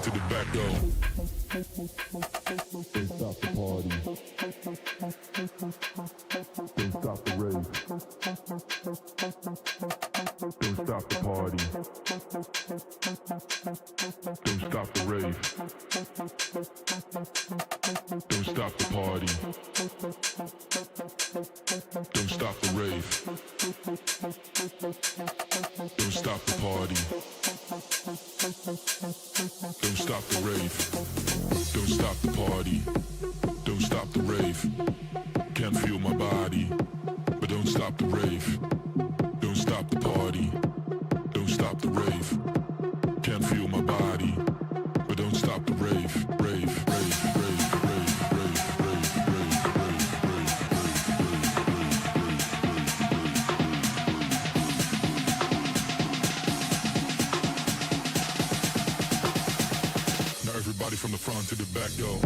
front to the back, go. Don't stop the party. Don't stop the rave. Don't stop the party. Don't stop the rave. Don't stop the party. Don't stop the rave. Don't stop the party. Don't stop the rave. Don't stop the party. Don't stop the rave. Can't feel my body, but don't stop the rave. Don't stop the party. Don't stop the rave. Can't feel my body, but don't stop the rave. Rave, rave, rave, rave, rave, rave, rave, rave, rave. Now everybody from the front to the back, go.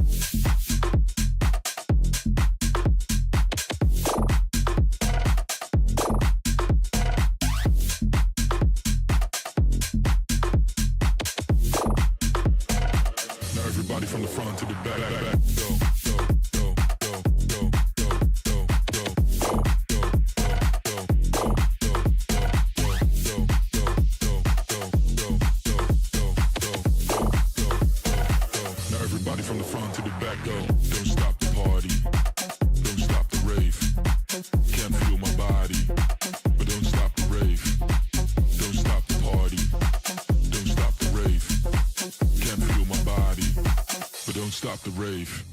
From the front to the back, go, go, go, go, go, go, go, go, go, now everybody from the front to the back, go. Don't stop the party. Don't stop the rave. Can't feel my body, but don't stop the rave. Don't stop the party. Don't stop the rave. Can't feel my body, but don't stop the rave.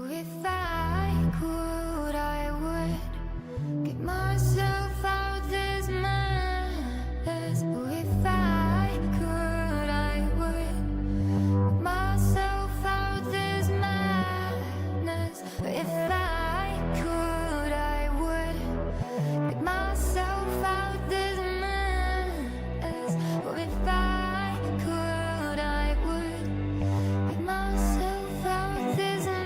If I could, I would get myself out this mess. If I could, I would get myself out this madness. If I could, I would get myself out this mess. If I could, I would get myself out this madness.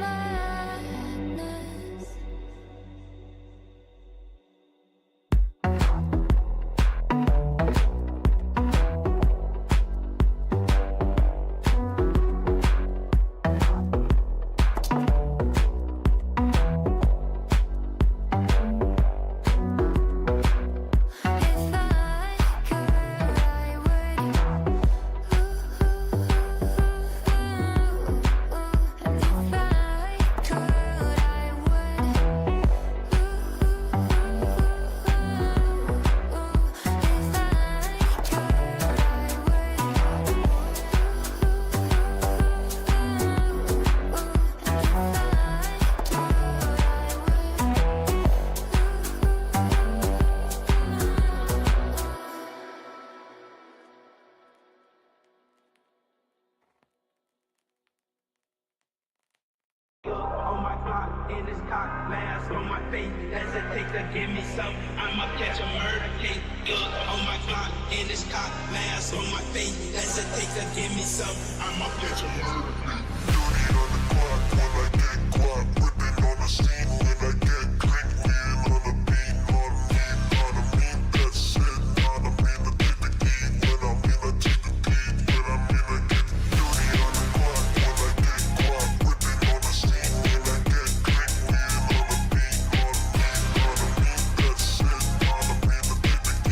On my clock, in this cock, mask on my face. Hesitate to give me some, I'ma catch a murder case. On my clock, in this cock, mask on my face. Hesitate to give me some, I'ma catch a murder case. Dirty on the clock when I get guap, whipping on the scene when I get click, wheel on the beat, on me, that's it, on me, to take the key, when I'm in, I take the key, when I'm in, I get dirty on the clock when I get guap, whipping on the scene when I get click, wheel on the beat, on me, that's it, on me, to take the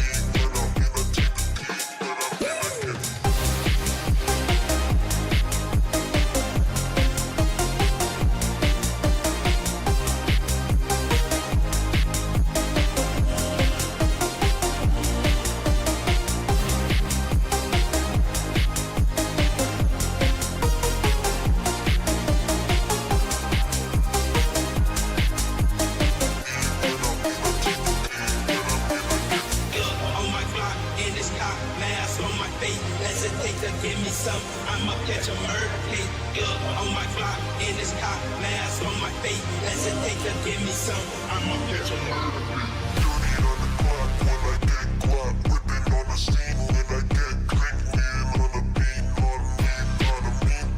key, when I'm in, I take the key, when I'm in, I get On my clock, in this cock, mask on my face. Hesitate to give me some, I'ma catch a murder case. On my clock, in this cock, mask on my face. Hesitate to give me some, I'ma catch a murder case. dirty on the clock when I get guap, whipping on the scene when I get click, wheel on the beat, on me,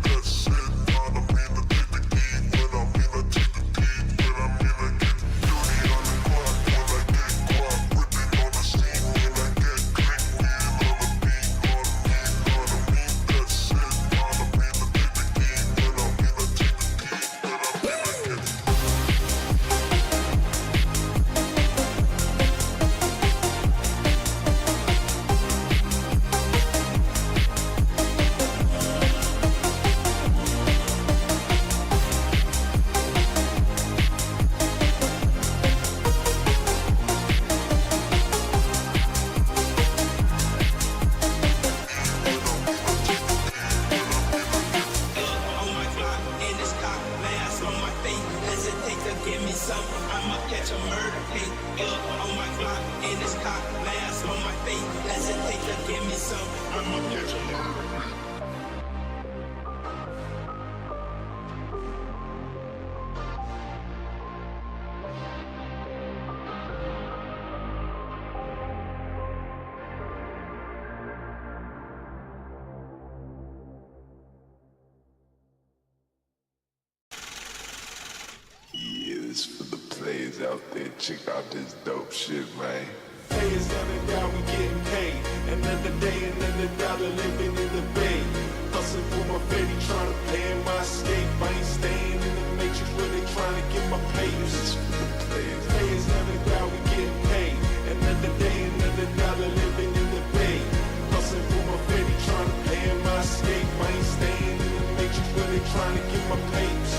that's it, on me, to take the key, when I'm in, I take the key, when I'm in, I get dirty on the clock when I get guap, whipping on the scene when I get click, wheel on the beat, on me, that's it, on me, to take the key, when I'm in, I take the key, when I'm in, I get This for the players out there, check out this dope shit, man. Players every down, we getting paid. Another day, another dollar, living in the bay. Hustling for my baby, trying to play in my escape. I ain't staying in the matrix where they trying to get my papers. This for the players. Players every down, we getting paid. Another day, another dollar, living in the bay. Hustling for my baby, trying to play in my escape. I ain't staying in the matrix where they trying to get my papers.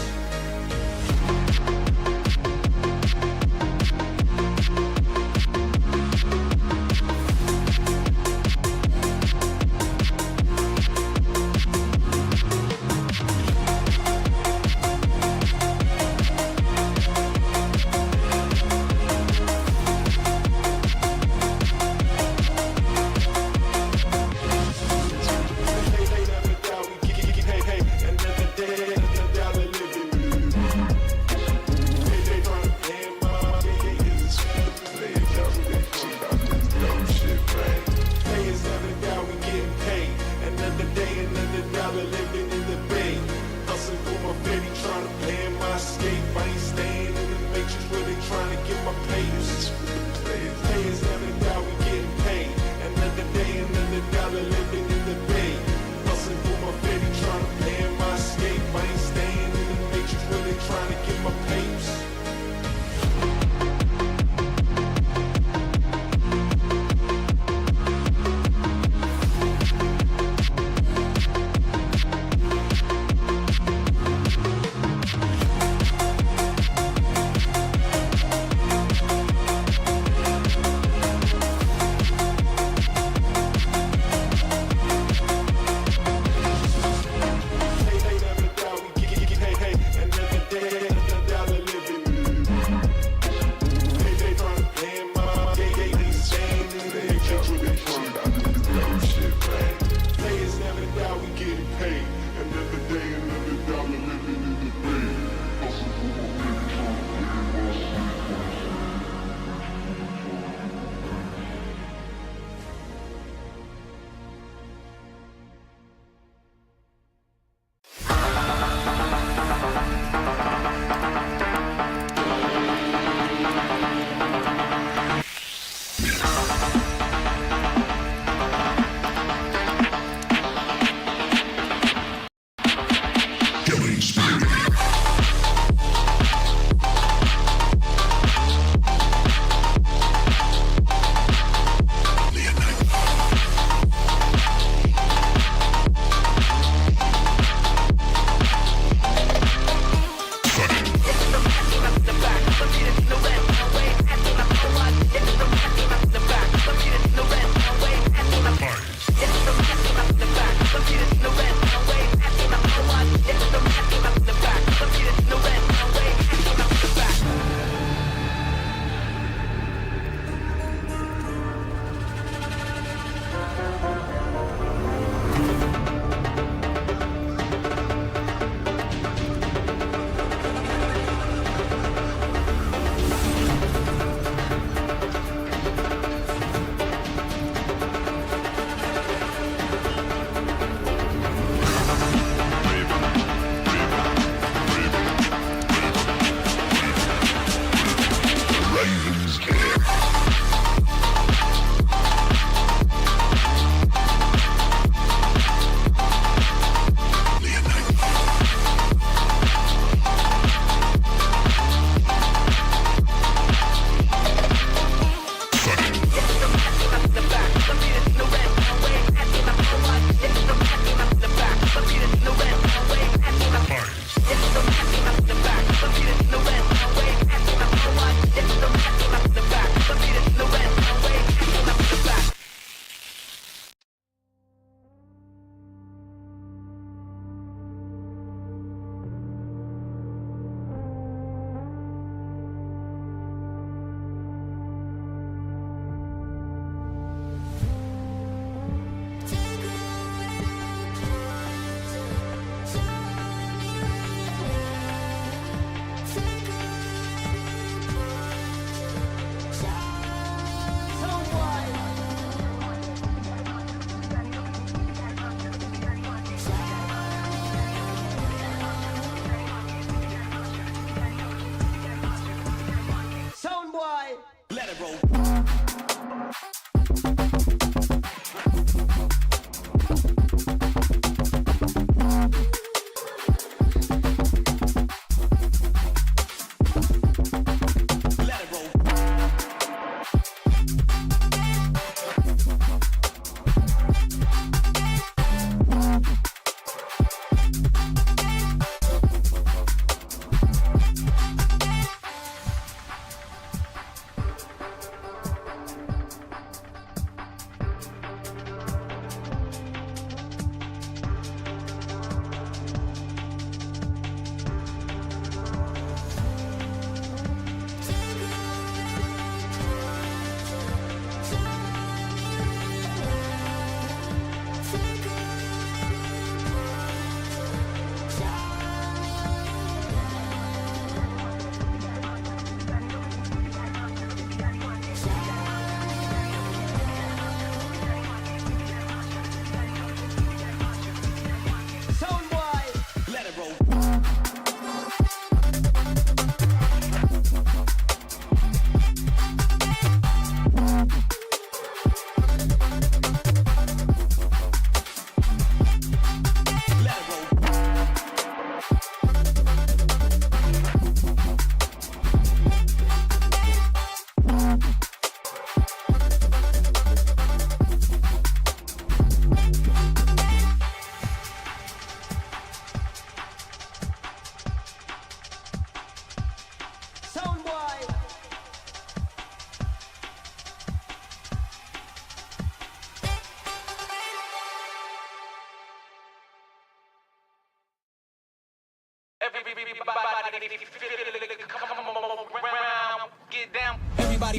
Everybody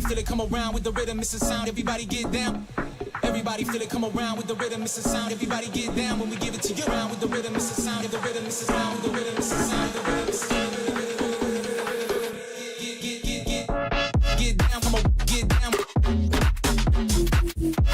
feel it, come around with the rhythm, it's a sound, everybody get down. Everybody feel it, come around with the rhythm, it's a sound, everybody get down when we give it to you. Around with the rhythm, it's a sound, the rhythm, it's a sound, with the rhythm, it's a sound, the rhythm, it's a sound. Get down, come on, get down.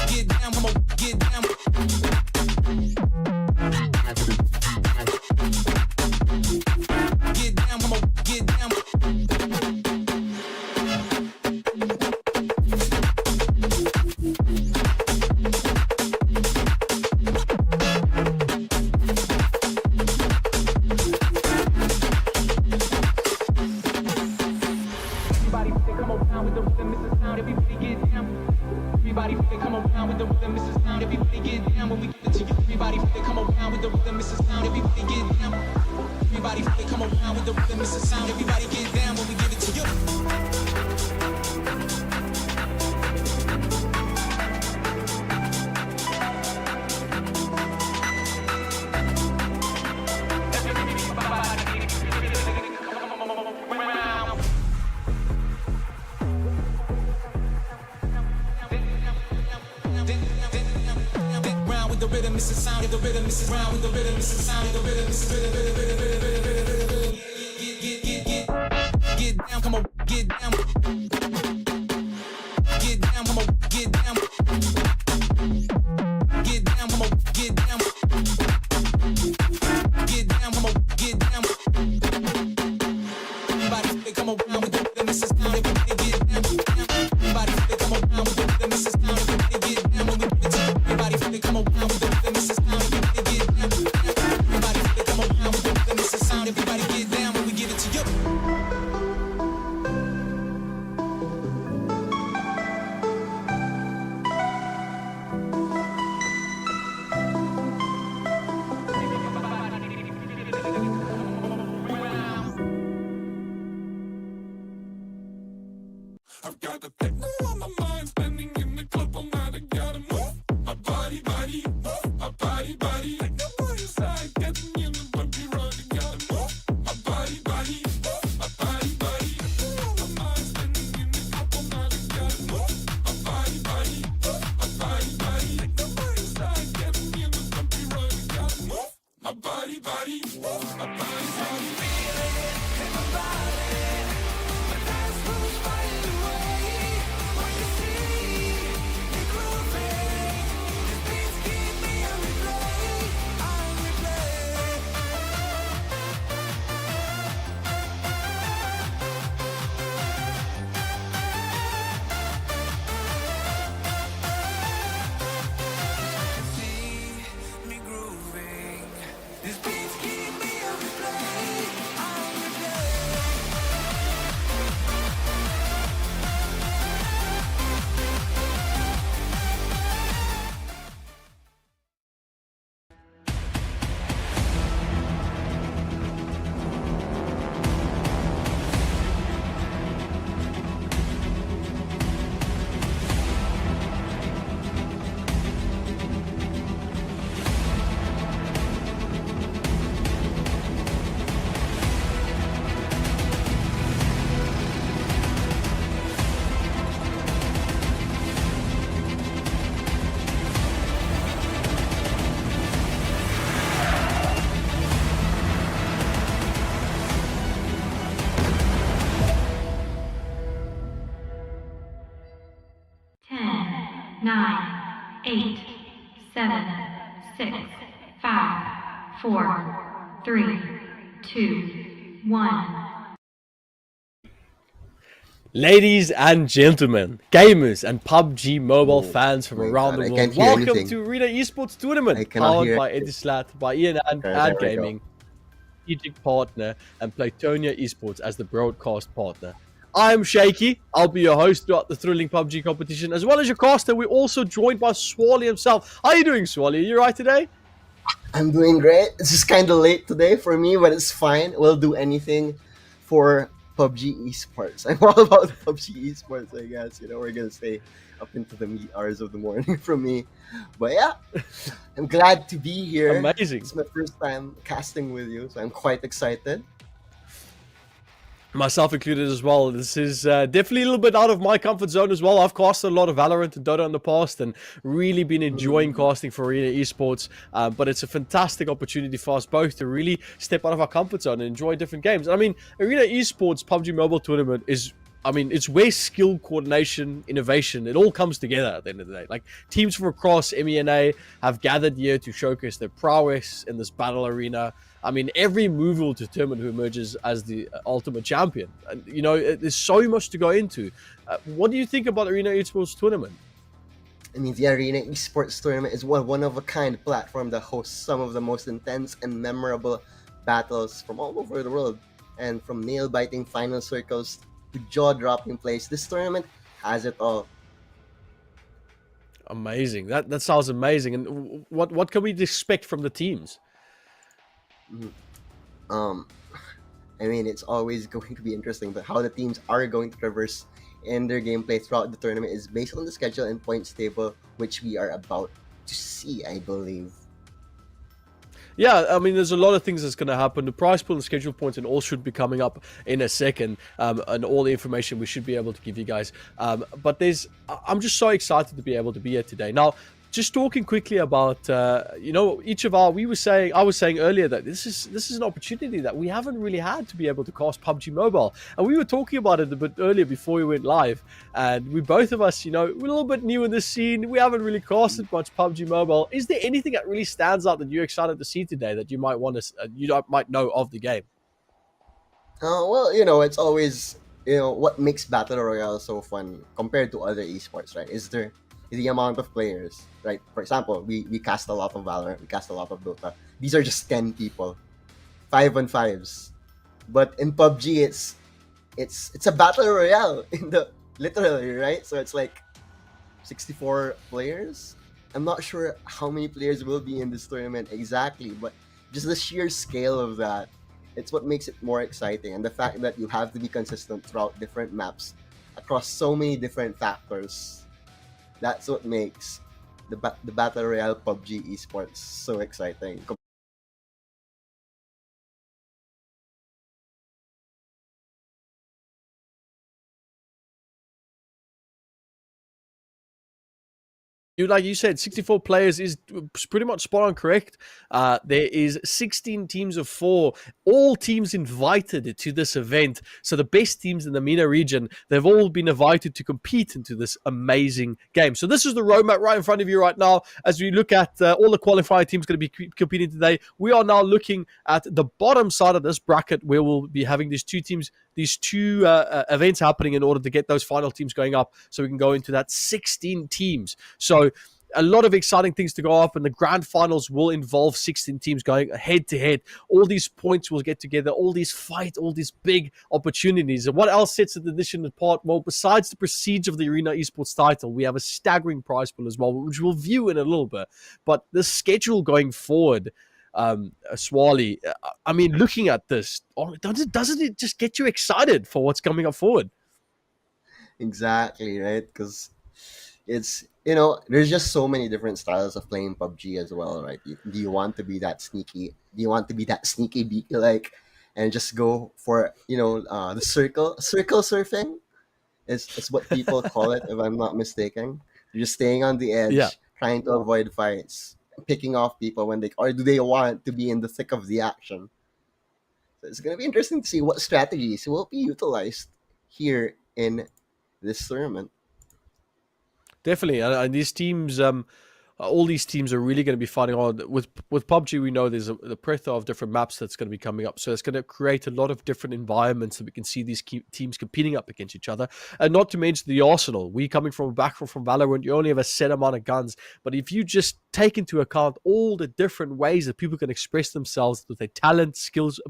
Get down, come on, get down. Get down, come on, get down. I've got the techno on my mind, standing in the club all night. I gotta move my body, move my body. Take the boy inside, get me in the bumpy road. I gotta move my body, move my body. Techno on my mind, standing in the club all night. I gotta move my body, move my body. Take the boy inside, get me in the bumpy road. I gotta move my body, move my body. Feel it in my body. My dance moves fire away. When you see me grooving, these beats keep me on replay, on replay. See me grooving, these beats keep me on replay, on replay. Nine, 8, 7, 6, 5, 4, 3, 2, 1. Ladies and gentlemen, gamers and PUBG mobile fans from around the world, welcome to Arena Esports tournament, powered by Etisalat, by Ian and Gaming, strategic partner, and Platonia Esports as the broadcast partner. I'm Shaky. I'll be your host throughout the thrilling PUBG competition, as well as your caster. We're also joined by Swally himself. How are you doing, Swally? Are you right today? I'm doing great. It's just kind of late today for me, but it's fine. We'll do anything for PUBG Esports. I'm all about PUBG Esports, I guess. You know, we're going to stay up into the wee hours of the morning from me. But yeah, I'm glad to be here. Amazing. It's my first time casting with you, so I'm quite excited. Myself included as well. This is definitely a little bit out of my comfort zone as well. I've casted a lot of Valorant and Dota in the past and really been enjoying casting for Arena Esports. But it's a fantastic opportunity for us both to really step out of our comfort zone and enjoy different games. I mean, Arena Esports PUBG Mobile Tournament is, I mean, it's where skill, coordination, innovation, it all comes together at the end of the day. Like, teams from across MENA have gathered here to showcase their prowess in this battle arena. I mean, every move will determine who emerges as the ultimate champion. And, you know, there's so much to go into. What do you think about Arena Esports tournament? I mean, the Arena Esports tournament is one of a kind platform that hosts some of the most intense and memorable battles from all over the world. And from nail-biting final circles to jaw-dropping plays, this tournament has it all. Amazing. That sounds amazing. And what can we expect from the teams? I mean, it's always going to be interesting, but how the teams are going to traverse in their gameplay throughout the tournament is based on the schedule and points table, which we are about to see, I believe. Yeah, I mean, there's a lot of things that's going to happen. The prize pool and schedule points and all should be coming up in a second, and all the information we should be able to give you guys. But I'm just so excited to be able to be here today. Now, just talking quickly about, you know, I was saying earlier that this is an opportunity that we haven't really had to be able to cast PUBG Mobile. And we were talking about it a bit earlier before we went live. And we both of us, you know, we're a little bit new in this scene. We haven't really casted much PUBG Mobile. Is there anything that really stands out that you're excited to see today that you might might know of the game? Well, you know, it's always, you know, what makes Battle Royale so fun compared to other esports, right? Is the amount of players, right? For example, we cast a lot of Valorant, we cast a lot of Dota. These are just 10 people, 5-on-5s. But in PUBG, it's a battle royale in the literally, right? So it's like 64 players. I'm not sure how many players will be in this tournament exactly, but just the sheer scale of that, it's what makes it more exciting. And the fact that you have to be consistent throughout different maps across so many different factors. That's what makes the Battle Royale PUBG Esports so exciting. Like you said, 64 players is pretty much spot on correct. There is 16 teams of 4, all teams invited to this event. So the best teams in the MENA region, they've all been invited to compete into this amazing game. So this is the roadmap right in front of you right now. As we look at all the qualifier teams going to be competing today, we are now looking at the bottom side of this bracket where we'll be having these two events happening in order to get those final teams going up so we can go into that 16 teams. So a lot of exciting things to go up, and the grand finals will involve 16 teams going head to head. All these points will get together, all these big opportunities. And what else sets the edition apart? Well, besides the prestige of the Arena Esports title, we have a staggering prize pool as well, which we'll view in a little bit. But the schedule going forward, Swally, I mean, looking at this, doesn't it just get you excited for what's coming up forward? Exactly, right? Because it's, you know, there's just so many different styles of playing PUBG as well, right? Do you want to be that sneaky? Do you want to be that sneaky beaky like, and just go for, you know, the circle surfing is what people call it, if I'm not mistaken. You're just staying on the edge, Yeah. trying to avoid fights, picking off people when or do they want to be in the thick of the action? So it's gonna be interesting to see what strategies will be utilized here in this tournament. Definitely, and these teams, all these teams are really going to be fighting on. With PUBG, we know there's the plethora of different maps that's going to be coming up, so it's going to create a lot of different environments that we can see these teams competing up against each other. And not to mention the arsenal. We coming from a background from Valorant, you only have a set amount of guns, but if you just take into account all the different ways that people can express themselves with their talent, skills,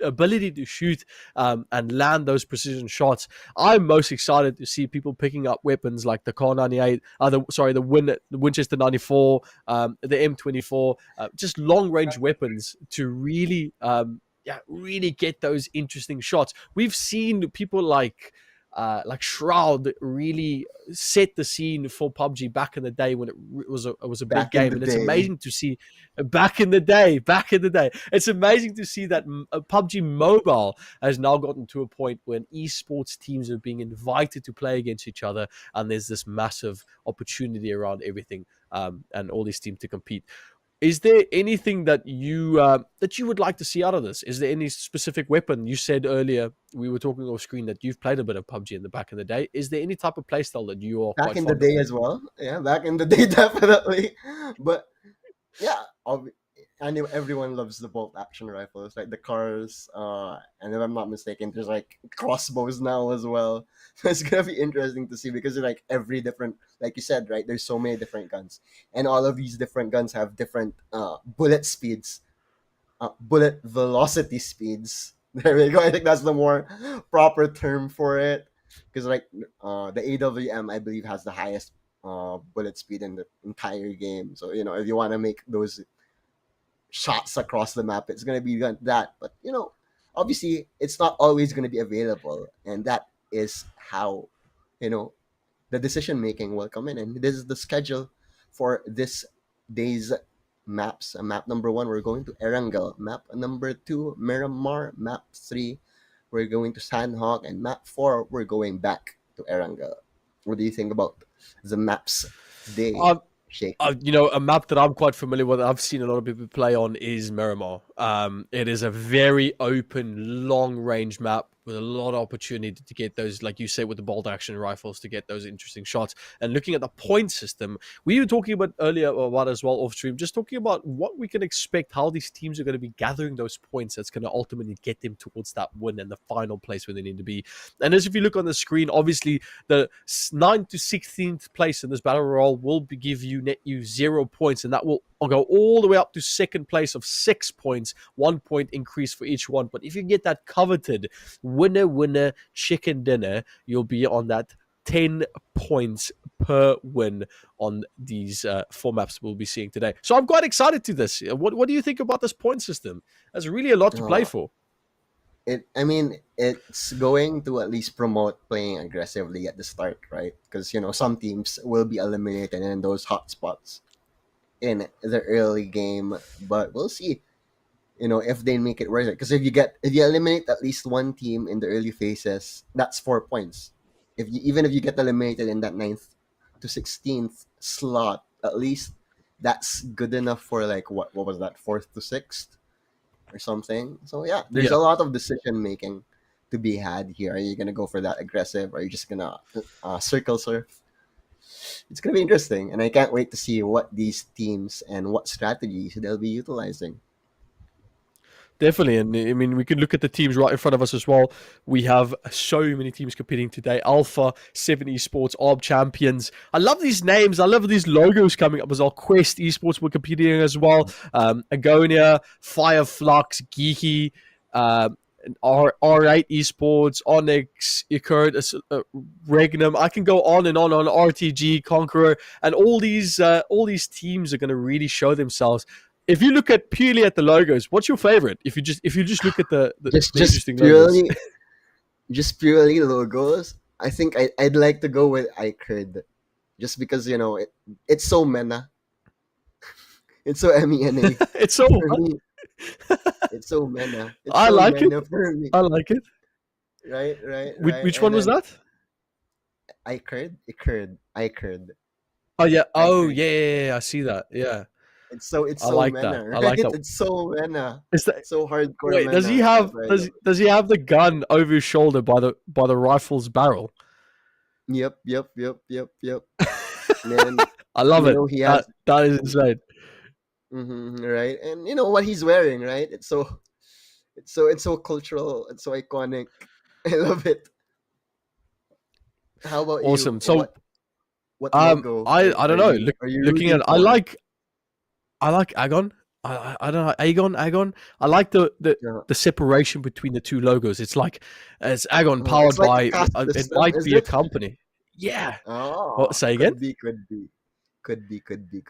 ability to shoot and land those precision shots, I'm most excited to see people picking up weapons like the Kar 98, the Winchester 94, the M24, just long range weapons to really really get those interesting shots. We've seen people like like Shroud really set the scene for PUBG back in the day when it was a big game, and it's amazing to see back in the day. It's amazing to see that PUBG Mobile has now gotten to a point when esports teams are being invited to play against each other, and there's this massive opportunity around everything, and all these teams to compete. Is there anything that you would like to see out of this? Is there any specific weapon? You said earlier, we were talking off screen, that you've played a bit of PUBG in the back in the day. Is there any type of playstyle that you are back quite in the day as well? Yeah, back in the day, definitely. But yeah, I know everyone loves the bolt action rifles, like the cars. And if I'm not mistaken, there's like crossbows now as well. So it's gonna be interesting to see, because like every different, like you said, right? There's so many different guns, and all of these different guns have different bullet speeds, bullet velocity speeds. There we go. I think that's the more proper term for it, because like the AWM, I believe, has the highest bullet speed in the entire game. So if you want to make those shots across the map, it's going to be that. But obviously it's not always going to be available, and that is how the decision making will come in. And this is the schedule for this day's maps. Map number 1, we're going to Erangel. Map number 2, Miramar. Map 3, we're going to Sandhawk. And map 4, we're going back to Erangel. What do you think about the maps day? A map that I'm quite familiar with, I've seen a lot of people play on, is Miramar. It is a very open, long-range map with a lot of opportunity to get those, like you say, with the bolt action rifles, to get those interesting shots. And looking at the point system, we were talking about earlier about as well off stream, just talking about what we can expect, how these teams are going to be gathering those points that's going to ultimately get them towards that win and the final place where they need to be. And as if you look on the screen, obviously the 9th to 16th place in this battle royale will give you net you 0 points, and that will go all the way up to 2nd place of 6 points, 1 point increase for each one. But if you get that coveted winner chicken dinner, you'll be on that 10 points per win on these 4 maps we'll be seeing today. So I'm quite excited to this. What do you think about this point system? There's really a lot to play for. It's going to at least promote playing aggressively at the start, right? Because some teams will be eliminated in those hot spots in the early game, but we'll see if they make it worth it. Because if you eliminate at least one team in the early phases, that's 4 points. Even if you get eliminated in that 9th to 16th slot, at least that's good enough for like what was that, 4th to 6th or something. So yeah, there's a lot of decision making to be had here. Are you gonna go for that aggressive, or are you just gonna circle surf? It's gonna be interesting, and I can't wait to see what these teams and what strategies they'll be utilizing. Definitely, and I mean, we can look at the teams right in front of us as well. We have so many teams competing today. Alpha7 Esports, ARB champions. I love these names. I love these logos coming up as well. Quest Esports were competing as well. Agonia, Fire, Flux, Geekay, R8 Esports, Onyx, iKURD, Regnum. I can go on and on RTG, Conqueror, and all these teams are going to really show themselves. If you look at purely at the logos, what's your favorite? If you just look at the interesting purely, logos. Just purely logos, I think I'd like to go with iKURD, just because it's so MENA, it's so MENA. It's so it's so MENA. I like it. For me. I like it. Right. Which one was that? iKURD. Oh yeah. iKURD. Oh yeah. I see that. Yeah. It's so I like MENA, that. right? I like that. It's so MENA. Is that so hardcore? Wait, MENA. does he have Right. does he have the gun over his shoulder by the rifle's barrel? Yep. And then, I love it. He has, that is insane. Right, and what he's wearing, right? It's so cultural. It's so iconic. I love it. How about awesome. you? So, what logo? I don't know. Looking at, I like Agon. I don't know, Agon. I like the separation between the two logos. It's like it's Agon powered by. It might be a company. Yeah. Oh, say again. Could be.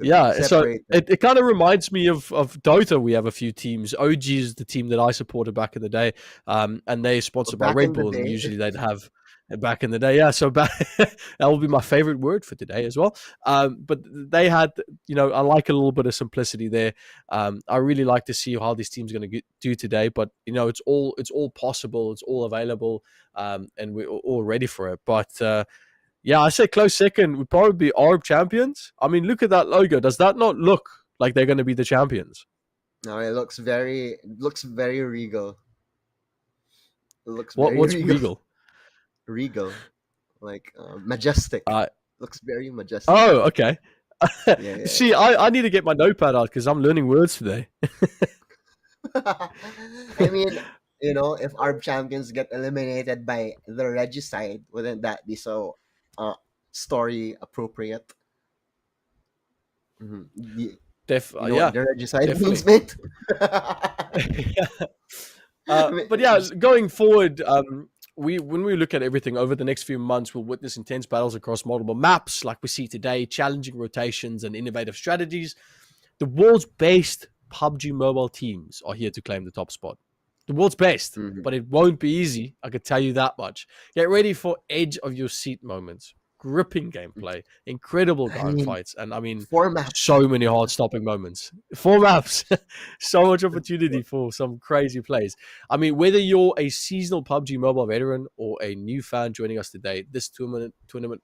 Yeah, so it kind of reminds me of Dota. We have a few teams. OG is the team that I supported back in the day, and they're sponsored by Red Bull. And usually they'd have, back in the day. Yeah, so back that will be my favorite word for today as well. But they had, I like a little bit of simplicity there. I really like to see how these teams are going to do today. But it's all possible. It's all available, and we're all ready for it. But yeah, I say close second would probably be Arab champions. I mean, look at that logo. Does that not look like they're going to be the champions? No, it looks very regal. It looks what's regal? Regal, like majestic. Looks very majestic. Oh, okay. Yeah. See, I need to get my notepad out because I'm learning words today. I mean, if Arab champions get eliminated by the regicide, wouldn't that be so story appropriate? Mm-hmm. The regicide definitely. means, mate. But yeah, going forward, when we look at everything over the next few months, we'll witness intense battles across multiple maps like we see today, challenging rotations and innovative strategies. The world's best PUBG mobile teams are here to claim the top spot. The world's best, but it won't be easy. I could tell you that much. Get ready for edge of your seat moments, gripping gameplay, incredible gunfights, and I mean, so many heart-stopping moments. 4 maps, so much opportunity for some crazy plays. I mean, whether you're a seasonal PUBG Mobile veteran or a new fan joining us today, this tournament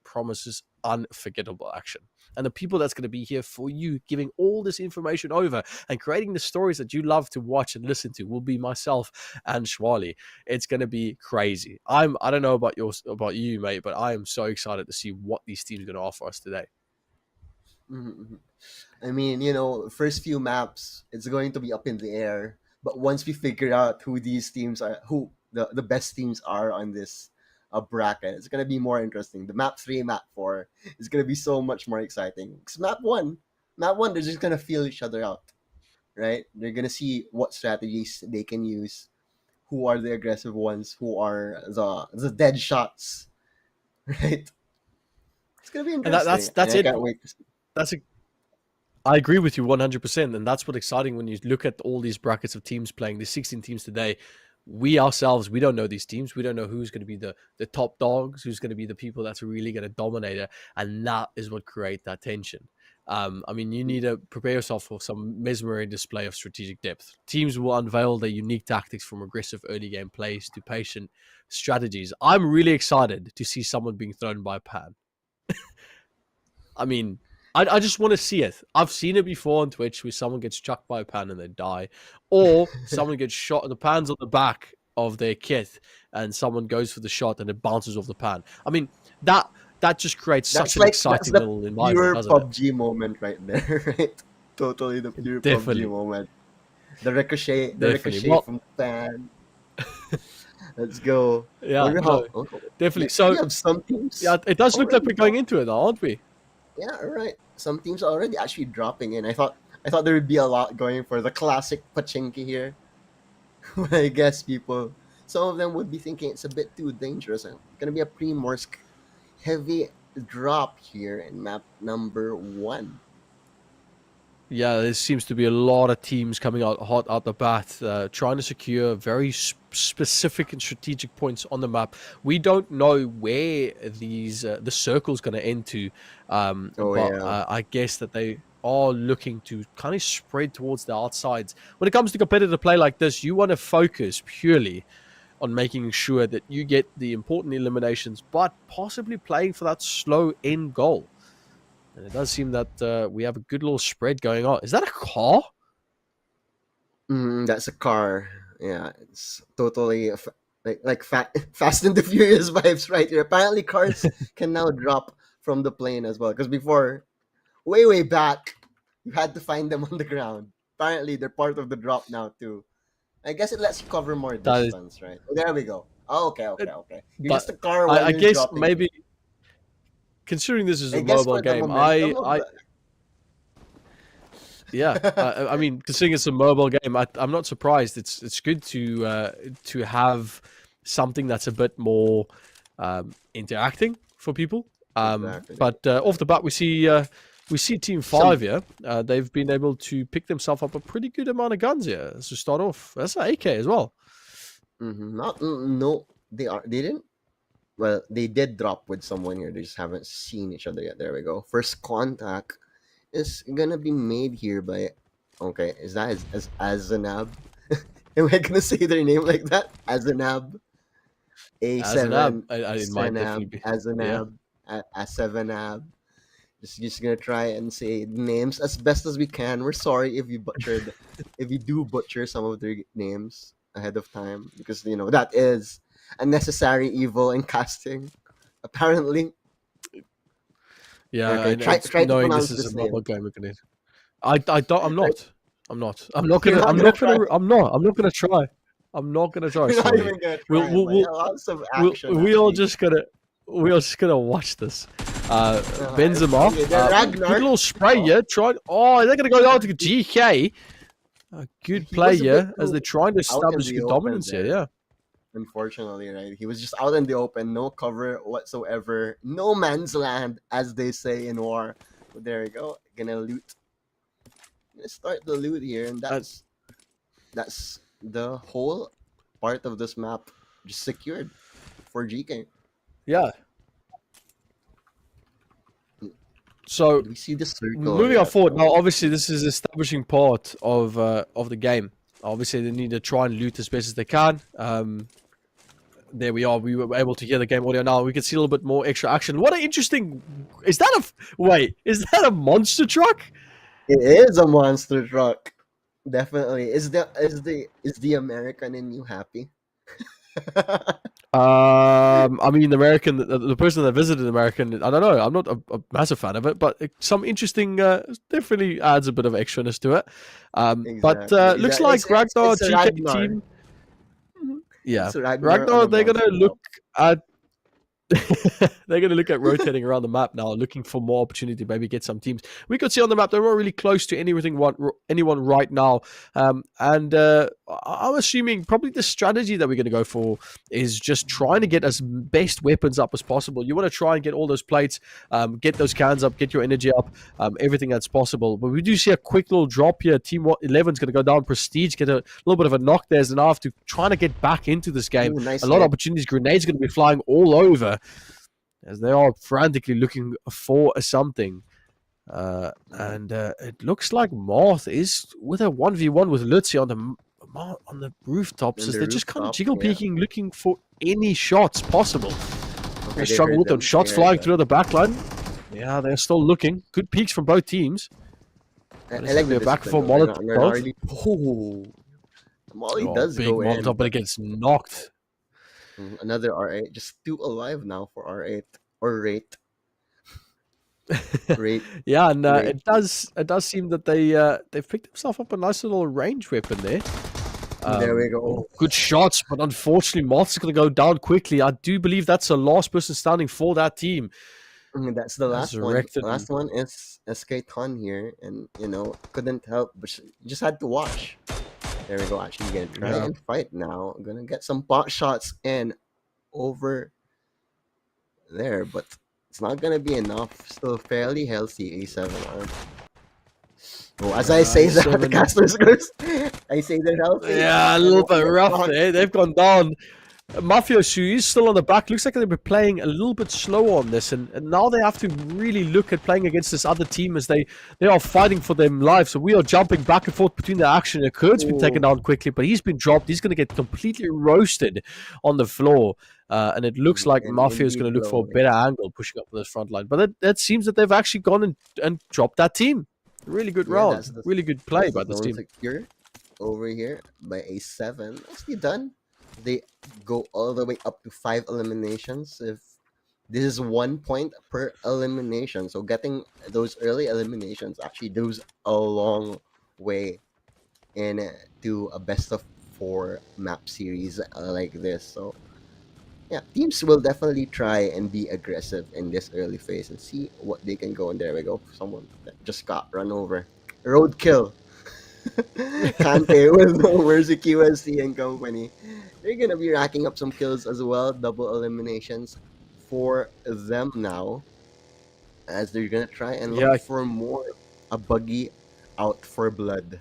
promises unforgettable action. And the people that's going to be here for you, giving all this information over and creating the stories that you love to watch and listen to, will be myself and Shwali. It's going to be crazy. I don't know about you, mate, but I am so excited to see what these teams are going to offer us today. Mm-hmm. I mean, first few maps, it's going to be up in the air. But once we figure out who these teams are, who the best teams are on this bracket, it's going to be more interesting. The map 3, map 4 is going to be so much more exciting. Because map 1, they're just going to feel each other out, right? They're going to see what strategies they can use, who are the aggressive ones, who are the dead shots, right? It's going to be interesting. And that's it. I can't wait to see. I agree with you 100%, and that's what's exciting when you look at all these brackets of teams playing. There's 16 teams today. We ourselves, we don't know these teams. We don't know who's going to be the top dogs, who's going to be the people that's really going to dominate it, and that is what creates that tension. I mean, you need to prepare yourself for some mesmeric display of strategic depth. Teams will unveil their unique tactics, from aggressive early game plays to patient strategies. I'm really excited to see someone being thrown by a pan. I mean, I just want to see it. I've seen it before on Twitch where someone gets chucked by a pan and they die. Or someone gets shot and the pan's on the back of their kit and someone goes for the shot and it bounces off the pan. I mean, that just creates such an exciting little environment, pure PUBG moment right there, right? Totally the pure PUBG moment. The ricochet from the pan. Let's go. Yeah, definitely. So we have some teams. Yeah, it does look like we're going into it, aren't we? Yeah, right. Some teams are already actually dropping in. I thought there would be a lot going for the classic Pachinki here. I guess some of them would be thinking it's a bit too dangerous. It's gonna be a Primorsk heavy drop here in map number 1. Yeah, there seems to be a lot of teams coming out hot out the bat, trying to secure very specific and strategic points on the map. We don't know where the circle's going to end to, I guess that they are looking to kind of spread towards the outsides. When it comes to competitive play like this, you want to focus purely on making sure that you get the important eliminations, but possibly playing for that slow end goal. And it does seem that we have a good little spread going on. Is that a car? That's a car. Yeah, it's totally like Fast and the Furious vibes right here. Apparently, cars can now drop from the plane as well. Because before, way back, you had to find them on the ground. Apparently, they're part of the drop now too. I guess it lets you cover more distance, right? Oh, there we go. Oh, okay. You're just a car. I guess dropping. Maybe. Considering this is a mobile game, I mean, considering it's a mobile game, I'm not surprised. It's good to have something that's a bit more interacting for people. Exactly. But off the bat, we see Team 5 here. They've been able to pick themselves up a pretty good amount of guns here to start off. That's an AK as well. No, they didn't. Well, they did drop with someone here. They just haven't seen each other yet. There we go. First contact is gonna be made here by. Okay, is that as Azanab? Am I gonna say their name like that? Azanab, Azanab, A7, it might definitely Sanab, be. Yeah. Azanab, A7ab. Just gonna try and say names as best as we can. We're sorry if if you do butcher some of their names ahead of time, because that is a necessary evil in casting. Apparently, Yeah, okay. and Try it's try to knowing this pronounce is a this mobile name. game, we can. I don't. I'm Try, not. I'm not. I'm not you're gonna. not I'm gonna not try. gonna. I'm not. I'm not gonna try. I'm not gonna try. You're not Sorry. even gonna We'll. try, We'll. but yeah, We'll. lots of we'll action we all actually. just gonna. We're just gonna watch this. Benzema. Okay, then Good Ragnar. little spray Oh, here. Try. Oh, they're gonna go down to GK. A good he play was a bit here as too they're trying to out in establish the good open dominance here. there. Yeah. Unfortunately, right? He was just out in the open, no cover whatsoever, no man's land, as they say in war. But there we go. Gonna loot. Gonna start the loot here, and that's the whole part of this map just secured for GK. Yeah. So Do we see the circle moving on yet? forward, now No. obviously this is establishing part of the game. Obviously they need to try and loot as best as they can. There we are. We were able to hear the game audio now. We can see a little bit more extra action. What an interesting... Is that wait, is that a monster truck? It is a monster truck. Definitely. Is the American in you happy? I mean, the person that visited American, I don't know. I'm not a massive fan of it, but some interesting, definitely adds a bit of extraness to it. But looks Exactly. like Ragnar It's a GK Ragnar. team. Yeah, It's Ragnar on Ragnar. a They're gonna monster look truck. at. They're going to look at rotating around the map now, looking for more opportunity, maybe get some teams. We could see on the map they're not really close to anyone right now. And I'm assuming probably the strategy that we're going to go for is just trying to get as best weapons up as possible. You want to try and get all those plates, get those cans up, get your energy up, everything that's possible. But we do see a quick little drop here. Team 11 is going to go down Prestige, get a little bit of a knock there as an after trying to get back into this game. Ooh, nice a lot of hit. opportunities. Grenades going to be flying all over as they are frantically looking for something. And it looks like Moth is with a 1v1 with Lutzi on the rooftops, as they're just kind of jiggle peeking, looking for any shots possible. Okay, They struggle with those shots flying through the backline. Yeah, they're still looking. Good peaks from both teams. I like the back for Molotov. Molotov. Oh, Molly does big go in. Molotov, but it gets knocked. Another R8, just 2 alive now for R8 or rate. Yeah, and it does seem that they've picked themselves up a nice little range weapon there. There we go. Good shots, but unfortunately Moth's going to go down quickly. I do believe that's the last person standing for that team. That's the last one. Resurrected. The last one is SK Ton here, and couldn't help, but just had to watch. There we go. Actually, gonna try and fight now. Gonna get some pot shots in over there, but it's not gonna be enough. Still fairly healthy A7 arm. Oh, as I say that, the casters goes. I say they're healthy. Yeah, a little bit rough there. They've gone down. Mafia Shu is still on the back. Looks like they've been playing a little bit slow on this, and now they have to really look at playing against this other team as they are fighting for their lives. So we are jumping back and forth between the action. iKURD's been taken down quickly, but he's been dropped. He's going to get completely roasted on the floor, and it looks like Mafia is going to look for a better angle pushing up on this front line. But that seems that they've actually gone and dropped that team. Really good round. Really good play by this team. Secure over here by A7. Nicely done. They go all the way up to 5 eliminations. If this is 1 point per elimination, so getting those early eliminations actually goes a long way into a best of 4 map series like this. So yeah, teams will definitely try and be aggressive in this early phase and see what they can go. And there we go. Someone that just got run over. Roadkill. Kante with no mercy, QSC and company. They're gonna be racking up some kills as well. Double eliminations for them now, as they're gonna try and look for more. A buggy out for blood.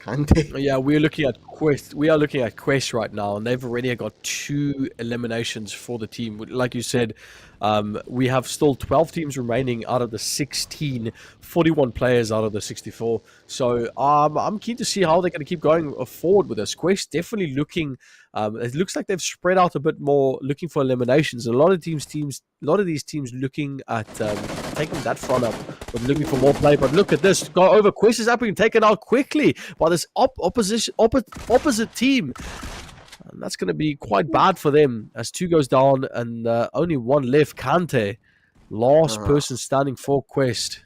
Kante. Yeah, we're looking at Quest. We are looking at Quest right now, and they've already got 2 eliminations for the team. Like you said, we have still 12 teams remaining out of the 16, 41 players out of the 64. So I'm keen to see how they're going to keep going forward with this. Quest definitely looking. It looks like they've spread out a bit more, looking for eliminations. A lot of these teams looking at taking that front up, but looking for more play. But look at this, go over. Quest is up being taken out quickly by this opposite team. And that's going to be quite bad for them as 2 goes down and only 1 left. Kante, last person standing for Quest.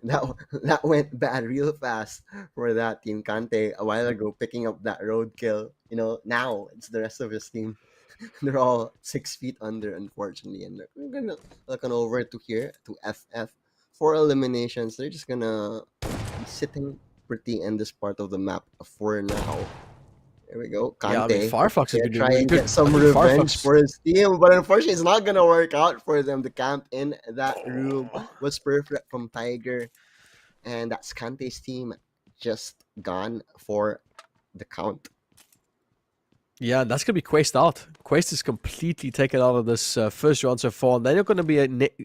That went bad real fast for that team. Kante a while ago picking up that roadkill. Now it's the rest of his team. They're all 6 feet under, unfortunately, and they're gonna look on over to here to FF for eliminations. They're just gonna be sitting pretty in this part of the map for now. There we go. Kante. Yeah, I mean, Firefox has been try doing and good. get some revenge for his team, but unfortunately, it's not gonna work out for them. The camp in that room was perfect from Tiger, and that's Kante's team just gone for the count. Yeah, and that's going to be Quest out. Quest is completely taken out of this first round so far, and they're not going to be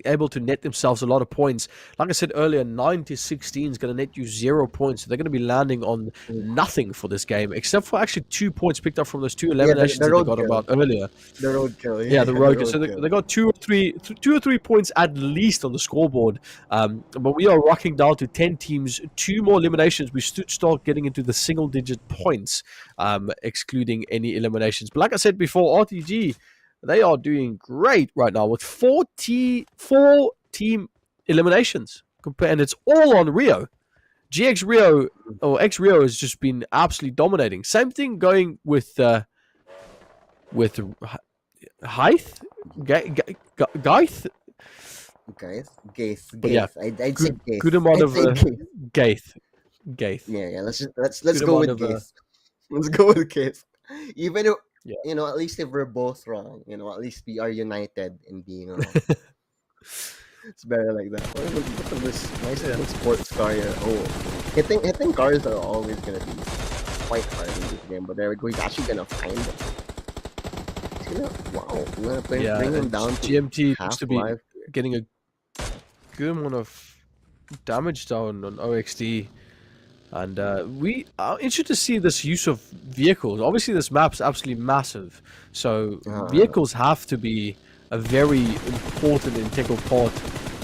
able to net themselves a lot of points. Like I said earlier, 9-16 is going to net you 0 points. So they're going to be landing on nothing for this game, except for actually 2 points picked up from those 2 eliminations the that they got about earlier. The roadkill. Yeah, the roadkill. So they got 2 or 3 points at least on the scoreboard. But we are rocking down to 10 teams, 2 more eliminations. We should start getting into the single-digit points, excluding any eliminations. But like I said before, RTG, they are doing great right now with 4 team eliminations, and it's all on Rio. GX Rio or X Rio has just been absolutely dominating. Same thing going with Hythe, Gaith. Gaith. Yeah, I'd say Gaith. Good amount of Gaith. Yeah. Let's go with Gaith. Let's go with Gaith. Even if, at least if we're both wrong, at least we are united in being wrong. It's better like that. Look at this nice little sports car here. Oh, hitting cars are always gonna be quite hard in this game, but there we go. He's actually gonna find it. We're gonna bring him down. GMT used to be life. getting a good amount of damage down on OXD. And we are interested to see this use of vehicles. Obviously, this map's absolutely massive. So vehicles have to be a very important integral part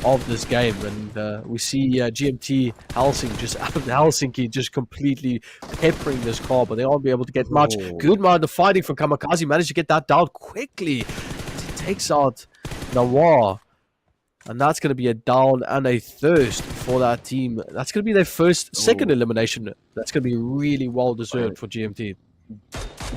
of this game. And we see GMT Helsinki just completely peppering this car, but they won't be able to get much. Good amount of fighting from Kamikaze. Managed to get that down quickly. He takes out Nawar. And that's going to be a down and a thirst for that team. That's going to be their second elimination. That's going to be really well deserved for GMT.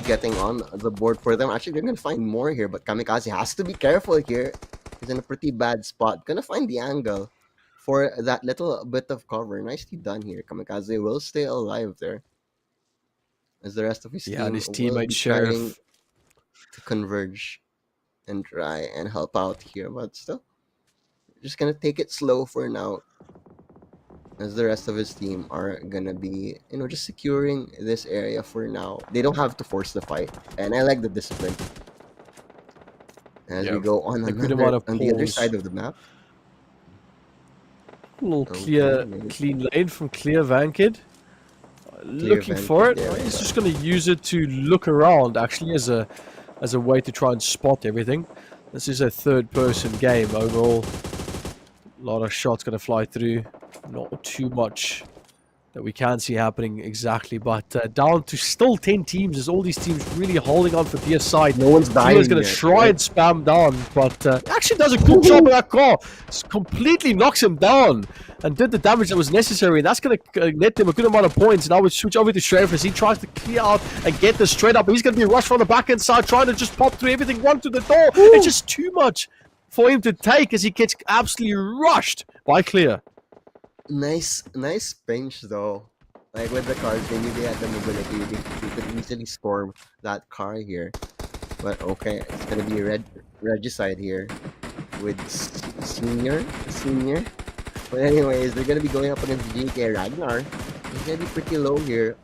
Getting on the board for them. Actually, they're going to find more here, but Kamikaze has to be careful here. He's in a pretty bad spot. Going to find the angle for that little bit of cover. Nicely done here. Kamikaze will stay alive there. As the rest of his team and his will teammate be Sheriff trying to converge and try and help out here, but still. Just gonna take it slow for now, as the rest of his team are gonna be, just securing this area for now. They don't have to force the fight, and I like the discipline. As we go on the other side of the map. A little clean lane from Clear Vankid. Looking for it. He's just gonna use it to look around, actually, as a way to try and spot everything. This is a third-person game overall. A lot of shots going to fly through. Not too much that we can see happening exactly. But down to still 10 teams as all these teams really holding on for Dia's side. No one's dying. Dia's going to try and spam down. But actually does a good job of that car. Completely knocks him down. And did the damage that was necessary. And that's going to net him a good amount of points. Now we switch over to Sheriff as he tries to clear out and get this straight up. But he's going to be rushed from the back end side. Trying to just pop through everything. Run to the door. It's just too much for him to take as he gets absolutely rushed by Clear. Nice pinch though. Like with the cars, they knew they had the mobility. They could easily storm that car here. But okay, it's gonna be Regicide here with Senior. But anyways, they're gonna be going up against Geekay Ragnar. He's gonna be pretty low here.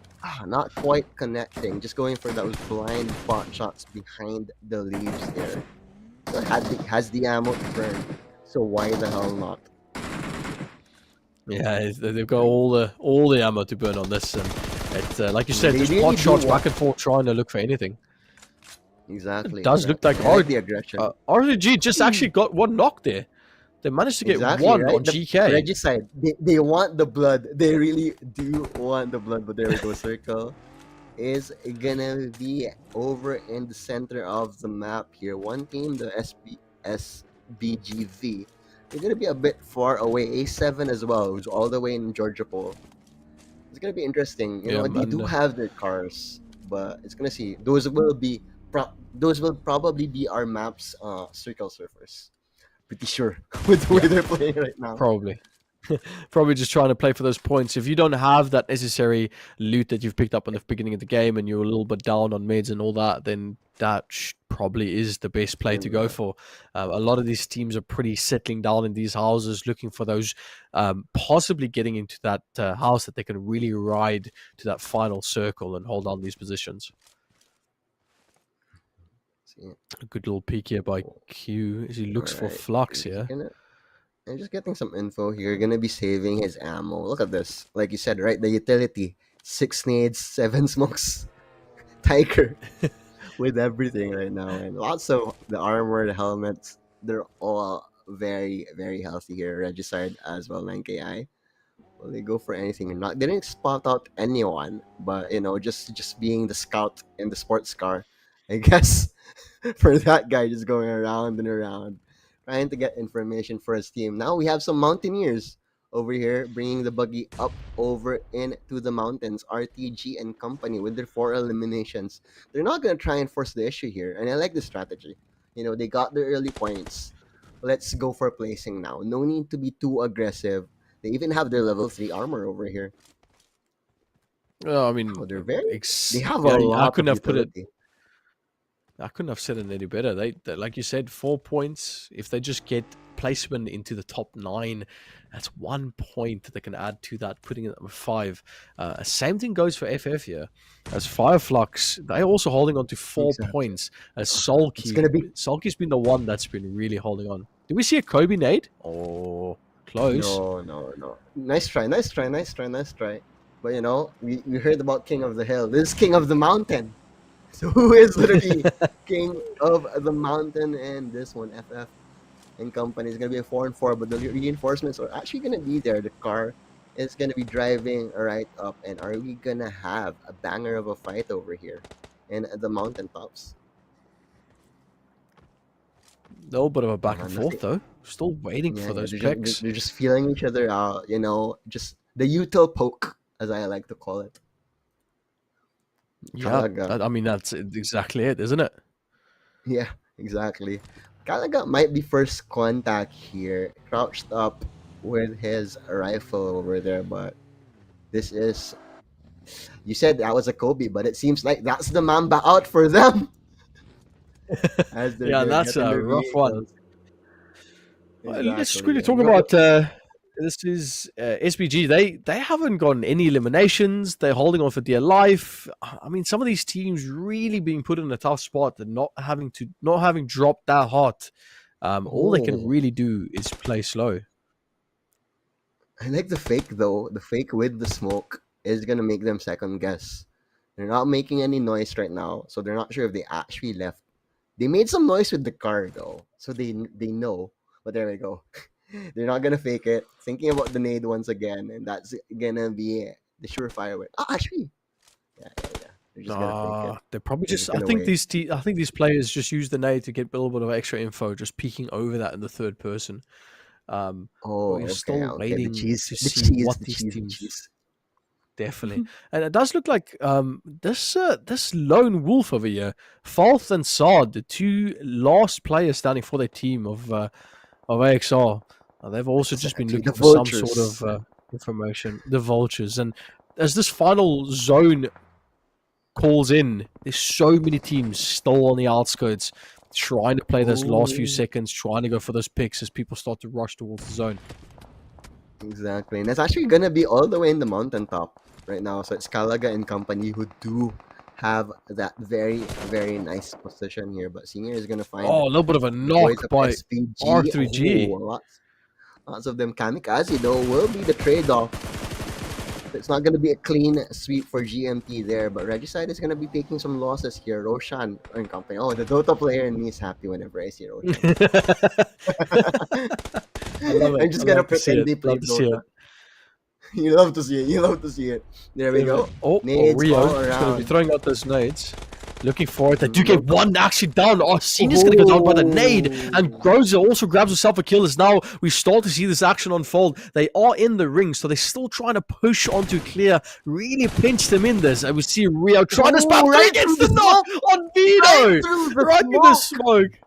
Not quite connecting. Just going for those blind pot shots behind the leaves there. So has the ammo to burn. So why the hell not? Yeah, they've got all the ammo to burn on this, and it's like you said, just pot shots back and forth trying to look for anything. Exactly. It does look like the aggression. RNG just actually got one knock there. They managed to get one on GK. Regicide. They want the blood. They really do want the blood. But there we go. Circle is gonna be over in the center of the map here. One team, the SBGV. They're gonna be a bit far away. A7 as well, who's all the way in Georgia Pole. It's gonna be interesting. You know, they do have their cars, but it's gonna see. Those will probably be our map's circle surfers. Pretty sure with the way they're playing right now. Probably. Probably just trying to play for those points. If you don't have that necessary loot that you've picked up in the beginning of the game and you're a little bit down on mids and all that, then that probably is the best play to go for. A lot of these teams are pretty settling down in these houses, looking for those, possibly getting into that house that they can really ride to that final circle and hold on these positions. A good little peek here by Q as he looks for Flux here. I'm just getting some info here. Gonna be saving his ammo. Look at this. Like you said, right? The utility. 6 nades, 7 smokes. Tiger. With everything right now. And lots of the armor, the helmets. They're all very, very healthy here. Regicide as well, 9KI. Will they go for anything or not? They didn't spot out anyone. But, you know, just being the scout in the sports car. I guess for that guy just going around and around, trying to get information for his team. Now we have some mountaineers over here bringing the buggy up over into the mountains. RTG and company with their 4 eliminations. They're not going to try and force the issue here. And I like the strategy. You know, they got their early points. Let's go for placing now. No need to be too aggressive. They even have their level 3 armor over here. Oh, I mean, they're very... they have a lot I couldn't of have put utility. it... I couldn't have said it any better. They, like you said, 4 points. If they just get placement into the top 9, that's 1 point that they can add to that, putting it at 5. Same thing goes for FF here. As Fireflux, they're also holding on to 4 points. As Sulky's been the one that's been really holding on. Did we see a Kobe nade? Oh, close. No. Nice try. But you know, we heard about King of the Hill. This is King of the Mountain. So who is literally king of the mountain? And this one, FF and company, is going to be a 4-4, but the reinforcements are actually going to be there. The car is going to be driving right up. And are we going to have a banger of a fight over here in the mountaintops? No, bit of a back and forth, though. Still waiting for those picks. They're just feeling each other out, you know, just the util poke, as I like to call it. Yeah, I mean, that's exactly it, isn't it? Yeah, exactly. Galaga might be first contact here, crouched up with his rifle over there, but this is... You said that was a Kobe, but it seems like that's the Mamba out for them. Yeah, that's a rough one. Exactly. Let's just quickly talk about... this is SBG. They haven't gotten any eliminations. They're holding on for dear life. I mean, some of these teams really being put in a tough spot and not having dropped that hot. All they can really do is play slow. I like the fake though. The fake with the smoke is gonna make them second guess. They're not making any noise right now, so they're not sure if they actually left. They made some noise with the car though, so they know. But there we go. They're not gonna fake it. Thinking about the nade once again, and that's gonna be the surefire win. Oh, actually, yeah. They're just gonna fake it. They're probably just. I think these players just use the nade to get a little bit of extra info, just peeking over that in the third person. We're still waiting to see what these teams. Definitely, and it does look like this lone wolf over here, Falth and Sard, the 2 last players standing for their team of AXR. They've also just been looking for some sort of information. The Vultures. And as this final zone calls in, there's so many teams still on the outskirts trying to play those last few seconds, trying to go for those picks as people start to rush towards the zone. Exactly. And it's actually going to be all the way in the mountaintop, right now. So it's Calaga and company who do have that very, very nice position here. But Senior is gonna find a little bit of a the knock boys of by SVG. R3G. Lots of them kamikaze though will be the trade-off. It's not going to be a clean sweep for GMT there, but Regicide is going to be taking some losses here. Roshan and company. Oh, the Dota player in me is happy whenever I see Roshan. I love it. I'm just going to pretend they play love to see Dota. it. You love to see it. You love to see it. There we go. Nades Rio all is going to around. be throwing out those nades. Looking for it. They do get one actually down. Senior's going to go down by the nade. And Groza also grabs himself a kill as now we start to see this action unfold. They are in the ring, so they're still trying to push onto clear. Really pinch them in this. And we see Rio trying to spam right against the knock on Vito. Right in the smoke.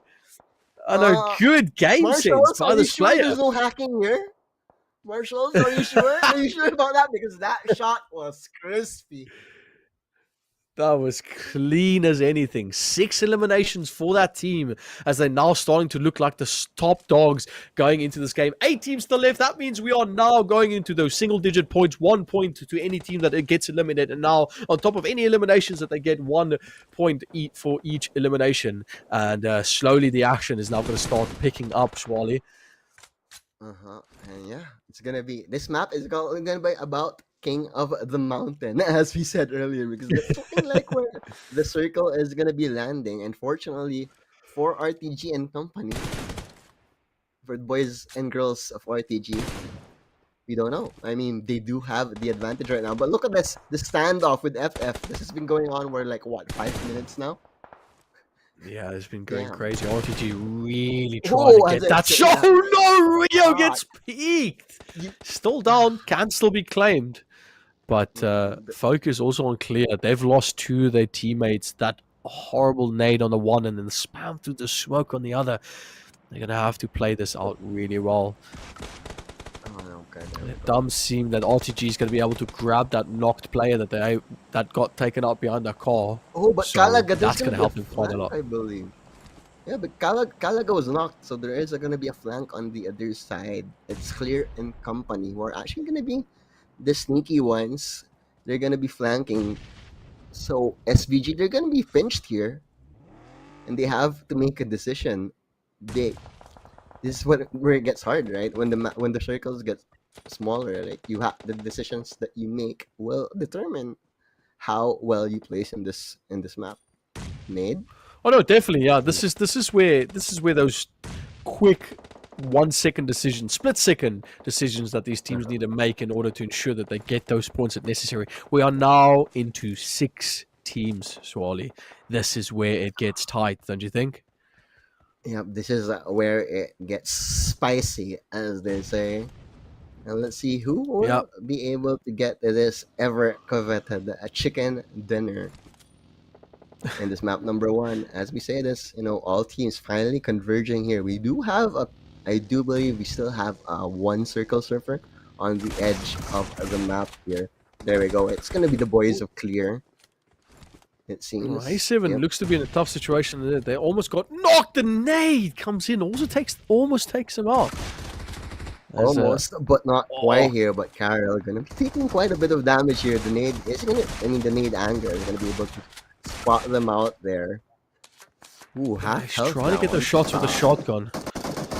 And a good game sense by this player. There's no hacking here? Marshalls, are you sure? Are you sure about that? Because that shot was crispy. That was clean as anything. 6 eliminations for that team as they're now starting to look like the top dogs going into this game. 8 teams still left. That means we are now going into those single-digit points. 1 point to any team that it gets eliminated. And now, on top of any eliminations that they get 1 point for each elimination. And slowly the action is now going to start picking up, Swally. And yeah, it's going to be... This map is going to be about... King of the Mountain, as we said earlier, because that's looking like where the circle is going to be landing. And fortunately for RTG and company, for the boys and girls of RTG, we don't know. I mean, they do have the advantage right now. But look at this standoff with FF. This has been going on for like, what, 5 minutes now? Yeah, it's been going crazy. RTG really trying to get that shot. Oh no, Rio gets peaked. Still down, can still be claimed. But focus also on clear. They've lost 2 of their teammates. That horrible nade on the one and then the spam through the smoke on the other. They're going to have to play this out really well. It does seem that RTG is going to be able to grab that knocked player that got taken out behind the car. Oh, but so Calaga, that's going to help him quite a lot. I believe. Yeah, but Calaga was knocked, so there is going to be a flank on the other side. It's Clear and company who are actually going to be the sneaky ones. They're going to be flanking. So SVG, they're going to be pinched here, and they have to make a decision. This is where it gets hard, right? When the circles get smaller, like the decisions that you make will determine how well you place in this map. Nade? Oh no, definitely, yeah. This is where those quick 1 second decisions, split second decisions that these teams need to make in order to ensure that they get those points that necessary. We are now into 6 teams, Swally. This is where it gets tight, don't you think? Yeah, this is where it gets spicy, as they say. And let's see who will be able to get this ever coveted chicken dinner. In this map number 1, as we say this, all teams finally converging here. We do have I do believe we still have 1 circle surfer on the edge of the map here. There we go. It's gonna be the boys of Clear. It seems. A7 looks to be in a tough situation. They almost got knocked. The nade comes in, almost takes him out. Almost, but not quite here. But Carya gonna be taking quite a bit of damage here. The nade is the nade anger is gonna be able to spot them out there. Ooh, he's trying to get those shots with the shotgun.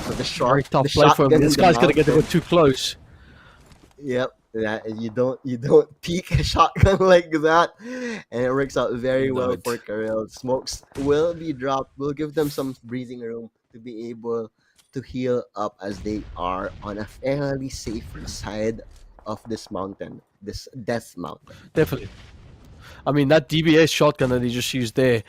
But very tough play for him. This guy's gonna get to go too close. Yep, you don't peek a shotgun like that, and it works out very well for Karel. Smokes will be dropped. We'll give them some breathing room to be able to heal up as they are on a fairly safer side of this mountain, this death mountain. Definitely. I mean, that DBS shotgun that he just used there,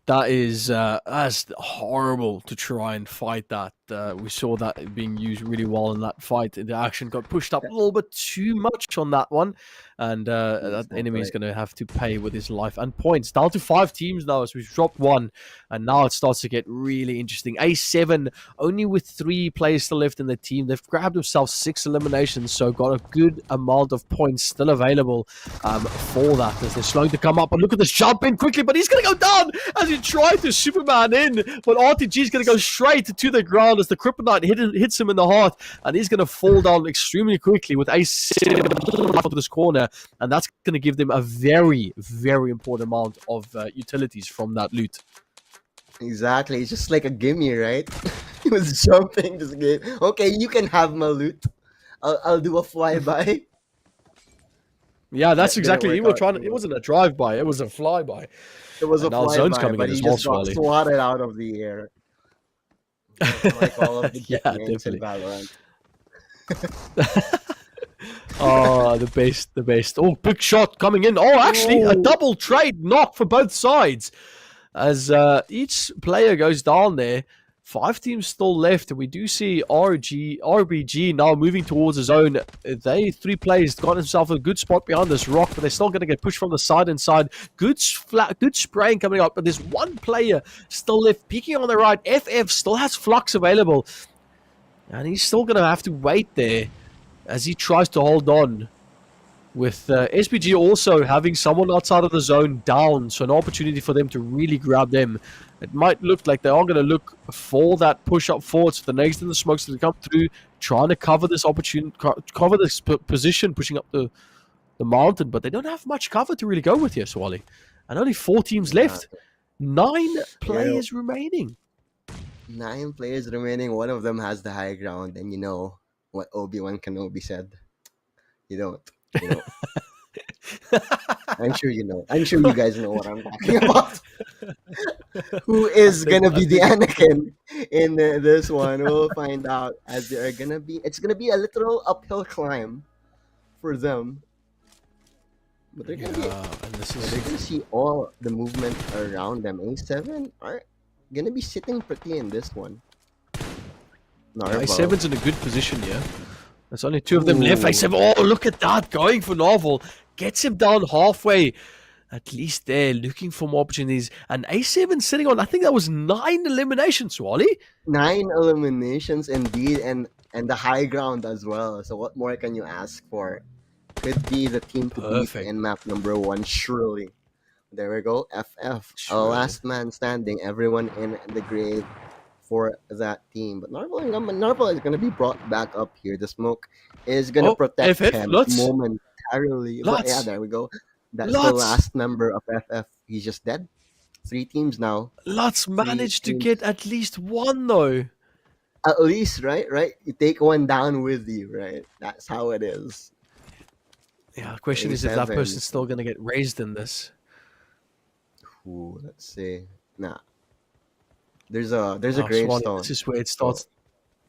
that's horrible to try and fight that. We saw that being used really well in that fight. The action got pushed up a little bit too much on that one. And that enemy is going to have to pay with his life and points. Down to 5 teams now as we've dropped 1. And now it starts to get really interesting. A7, only with 3 players still left in the team. They've grabbed themselves 6 eliminations. So got a good amount of points still available for that. As they're slowing to come up. And look at this jump in quickly. But he's going to go down as he tried to Superman in. But RTG is going to go straight to the ground as the Kryptonite hits him in the heart, and he's going to fall down extremely quickly with A7 to this corner, and that's going to give them a very, very important amount of utilities from that loot. Exactly. It's just like a gimme, right? He was jumping this game. Okay, you can have my loot. I'll do a flyby. Yeah, that's That exactly. didn't He work was out trying. too It well. wasn't a drive-by. It was a flyby. It was a And now zone's flyby, coming but in he as well, just got Swally. swatted out of the air. Like all of the Yeah, games in definitely. Valorant. Oh, the best. Oh, big shot coming in. Oh, actually, a double trade knock for both sides. As each player goes down there, 5 teams still left, and we do see RBG now moving towards the zone. 3 players got himself a good spot behind this rock, but they're still going to get pushed from the side and side. Good spraying coming up, but there's one player still left peeking on the right. FF still has Flux available, and he's still going to have to wait there as he tries to hold on. With SPG also having someone outside of the zone down, so an opportunity for them to really grab them. It might look like they are going to look for that push up forward, so the next in the smokes to come through, trying to cover this opportunity, cover this position, pushing up the mountain, but they don't have much cover to really go with here, Swally. And only 4 teams left. 9 players remaining. 9 players remaining. One of them has the high ground, and you know what Obi-Wan Kenobi said. You don't. You know. I'm sure you know. I'm sure you guys know what I'm talking about. Who is gonna be the Anakin in this one? We'll find out as they are gonna be. It's gonna be a literal uphill climb for them. But they're gonna they're gonna see all the movement around them. A7 are gonna be sitting pretty in this one. A7's in a good position here. There's only 2 of them left. A7, oh, look at that. Going for Novel. Gets him down halfway. At least they're looking for more opportunities. And A7 sitting on, I think that was 9 eliminations, Wally. 9 eliminations indeed. And the high ground as well. So what more can you ask for? Could be the team to beat in map number 1, surely. There we go. FF. Last man standing. Everyone in the grave for that team. But Narvel is going to be brought back up here. The smoke is going to protect him momentarily. But yeah, there we go. That's the last member of FF. He's just dead. 3 teams now. Lutz managed to get at least 1 though. At least, right? You take 1 down with you, right? That's how it is. Yeah, the question is if that person's still going to get raised in this. Ooh, let's see. Nah. There's a gravestone. This is where it starts.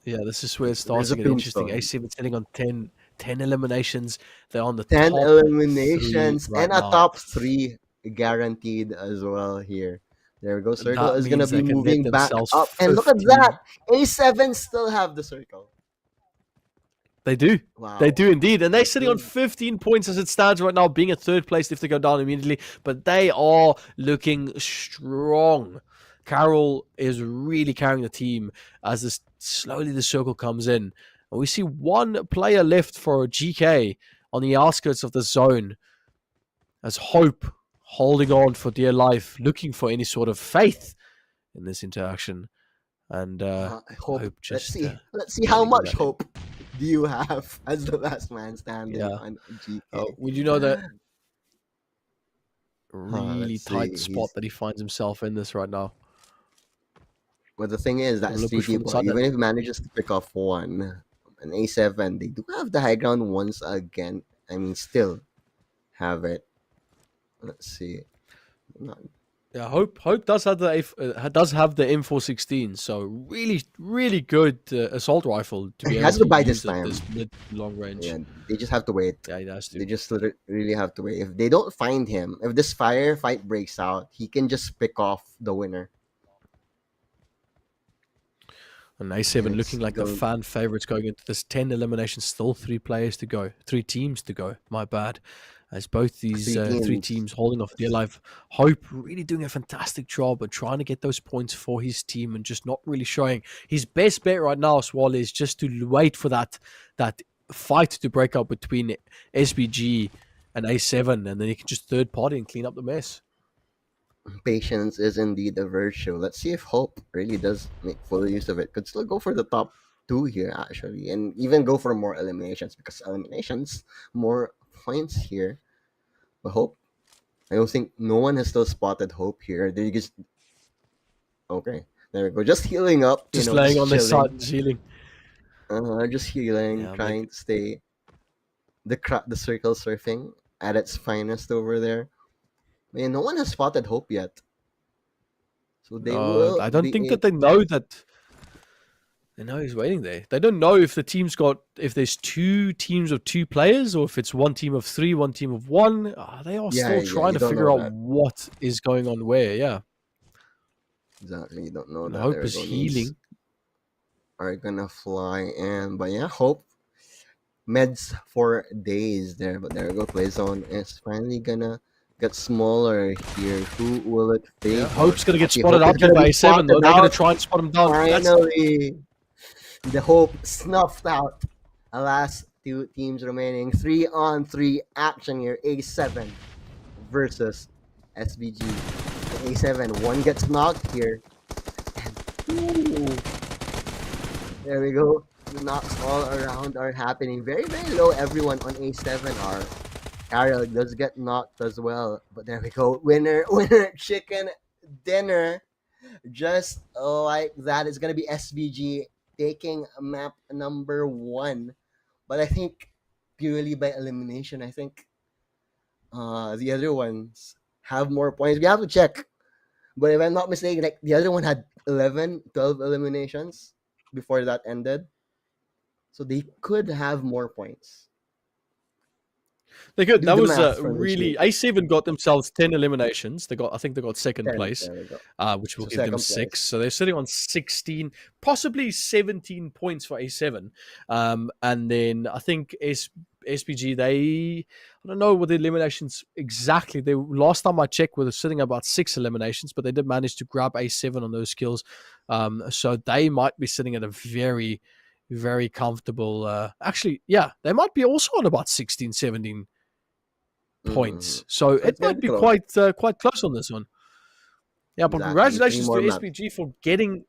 Yeah, this is where it starts to get interesting. A7 sitting on 10 eliminations. They're on the 10 top eliminations right and now. a top 3 guaranteed as well here. There we go. Circle is going to be moving back up. And look at that. A7 still have the circle. They do. Wow. They do indeed. And they're sitting on 15 points as it stands right now, being at 3rd place if they go down immediately. But they are looking strong. Carol is really carrying the team as slowly the circle comes in. And we see 1 player left for GK on the outskirts of the zone. As Hope holding on for dear life, looking for any sort of faith in this interaction. And Hope just... Let's see how much hope do you have as the last man standing on GK. Would you know that really tight spot that he finds himself in this right now? But the thing is that even if he manages to pick off 1, an A7, they do have the high ground once again. I mean, still have it. Let's see. Yeah, Hope does have the M416, so really, really good assault rifle to be able to buy use this time. This mid-long range. Yeah, they just have to wait. Yeah, he has to. They just really have to wait. If they don't find him, if this firefight breaks out, he can just pick off the winner. And A7 looking like the fan favorites going into this 10 eliminations. Still 3 players to go. 3 teams to go. My bad. As both these 3 teams holding off dear life. Hope really doing a fantastic job of trying to get those points for his team and just not really showing. His best bet right now, Swall, is just to wait for that fight to break up between SBG and A7, and then he can just third party and clean up the mess. patience is indeed a virtue. Let's see if Hope really does make full use of it. Could still go for the top two here, actually, and even go for more eliminations because eliminations, more points here. But Hope, I don't think no one has still spotted Hope here. They just okay. There we go. Just healing up, Just laying just on their side, chilling. just healing. Just healing, Yeah, trying to stay the circle surfing at its finest over there. Man, no one has spotted Hope yet. So they will I don't be think able. that they know that. They know he's waiting there. They don't know if if there's two teams of two players or if it's one team of three, one team of one. They are still trying You to don't figure know out that. what is going on where. Yeah. Exactly, you don't know And that. Hope There is go knees healing. are gonna fly in, but yeah, Hope meds for days there. But there we go, play zone is finally gonna get smaller here. Who will it Yeah. favor? Hope's gonna get Actually, spotted Hope is out here gonna by be A7 though. spotted They're gonna out. try and spot him down. Finally, the Hope snuffed out. Last two teams remaining. 3-on-3 action here. A7 versus SBG. A7, one gets knocked here. Ooh, there we go. The knocks all around are happening. Very, very low. Everyone on A7 are. Carya does get knocked as well. But there we go. Winner, winner, chicken dinner. Just like that, it's going to be SVG taking map number 1. But I think purely by elimination, I think the other ones have more points. We have to check. But if I'm not mistaken, like the other one had 11, 12 eliminations before that ended. So they could have more points. They could. Do That the was math for me, really. Shane. A7 got themselves 10 eliminations. I think they got second 10. place, There we go. which will So give them second 6. place. So they're sitting on 16, possibly 17 points for A7. And then I think SPG, I don't know what the eliminations exactly. They last time I checked were sitting about 6 eliminations, but they did manage to grab A7 on those kills. So they might be sitting at a very, very comfortable. Actually, yeah, they might be also on about 16, 17 points. So It's it gonna might be be close. quite close on this one. Yeah, but Exactly. 3 congratulations to more maps. SPG for getting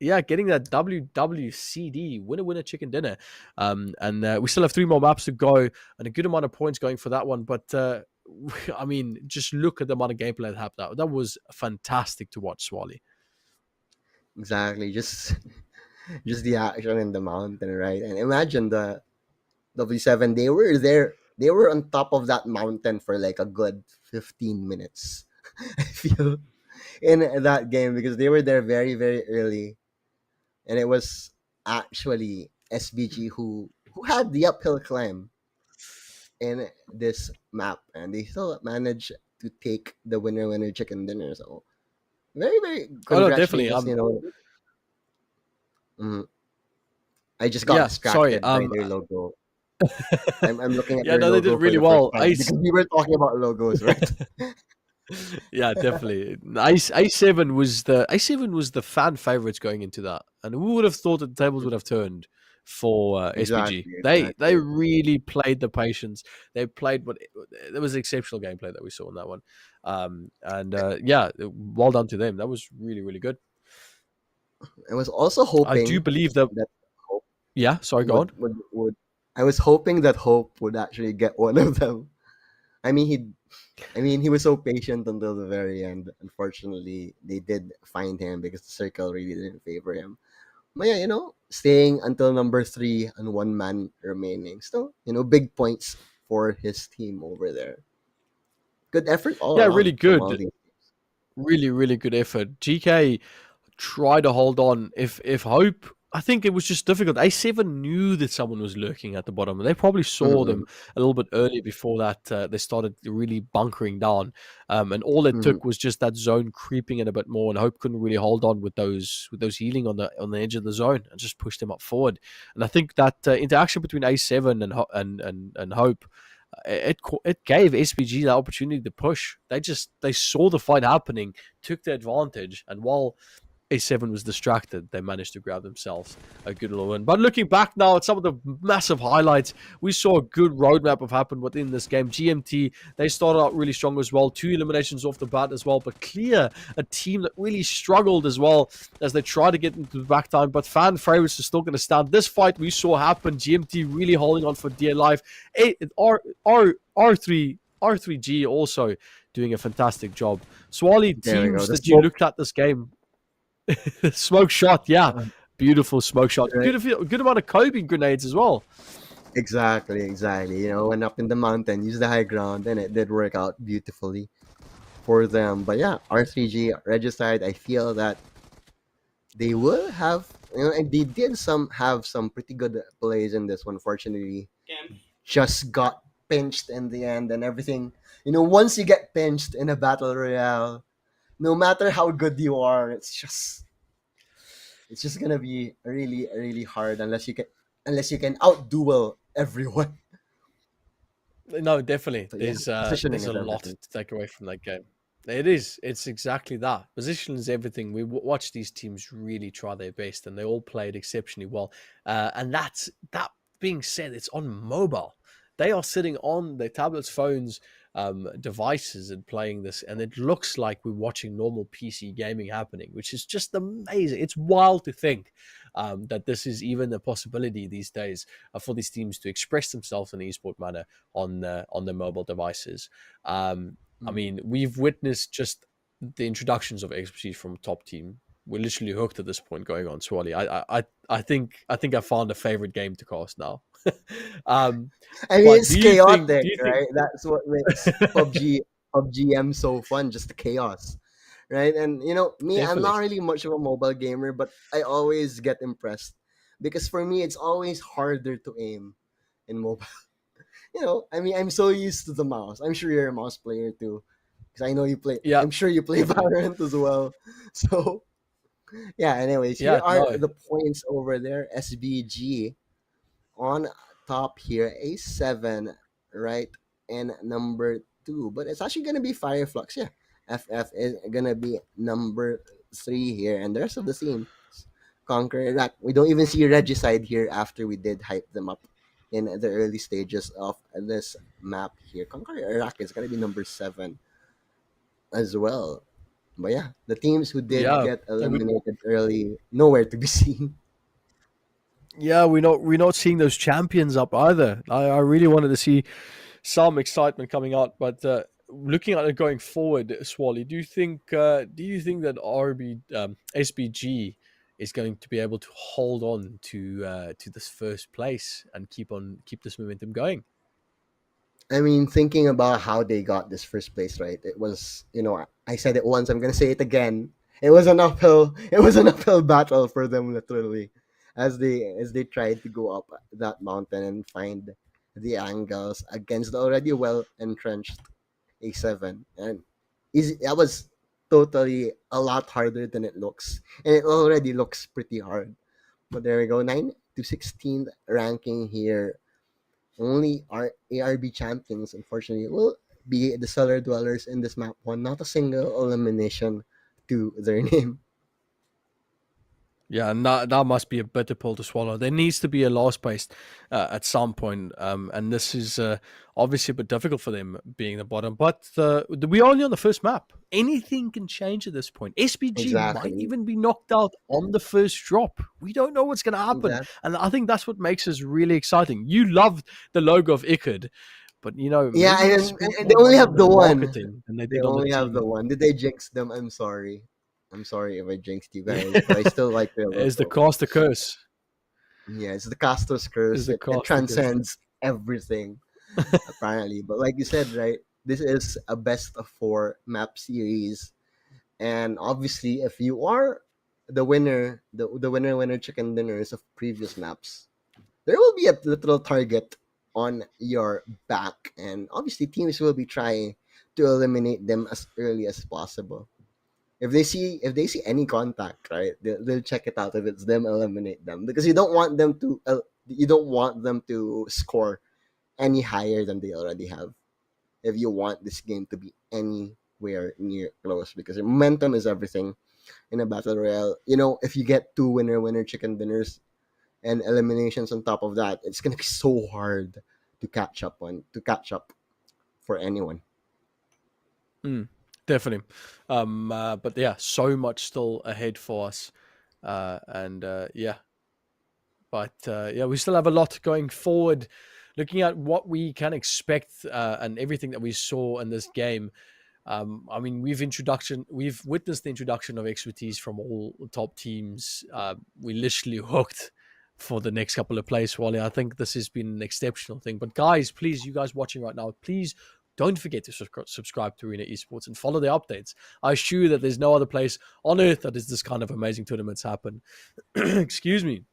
that WWCD winner chicken dinner. And we still have 3 more maps to go and a good amount of points going for that one. But I mean, just look at the amount of gameplay that happened. That was fantastic to watch, Swally. Exactly. Just the action in the mountain, right? And imagine the W7. They were there. They were on top of that mountain for like a good 15 minutes. I feel in that game because they were there very, very early. And it was actually SBG who had the uphill climb in this map, and they still managed to take the winner chicken dinner. So very, very Oh no, definitely. congratulations. I just got Yeah, sorry. distracted by their logo. I'm looking at Yeah, their no, they did logo for really the first well. time because we were talking about logos, right? Yeah, definitely. A7 was the fan favorites going into that, and who would have thought that the tables would have turned for SPG? They Exactly. really played the patience. They played there was exceptional gameplay that we saw in that one, and yeah, well done to them. That was really, really good. I was also I do hoping believe that. that Hope Yeah, sorry, go on. would I was hoping that Hope would actually get one of them. I mean he was so patient until the very end. Unfortunately, they did find him because the circle really didn't favor him. But yeah, staying until number 3 and 1 man remaining. Still, big points for his team over there. Good effort all Yeah, around really from all good. these. Really, really good effort. GK tried to hold on. If Hope, I think it was just difficult. A7 knew that someone was lurking at the bottom. They probably saw them a little bit earlier before that they started really bunkering down. And all it took was just that zone creeping in a bit more, and Hope couldn't really hold on with those healing on the edge of the zone and just pushed them up forward. And I think that interaction between A7 and Hope, it gave SPG the opportunity to push. They saw the fight happening, took the advantage, and while A7 was distracted, they managed to grab themselves a good little win. But looking back now at some of the massive highlights, we saw a good roadmap of happened within this game. GMT, they started out really strong as well. 2 eliminations off the bat as well. But Clear, a team that really struggled as well as they tried to get into the back time. But fan favorites are still going to stand. This fight we saw happen, GMT really holding on for dear life. R3G also doing a fantastic job. Swally, teams that you looked at this game, smoke shot, yeah. Beautiful smoke shot. Right. Good amount of Kobe grenades as well. Exactly. Went up in the mountain, used the high ground, and it did work out beautifully for them. But yeah, R3G, Regicide, I feel that they will have, and they did have some pretty good plays in this one. Fortunately, just got pinched in the end and everything. Once you get pinched in a battle royale, no matter how good you are, it's just gonna be really, really hard unless you can out-duel everyone. No, definitely. So, there's a lot to take away from that game. It is. It's exactly that. Position is everything. We watch these teams really try their best, and they all played exceptionally well. And that being said, it's on mobile. They are sitting on their tablets, phones, devices and playing this, and it looks like we're watching normal PC gaming happening, which is just amazing. It's wild to think that this is even a possibility these days for these teams to express themselves in an esport manner on their mobile devices. I mean, we've witnessed just the introductions of expertise from top team. We're literally hooked at this point going on, Swally. I think I found a favorite game to cast now. I mean, it's chaotic, right? That's what makes PUBGM so fun, just the chaos, right? And me, definitely. I'm not really much of a mobile gamer, but I always get impressed because for me, it's always harder to aim in mobile. I mean, I'm so used to the mouse. I'm sure you're a mouse player too, because I know you play. Yeah. I'm sure you play Valorant as well. So, yeah. Anyways, here are the points over there. SBG on top here, A7, right, and number 2. But it's actually gonna be Flux. Yeah, FF is gonna be number 3 here, and the rest of the team conquer Iraq. We don't even see Regicide here after we did hype them up in the early stages of this map here. Conquer Iraq is gonna be number 7 as well. But yeah, the teams who did get eliminated early, nowhere to be seen. Yeah, we're not seeing those champions up either. I really wanted to see some excitement coming out, but looking at it going forward, Swally, do you think that SBG is going to be able to hold on to this first place and keep this momentum going? I mean, thinking about how they got this first place, right? It was, I said it once, I'm gonna say it again. It was an uphill battle for them, literally, as they tried to go up that mountain and find the angles against the already well entrenched A7, and that was totally a lot harder than it looks, and it already looks pretty hard. But there we go, 9 to 16th ranking here. Only our ARB champions, unfortunately, will be the cellar dwellers in this map one. Not a single elimination to their name. Yeah, and that must be a bitter pill to swallow. There needs to be a last place at some point, and this is obviously a bit difficult for them being the bottom. But we're only on the first map. Anything can change at this point. SBG might even be knocked out on the first drop. We don't know what's going to happen, and I think that's what makes us really exciting. You loved the logo of iKURD, but yeah, and they only have the one. And they only have the one. Did they jinx them? I'm sorry if I jinxed you guys, but I still like the logo. It's the caster curse. Yeah, it's the caster's curse. It transcends everything, apparently. But like you said, right, this is a best of 4 map series. And obviously, if you are the winner, the winner chicken dinners of previous maps, there will be a little target on your back. And obviously, teams will be trying to eliminate them as early as possible. If they see any contact, right, they'll check it out. If it's them, eliminate them, because you don't want them to score any higher than they already have. If you want this game to be anywhere near close, because momentum is everything. in a battle royale. If you get two winner chicken dinners and eliminations on top of that, it's gonna be so hard to catch up for anyone. Definitely. But yeah, so much still ahead for us. Yeah. But yeah, we still have a lot going forward. Looking at what we can expect and everything that we saw in this game. I mean, we've witnessed the introduction of expertise from all top teams. We literally hooked for the next couple of plays, Wally. I think this has been an exceptional thing. But guys, please, you guys watching right now, please don't forget to subscribe to Arena Esports and follow the updates. I assure you that there's no other place on earth that is this kind of amazing tournaments happen. Excuse me.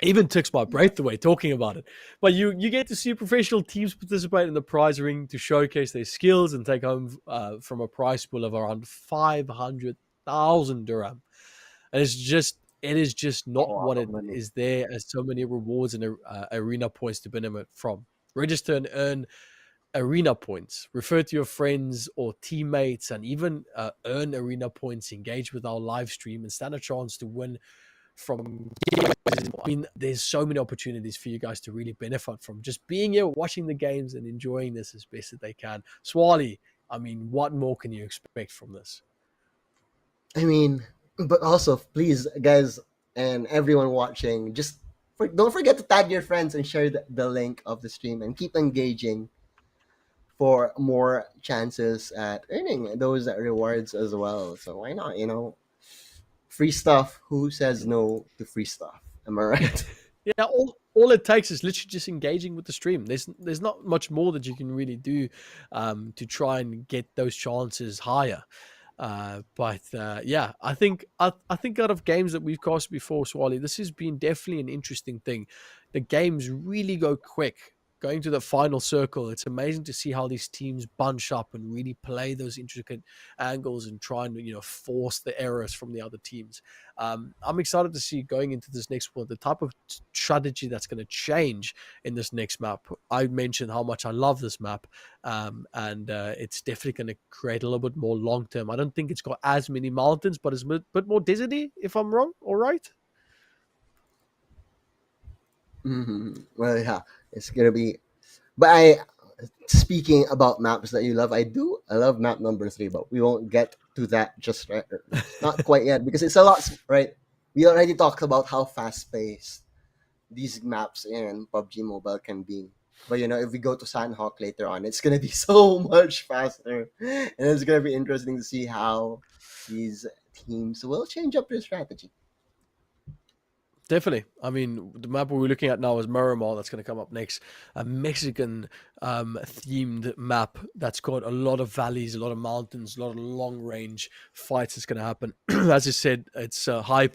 Even takes my breath away talking about it. But you get to see professional teams participate in the prize ring to showcase their skills and take home from a prize pool of around 500,000 dirham. And it is just not what it is there as so many rewards and arena points to benefit from. Register and earn arena points. Refer to your friends or teammates and even earn arena points. Engage with our live stream and stand a chance to win from. I mean, there's so many opportunities for you guys to really benefit from just being here, watching the games and enjoying this as best as they can. Swally, I mean, what more can you expect from this? I mean, but also, please, guys, and everyone watching, don't forget to tag your friends and share the link of the stream and keep engaging for more chances at earning those rewards as well. So why not, free stuff. Who says no to free stuff? Am I right? Yeah, all it takes is literally just engaging with the stream. There's not much more that you can really do to try and get those chances higher. Yeah, I think out of games that we've cast before, Swally, this has been definitely an interesting thing. The games really go quick. Going to the final circle, it's amazing to see how these teams bunch up and really play those intricate angles and try and force the errors from the other teams. I'm excited to see going into this next one the type of strategy that's going to change in this next map. I mentioned how much I love this map, and it's definitely going to create a little bit more long term. I don't think it's got as many mountains, but it's a bit more deserty. If I'm wrong, all right. Well, yeah, it's gonna be. Speaking about maps that you love, I love map number 3, but we won't get to that just right, not quite yet because it's a lot. Right, we already talked about how fast paced these maps in PUBG Mobile can be. But if we go to Sandhawk later on, it's gonna be so much faster, and it's gonna be interesting to see how these teams will change up their strategy. Definitely. I mean, the map we're looking at now is Miramar. That's going to come up next. A Mexican themed map that's got a lot of valleys, a lot of mountains, a lot of long range fights that's going to happen. As I said, it's high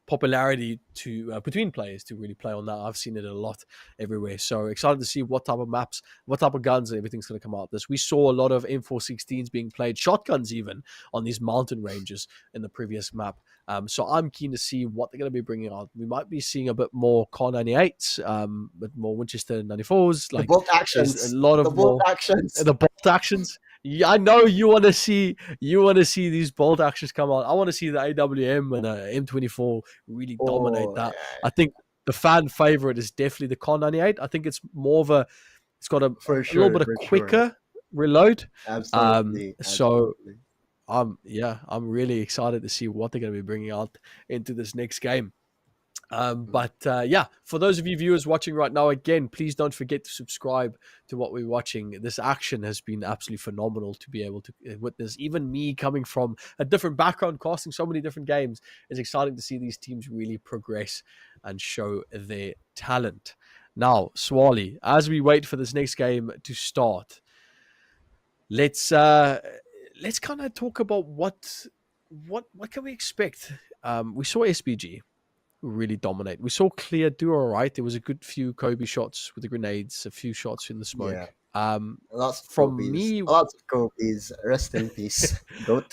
popularity to between players to really play on that. I've seen it a lot everywhere. So excited to see what type of maps, what type of guns and everything's going to come out of this. We saw a lot of M416s being played, shotguns even, on these mountain ranges in the previous map. So I'm keen to see what they're going to be bringing out. We might be seeing a bit more Car 98s, but more Winchester 94s. Like the bolt actions, a lot of the bolt actions. The bolt actions. Yeah, I know you want to see these bolt actions come out. I want to see the AWM and M24 really dominate that. Yeah. I think the fan favorite is definitely the Car 98. I think it's more of it's got a little bit of quicker reload. Absolutely. Absolutely. I'm really excited to see what they're going to be bringing out into this next game. For those of you viewers watching right now, again, please don't forget to subscribe to what we're watching. This action has been absolutely phenomenal to be able to witness. Even me coming from a different background, casting so many different games, it's exciting to see these teams really progress and show their talent. Now, Swally, as we wait for this next game to start, let's kind of talk about what can we expect. We saw SBG really dominate. We saw Clear do all right. There was a good few Kobe shots with the grenades, a few shots in the smoke. Yeah. Lots of Kobe's. Rest in peace. Goat.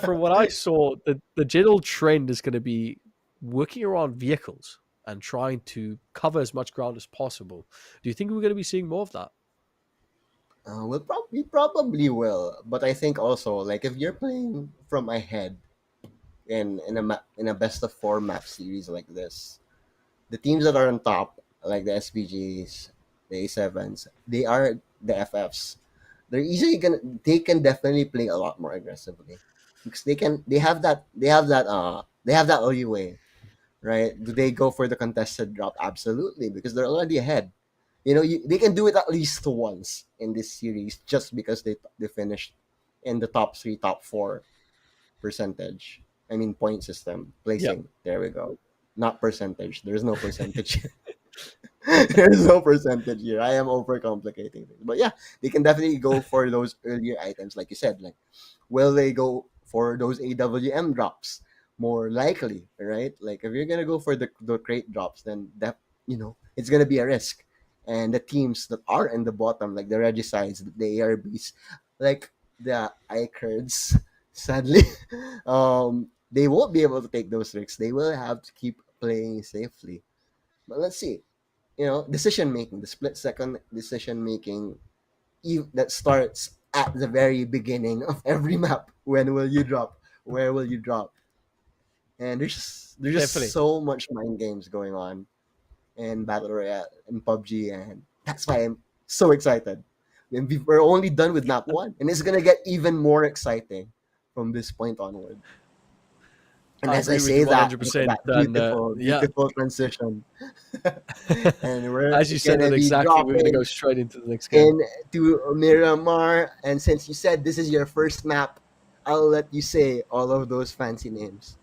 From what I saw, the general trend is going to be working around vehicles and trying to cover as much ground as possible. Do you think we're going to be seeing more of that? We probably will, but I think also, like, if you're playing from ahead, in a best of 4 map series like this, the teams that are on top, like the SPGs, the A7s, they are the FFs. They can definitely play a lot more aggressively because they have that leeway, right? Do they go for the contested drop? Absolutely, because they're already ahead. They can do it at least once in this series just because they finished in the top 3, top 4 percentage. I mean, point system Yeah. placing. There we go. Not percentage. There's no percentage. There's no percentage here. I am overcomplicating things. But yeah, they can definitely go for those earlier items, like you said. Like, will they go for those AWM drops? More likely, right? Like, if you're gonna go for the crate drops, then it's gonna be a risk. And the teams that are in the bottom, like the Regicides, the ARBs, like the iKURDs, sadly, they won't be able to take those risks. They will have to keep playing safely. But let's see. Decision making, the split second decision making that starts at the very beginning of every map. When will you drop? Where will you drop? And there's just Definitely. so much mind games going on in Battle Royale and PUBG, and that's why I'm so excited. We're only done with map 1, and it's gonna get even more exciting from this point onward. And as I say that, 100%, that beautiful transition. And we're as you said gonna it be exactly, we're gonna go straight into the next game. into Miramar. And since you said this is your first map, I'll let you say all of those fancy names.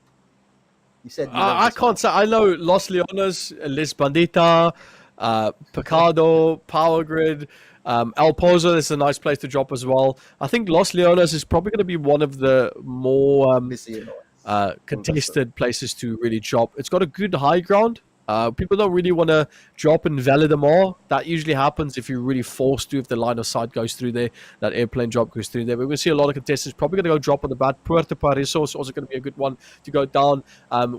You said I can't say. I know Los Leones, Les Bandita, Picado, Power Grid, El Pozo is a nice place to drop as well. I think Los Leones is probably going to be one of the more contested places to really drop. It's got a good high ground. People don't really want to drop in Valedemar. That usually happens if you're really forced to, if the line of sight goes through there, that airplane drop goes through there. But we're going to see a lot of contestants probably going to go drop on the bat. Puerto Paraiso is also going to be a good one to go down.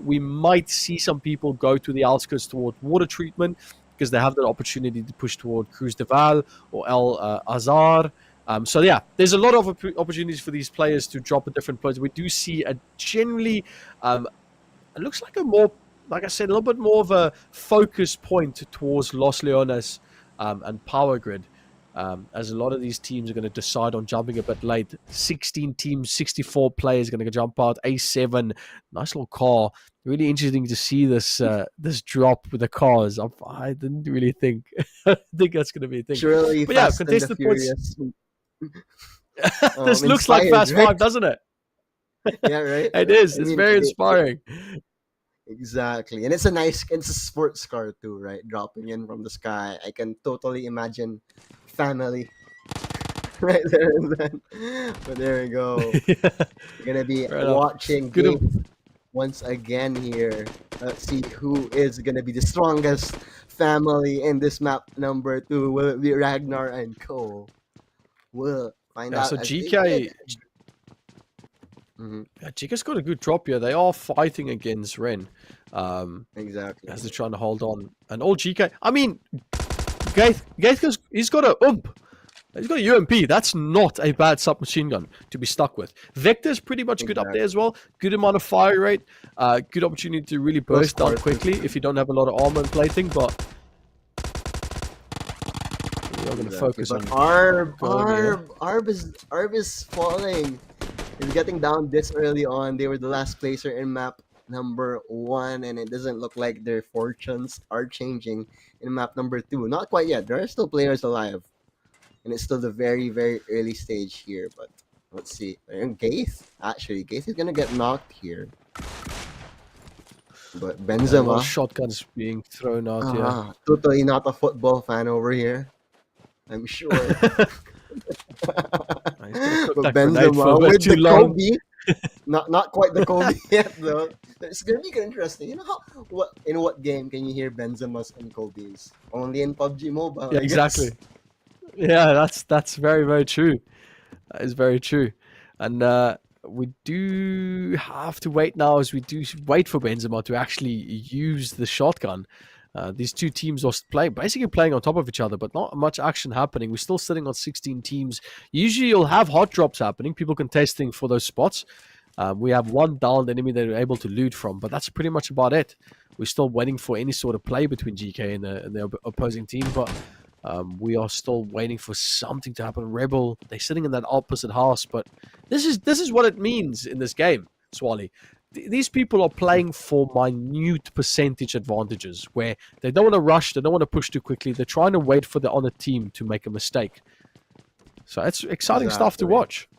We might see some people go to the outskirts toward water treatment because they have that opportunity to push toward Cruz de Val or El Azar. So yeah, there's a lot of opportunities for these players to drop at different places. We do see a generally, it looks like a more, like I said, a little bit more of a focus point towards Los Leones and Power Grid, as a lot of these teams are going to decide on jumping a bit late. 16 teams, 64 players going to jump out. A7, nice little car. Really interesting to see this this drop with the cars. I didn't really think that's going to be a thing. Surely, but yeah, contested points. This looks like Fast 5, doesn't it? Yeah, right. It is. It's very inspiring. Exactly, and it's a sports car too, right? Dropping in from the sky. I can totally imagine family right there and then. But there we go. We're gonna be watching once again here. Let's see who is gonna be the strongest family in this map number 2. Will it be Ragnar and Co? We'll find out. So Geekay. Geekay's got a good drop here. They are fighting against Ren. Exactly. As they're trying to hold on. And all Geekay. I mean, Gaith, he's got a UMP. He's got a UMP. That's not a bad submachine gun to be stuck with. Vector's pretty much good up there as well. Good amount of fire rate. Good opportunity to really burst down quickly if you don't have a lot of armor and plating. But we're going to focus on Arb is falling. He's getting down this early on. They were the last placer in map number 1, and it doesn't look like their fortunes are changing in map number 2. Not quite yet. There are still players alive, and it's still the very, very early stage here. But let's see. Gaith is gonna get knocked here. But Benzema, shotguns being thrown out here. Totally not a football fan over here, I'm sure. But Benzema with the Kobe, not quite the Kobe yet though. It's gonna be interesting. You know in what game can you hear Benzema's and Kobe's? Only in PUBG Mobile. Yeah, exactly. Yeah, that's very, very true. That is very true. And we do have to wait now, as we do wait for Benzema to actually use the shotgun. These two teams are basically playing on top of each other, but not much action happening. We're still sitting on 16 teams. Usually you'll have hot drops happening, people contesting for those spots. We have one downed enemy that we're able to loot from, but that's pretty much about it. We're still waiting for any sort of play between GK and the opposing team, but we are still waiting for something to happen. Rebel, they're sitting in that opposite house, but this is what it means in this game, Swally. These people are playing for minute percentage advantages, where they don't want to rush, they don't want to push too quickly. They're trying to wait for the other team to make a mistake. So it's exciting stuff to watch.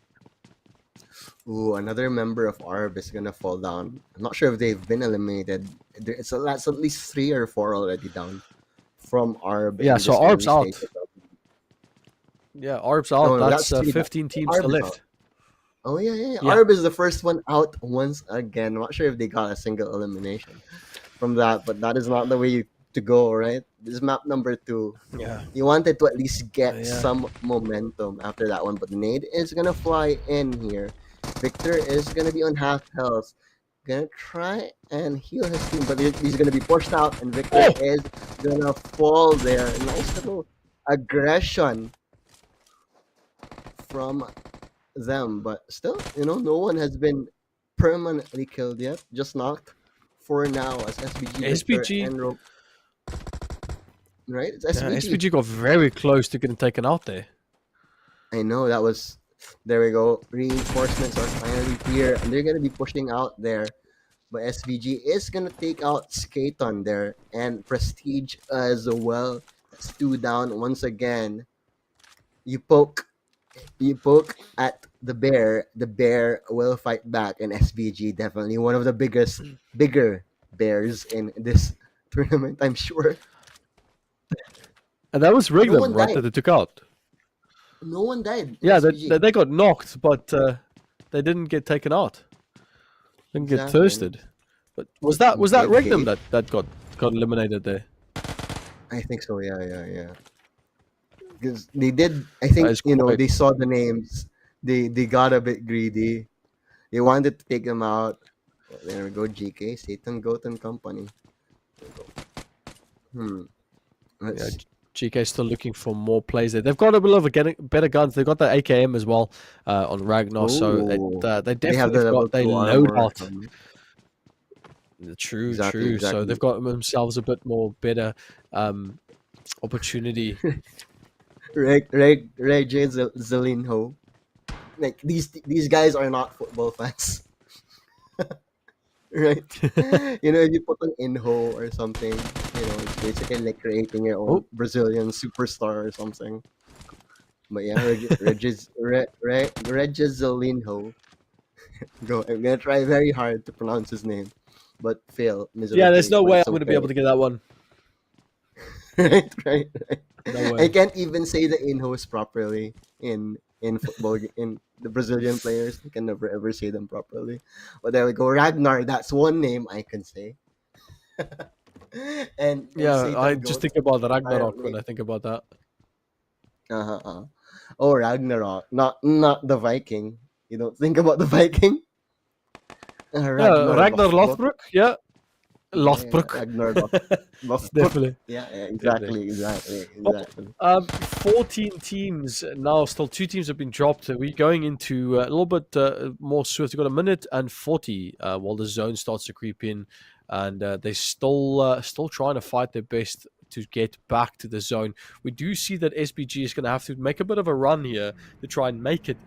Ooh, another member of ARB is gonna fall down. I'm not sure if they've been eliminated. That's at least 3 or 4 already down from ARB. Yeah, so ARB's out. Yeah, ARB's out. No, that's 15 teams to lift. Oh, yeah. ARB is the first one out once again. I'm not sure if they got a single elimination from that, but that is not the way to go, right? This is map number 2. Yeah. You wanted to at least get some momentum after that one, but Nade is gonna fly in here. Victor is gonna be on half health. Gonna try and heal his team, but he's gonna be pushed out, and Victor is gonna fall there. Nice little aggression from them, but still, no one has been permanently killed yet. Just knocked for now as SPG and Rope. Right? It's SPG. SPG got very close to getting taken out there. I know, that was... There we go. Reinforcements are finally here, and they're going to be pushing out there. But SVG is going to take out Skaton there, and Prestige as well. That's 2 down once again. You poke at the bear will fight back, and SVG definitely one of the bigger bears in this tournament, I'm sure. And that was Regnum, right, that they took out. No one died. Yeah, they got knocked, but they didn't get taken out. Didn't get thirsted. But was that Regnum that got eliminated there? I think so. Yeah. Because they did. I think they saw the names. They got a bit greedy. They wanted to take them out. Well, there we go. GK, Satan, Goat, and Company. GK still looking for more plays there. They've got a bit of better guns. They've got the AKM as well on Ragnar, so they definitely got they load out. True. Exactly. So they've got themselves a bit more better opportunity. Reg Zelinho. Like these guys are not football fans. Right? If you put an Inho or something, it's basically like creating your own Brazilian superstar or something. But yeah, Regis Zelinho. Go. I'm gonna try very hard to pronounce his name, but fail miserably. Yeah, there's no way I'm gonna be able to get that one. Right. No way. I can't even say the Inhos properly in football. In the Brazilian players, I can never ever say them properly. But there we go. Ragnar, that's one name I can say. and I just think about the Ragnarok when I think about that. Oh, Ragnarok, not the Viking. You don't think about the Viking? Ragnar Lothbrok, yeah. Lothbrok. Ragnar Lothbrok. Definitely. Yeah, exactly. 14 teams now. Still 2 teams have been dropped. We're going into a little bit more swift. We've got 1:40 while the zone starts to creep in, and they're still trying to fight their best to get back to the zone. We do see that SPG is going to have to make a bit of a run here to try and make it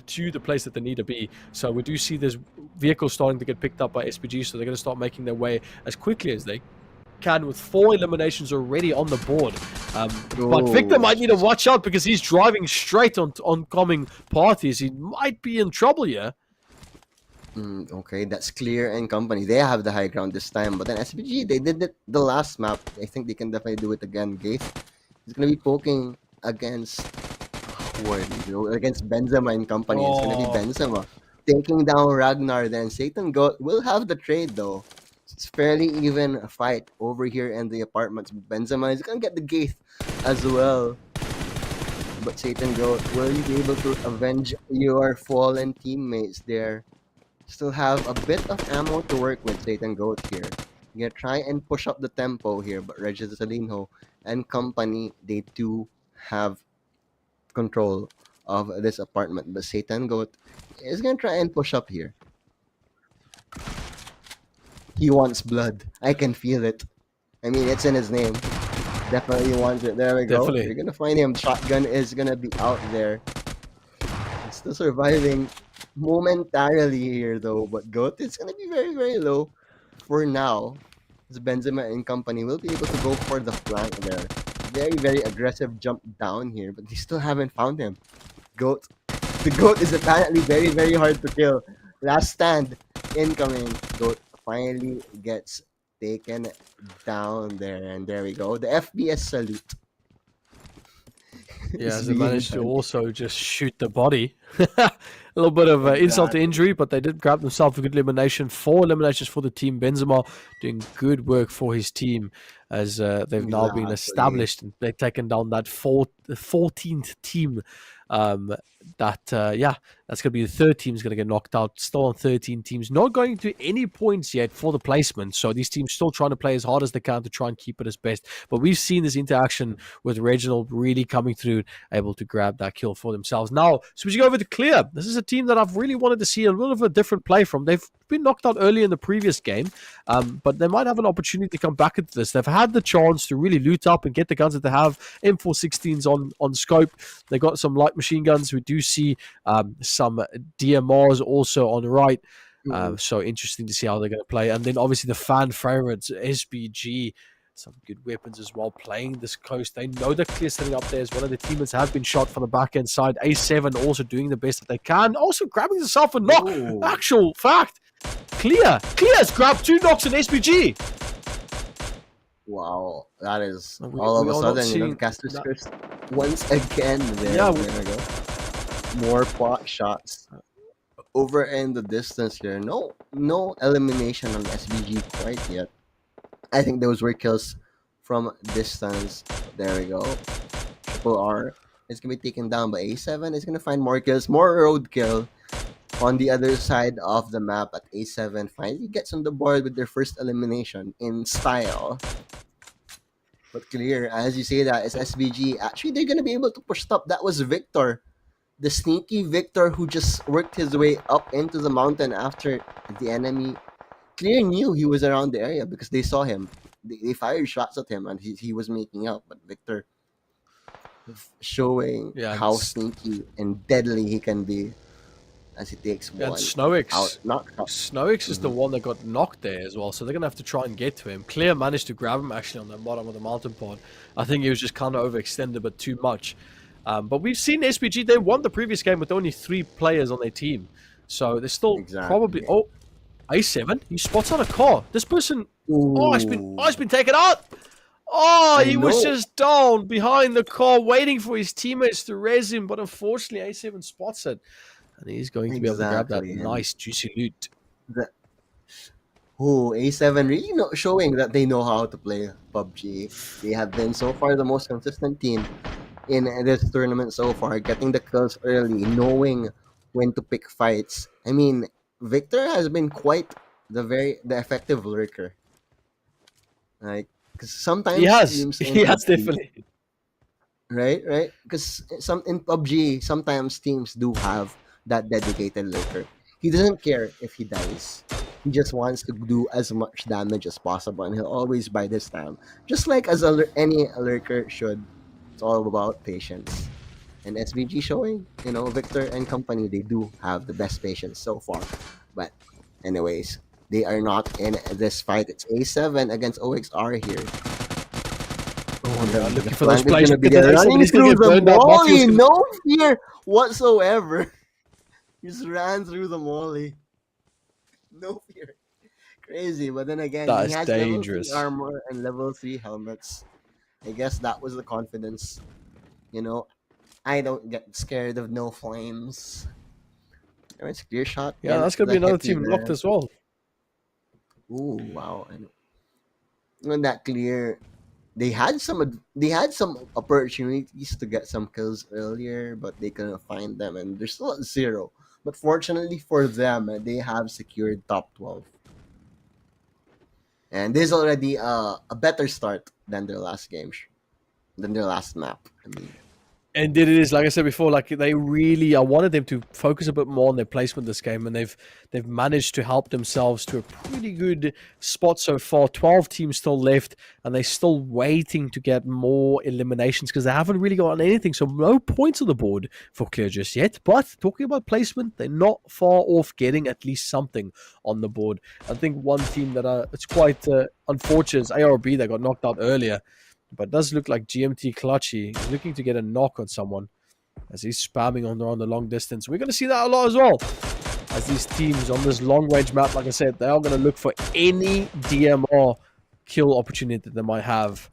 to the place that they need to be. So we do see this vehicle starting to get picked up by SPG, so they're going to start making their way as quickly as they can with 4 eliminations already on the board. But Victor might need to watch out because he's driving straight on oncoming parties. He might be in trouble here. Okay, that's Clear and Company. They have the high ground this time, but then SPG, they did it the last map. I think they can definitely do it again. Gaith is going to be poking against against Benzema and Company. It's going to be Benzema taking down Ragnar. Then Satan Goat will have the trade though. It's fairly even a fight over here in the apartments. Benzema is going to get the Gaith as well. But Satan Goat, will you be able to avenge your fallen teammates there? Still have a bit of ammo to work with, Satan Goat here. You're gonna try and push up the tempo here, but Regis Salinho and Company, they do have control of this apartment. But Satan Goat is gonna try and push up here. He wants blood. I can feel it. I mean, it's in his name. Definitely wants it. There we go. Definitely. You're gonna find him. Shotgun is gonna be out there. He's still surviving momentarily here though, but Goat is gonna be very, very low for now. As Benzema and company will be able to go for the flank there. Very, very aggressive jump down here, but they still haven't found him. Goat. The Goat is apparently very, very hard to kill. Last stand incoming. Goat finally gets taken down there, and there we go. The FBS salute. Yeah, they managed to also just shoot the body. A little bit of insult to injury, but they did grab themselves a good elimination. 4 eliminations for the team. Benzema doing good work for his team as they've now been established. And they've taken down that 14th team. That's going to be the third team's going to get knocked out. Still on 13 teams. Not going to any points yet for the placement. So these teams still trying to play as hard as they can to try and keep it as best. But we've seen this interaction with Reginald really coming through, able to grab that kill for themselves. Now, switching over to Clear. This is a team that I've really wanted to see a little bit of a different play from. They've been knocked out early in the previous game, but they might have an opportunity to come back into this. They've had the chance to really loot up and get the guns that they have. M416s on scope. They got some light machine guns. We do see some DMRs also on the right. So interesting to see how they're going to play. And then obviously the fan favorites, SBG, some good weapons as well, playing this coast. They know that Clear sitting up there as one of the teammates have been shot from the back end side. A7 also doing the best that they can. Also grabbing himself a knock. Actual fact. Clear's grabbed 2 knocks in SBG. Wow, that is all of a sudden, the caster's curse once again. There we go. More pot shots over in the distance here. No elimination on SBG quite yet. I think those were kills from distance. There we go. Triple R is gonna be taken down by A7. Is gonna find more kills, more roadkill on the other side of the map. At A7 finally gets on the board with their first elimination in style. But Clear, as you say that, is SBG. Actually, they're gonna be able to push top. That was Victor, the sneaky Victor who just worked his way up into the mountain after the enemy. Clear knew he was around the area because they saw him. They fired shots at him and he was making out. But Victor showing how sneaky and deadly he can be as he takes one and Snowix out. Snowix is the one that got knocked there as well, so they're gonna have to try and get to him. Clear managed to grab him actually on the bottom of the mountain pod. I think he was just kind of overextended, but too much. But we've seen SPG, they won the previous game with only 3 players on their team, so they're still probably. Oh, A7, he spots on a car. This person, he's been taken out. He was just down behind the car waiting for his teammates to res him, but unfortunately A7 spots it. And he's going to be able to grab that nice, juicy loot. A7 really showing that they know how to play PUBG. They have been so far the most consistent team in this tournament so far, getting the kills early, knowing when to pick fights. I mean, Victor has been quite the effective lurker. Like, because sometimes he has definitely. Right. Because in PUBG, sometimes teams do have that dedicated lurker. He doesn't care if he dies. He just wants to do as much damage as possible, and he'll always buy this time. Just like as any lurker should. It's all about patience. And SVG showing, Victor and company, they do have the best patience so far. But anyways, they are not in this fight. It's A7 against OXR here. Looking for those plays. Running through the molly, no fear whatsoever. Just ran through the molly. No fear. Crazy, but then again, he has dangerous level 3 armor and level 3 helmets. I guess that was the confidence. I don't get scared of no flames. It's clear shot. Yeah, that's gonna be another team locked as well. Ooh, wow. And that Clear, they had some opportunities to get some kills earlier, but they couldn't find them, and they're still at 0. But fortunately for them, they have secured top 12. And this is already a better start than their last game, than their last map. I mean, And it is, like I said before, like they really, I wanted them to focus a bit more on their placement this game, and they've managed to help themselves to a pretty good spot so far. 12 teams still left, and they're still waiting to get more eliminations because they haven't really gotten anything. So no points on the board for Clear just yet. But talking about placement, they're not far off getting at least something on the board. I think one team that it's quite unfortunate is ARB. They got knocked out earlier. But it does look like GMT Clutchy is looking to get a knock on someone as he's spamming on the long distance. We're going to see that a lot as well. As these teams on this long-range map, like I said, they are going to look for any DMR kill opportunity that they might have,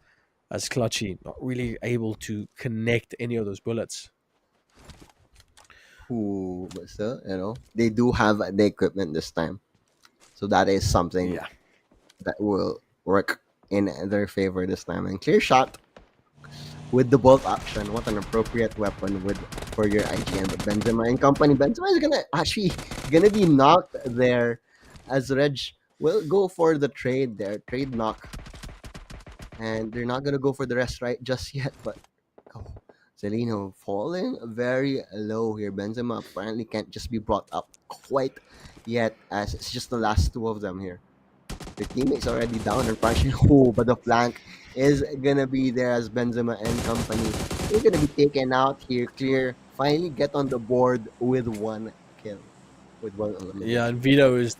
as Clutchy not really able to connect any of those bullets. Ooh, but still, they do have the equipment this time. So that is something that will work in their favor this time. And clear shot with the bolt action. What an appropriate weapon for your IGN. But Benzema and company. Benzema is gonna be knocked there, as Reg will go for the trade there. Trade knock. And they're not gonna go for the rest right just yet. But Zelino falling very low here. Benzema apparently can't just be brought up quite yet, as it's just the last two of them here. The teammates already down and punching. But the flank is gonna be there as Benzema and company. They're gonna be taken out here. Clear finally get on the board with one kill, with one elimination. Yeah, and Vito is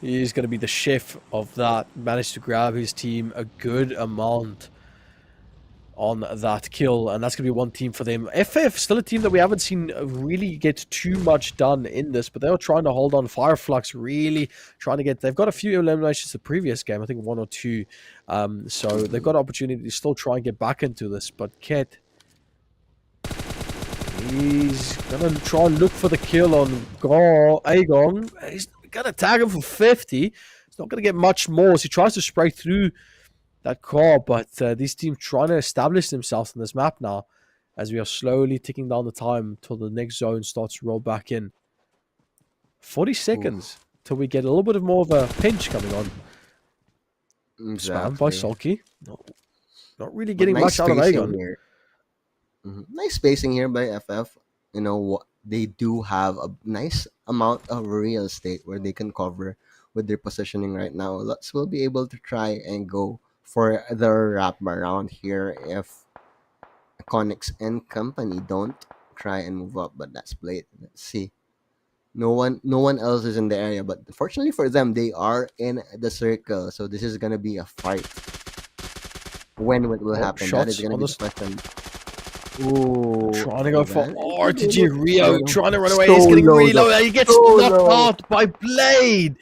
he's gonna be the chef of that. Managed to grab his team a good amount on that kill, and that's going to be one team for them. FF, still a team that we haven't seen really get too much done in this, but they are trying to hold on. Flux really trying to they've got a few eliminations the previous game, I think 1 or 2, so they've got an opportunity to still try and get back into this, but Ket, he's going to try and look for the kill on Aegon. He's going to tag him for 50. He's not going to get much more, so he tries to spray through that car, but these teams trying to establish themselves on this map now, as we are slowly ticking down the time till the next zone starts to roll back in. 40 seconds till we get a little bit of more of a pinch coming on. Spam by Sulky. Not really getting much out of Aegon. Nice spacing here by FF. They do have a nice amount of real estate where they can cover with their positioning right now. Lutz will be able to try and go for the wrap around here if Onyx and company don't try and move up, but that's played. Let's see. No one else is in the area, but fortunately for them, they are in the circle, so this is gonna be a fight. When it will happen, that is gonna be the question. Ooh, trying to go for RTG Rio, trying to run away. He's getting really low. He gets knocked out by Blade.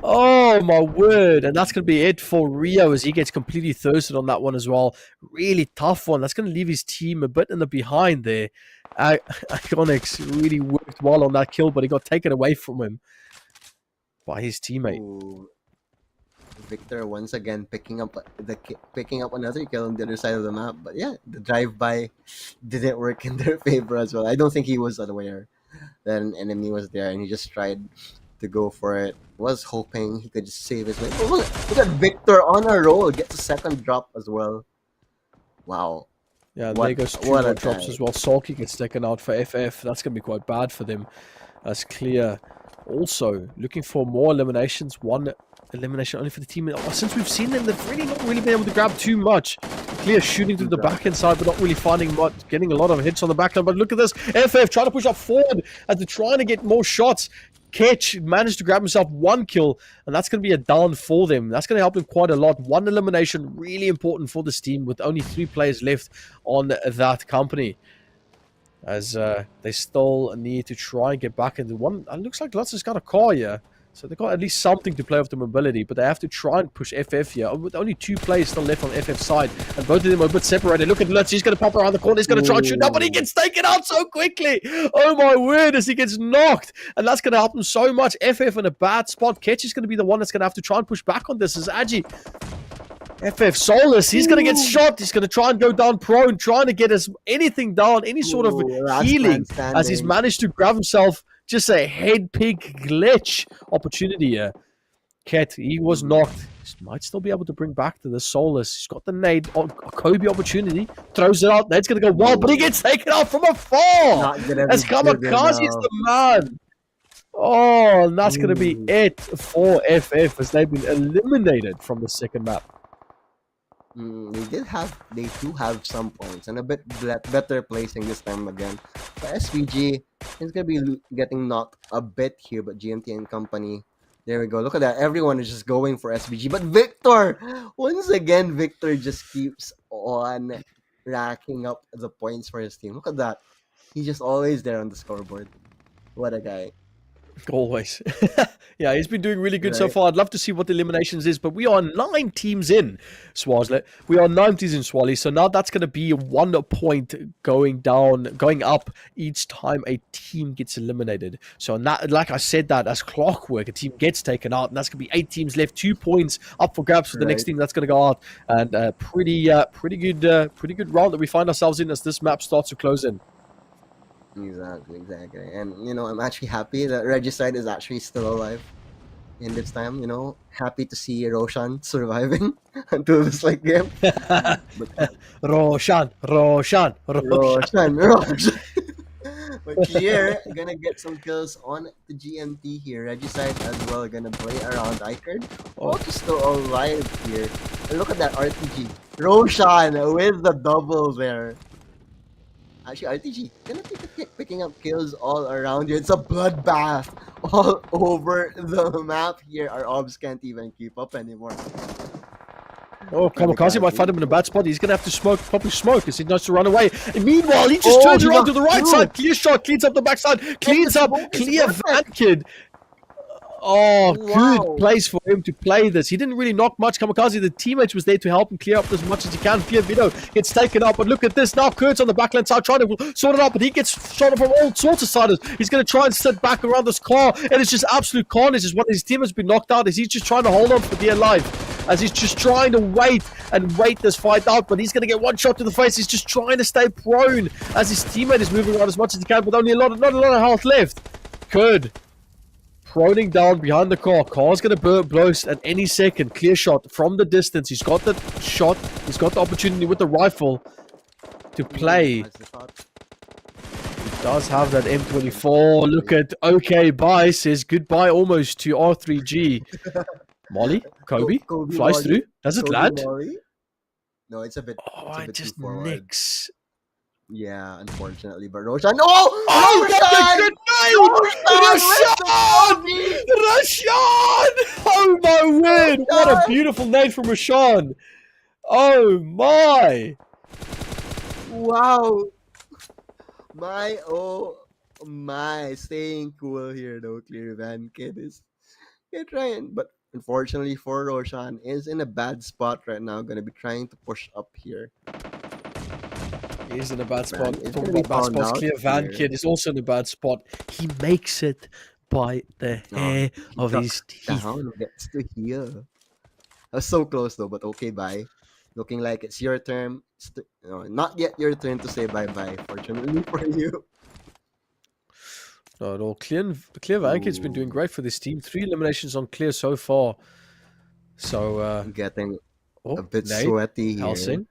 Oh my word. And that's going to be it for Rio, as he gets completely thirsted on that one as well. Really tough one. That's going to leave his team a bit in the behind there. Onyx really worked well on that kill, but he got taken away from him by his teammate. Ooh. Victor once again picking up another kill on the other side of the map. But yeah, the drive-by didn't work in their favor as well. I don't think he was unaware that an enemy was there, and he just tried to go for it. Was hoping he could just save his way. Oh, look at Victor on a roll. Gets a second drop as well. Wow. Yeah, there goes 2 more drops as well. Sulky gets taken out for FF. That's going to be quite bad for them. As Clear also looking for more eliminations. One elimination only for the team. Since we've seen them, they've really not really been able to grab too much. Clear shooting through the back end side, but not really finding much, getting a lot of hits on the back end. But look at this. FF trying to push up forward as they're trying to get more shots. Ketch managed to grab himself 1 kill, and that's going to be a down for them. That's going to help them quite a lot. 1 elimination, really important for this team, with only 3 players left on that company. As they still need to try and get back into one. It looks like Lutz has got a Carya, so they've got at least something to play off the mobility, but they have to try and push FF here. With only 2 players still left on FF's side, and both of them are a bit separated. Look at Lutz, he's going to pop around the corner, he's going to try and shoot. No, but he gets taken out so quickly. Oh my word, as he gets knocked, and that's going to help him so much. FF in a bad spot. Ketch is going to be the one that's going to have to try and push back on this, as Agi. FF Solus, he's going to get shot. He's going to try and go down prone, trying to get anything down, any sort of healing, as he's managed to grab himself just a head pig glitch opportunity here. Ket, he was knocked. He might still be able to bring back to the Solus. He's got the nade on a Kobe opportunity. Throws it out. Nade's going to go wild, but he gets taken out from afar. As Kamikaze is the man. Oh, and that's going to be it for FF as they've been eliminated from the second map. They do have some points and a bit better placing this time again. But SVG is gonna be getting knocked a bit here, but GMT and company, there we go. Look at that, everyone is just going for SVG. But Victor, once again, Victor just keeps on racking up the points for his team. Look at that, he's just always there on the scoreboard. What a guy. Always. Yeah, he's been doing really good so far. I'd love to see what the eliminations is, but we are 9 teams in, Swazlet. We are 9 teams in Swally, so now that's going to be 1 point going up each time a team gets eliminated. So that, like I said, that as clockwork, a team gets taken out, and that's going to be 8 teams left, 2 points up for grabs for the next team that's going to go out. And pretty good round that we find ourselves in as this map starts to close in. Exactly. And, you know, I'm actually happy that Regicide is actually still alive in this time, you know. Happy to see Roshan surviving until this late game. Roshan. But here, gonna get some kills on the GMT here. Regicide as well, gonna play around iKURD. Also still alive here. And look at that RTG. Roshan with the double there. Actually, RTG gonna picking up kills all around you. It's a bloodbath all over the map here. Our obs can't even keep up anymore. Oh, Kamikaze might find him in a bad spot. He's gonna have to probably smoke because he knows to run away. And meanwhile, he just turns around to the right side. Clear shot, cleans up the backside, cleans up, clear Van Kid. Oh, good place for him to play this. He didn't really knock much. Kamikaze, the teammate was there to help him clear up as much as he can. Clear Vito gets taken out, but look at this. Now Kurt's on the backline side trying to sort it out, but he gets shot from all sorts of sides. He's going to try and sit back around this car, and it's just absolute carnage. As one of his teammates has been knocked out, as he's just trying to hold on for dear life. As he's just trying to wait this fight out, but he's going to get one shot to the face. He's just trying to stay prone as his teammate is moving around as much as he can, with only not a lot of health left. Kurd proning down behind the car. Car's going to blow at any second. Clear shot from the distance. He's got the shot. He's got the opportunity with the rifle to play. He does have that M24. Look at OK Bye. Says goodbye almost to R3G. Molly, Kobe flies through. Does it land? Molly? No, it's a bit. Oh, it just nicks. Yeah, unfortunately, but Roshan. Oh, Rashan! Oh my word! What a beautiful nade from Rashan! Oh my! Wow! My, staying cool here though. Clear Van Kid is trying, but unfortunately for Roshan is in a bad spot right now. Gonna be trying to push up here. He's in a bad spot. Talking about bad spots, Clear Van Kid is also in a bad spot. He makes it by the hair of his teeth. Down gets to here. I was so close though, but okay, bye. Looking like it's your turn. No, not yet your turn to say bye-bye, fortunately for you. Not at all. Clear Van Kid's been doing great for this team. 3 eliminations on Clear so far. So, getting a bit sweaty here. Helsing.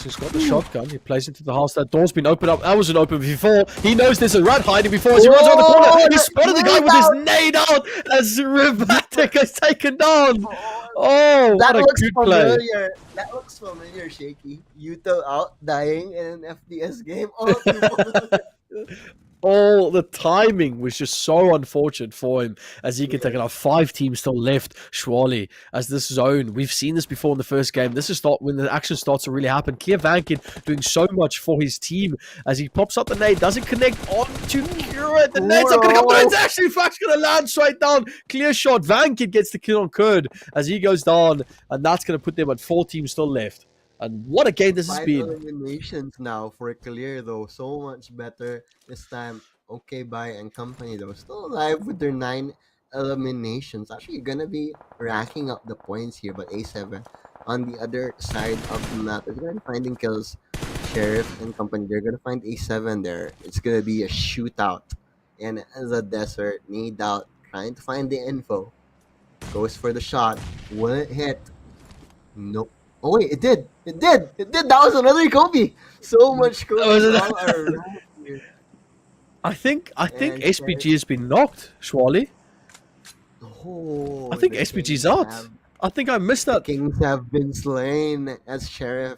He's got the shotgun. He plays into the house. That door's been opened up. That wasn't open before. He knows there's a rat hiding before as he runs around the corner. He spotted the guy with his nade out as Rivatic is taken down. Oh, what a good play. That looks familiar, Shaky. Yuto out dying in an FDS game. All the timing was just so unfortunate for him as he can take it out. 5 teams still left. Schwally as this zone. We've seen this before in the first game. This is when the action starts to really happen. Clear Van Kid doing so much for his team as he pops up the nade. Doesn't connect on to Kira. The nade's not going to come, but it's actually in fact going to land straight down. Clear shot. Van Kid gets the kill on KURD as he goes down, and that's going to put them at 4 teams still left. And what a game this has been. 5 eliminations now for Clear though. So much better this time. Okay, Bye and company though. Still alive with their 9 eliminations. Actually gonna be racking up the points here, but A7 on the other side of the map is gonna be finding kills. Sheriff and company, they're gonna find A7 there. It's gonna be a shootout in the desert. Need out trying to find the info. Goes for the shot. Will it hit? Nope. Oh wait, it did. It did. It did. That was another Kobe. So much Kobe all around here. I think And SPG has been knocked, Schwally. Oh, I think the SPG's Kings out. have- I think I missed The that. Kings have been slain as Sheriff.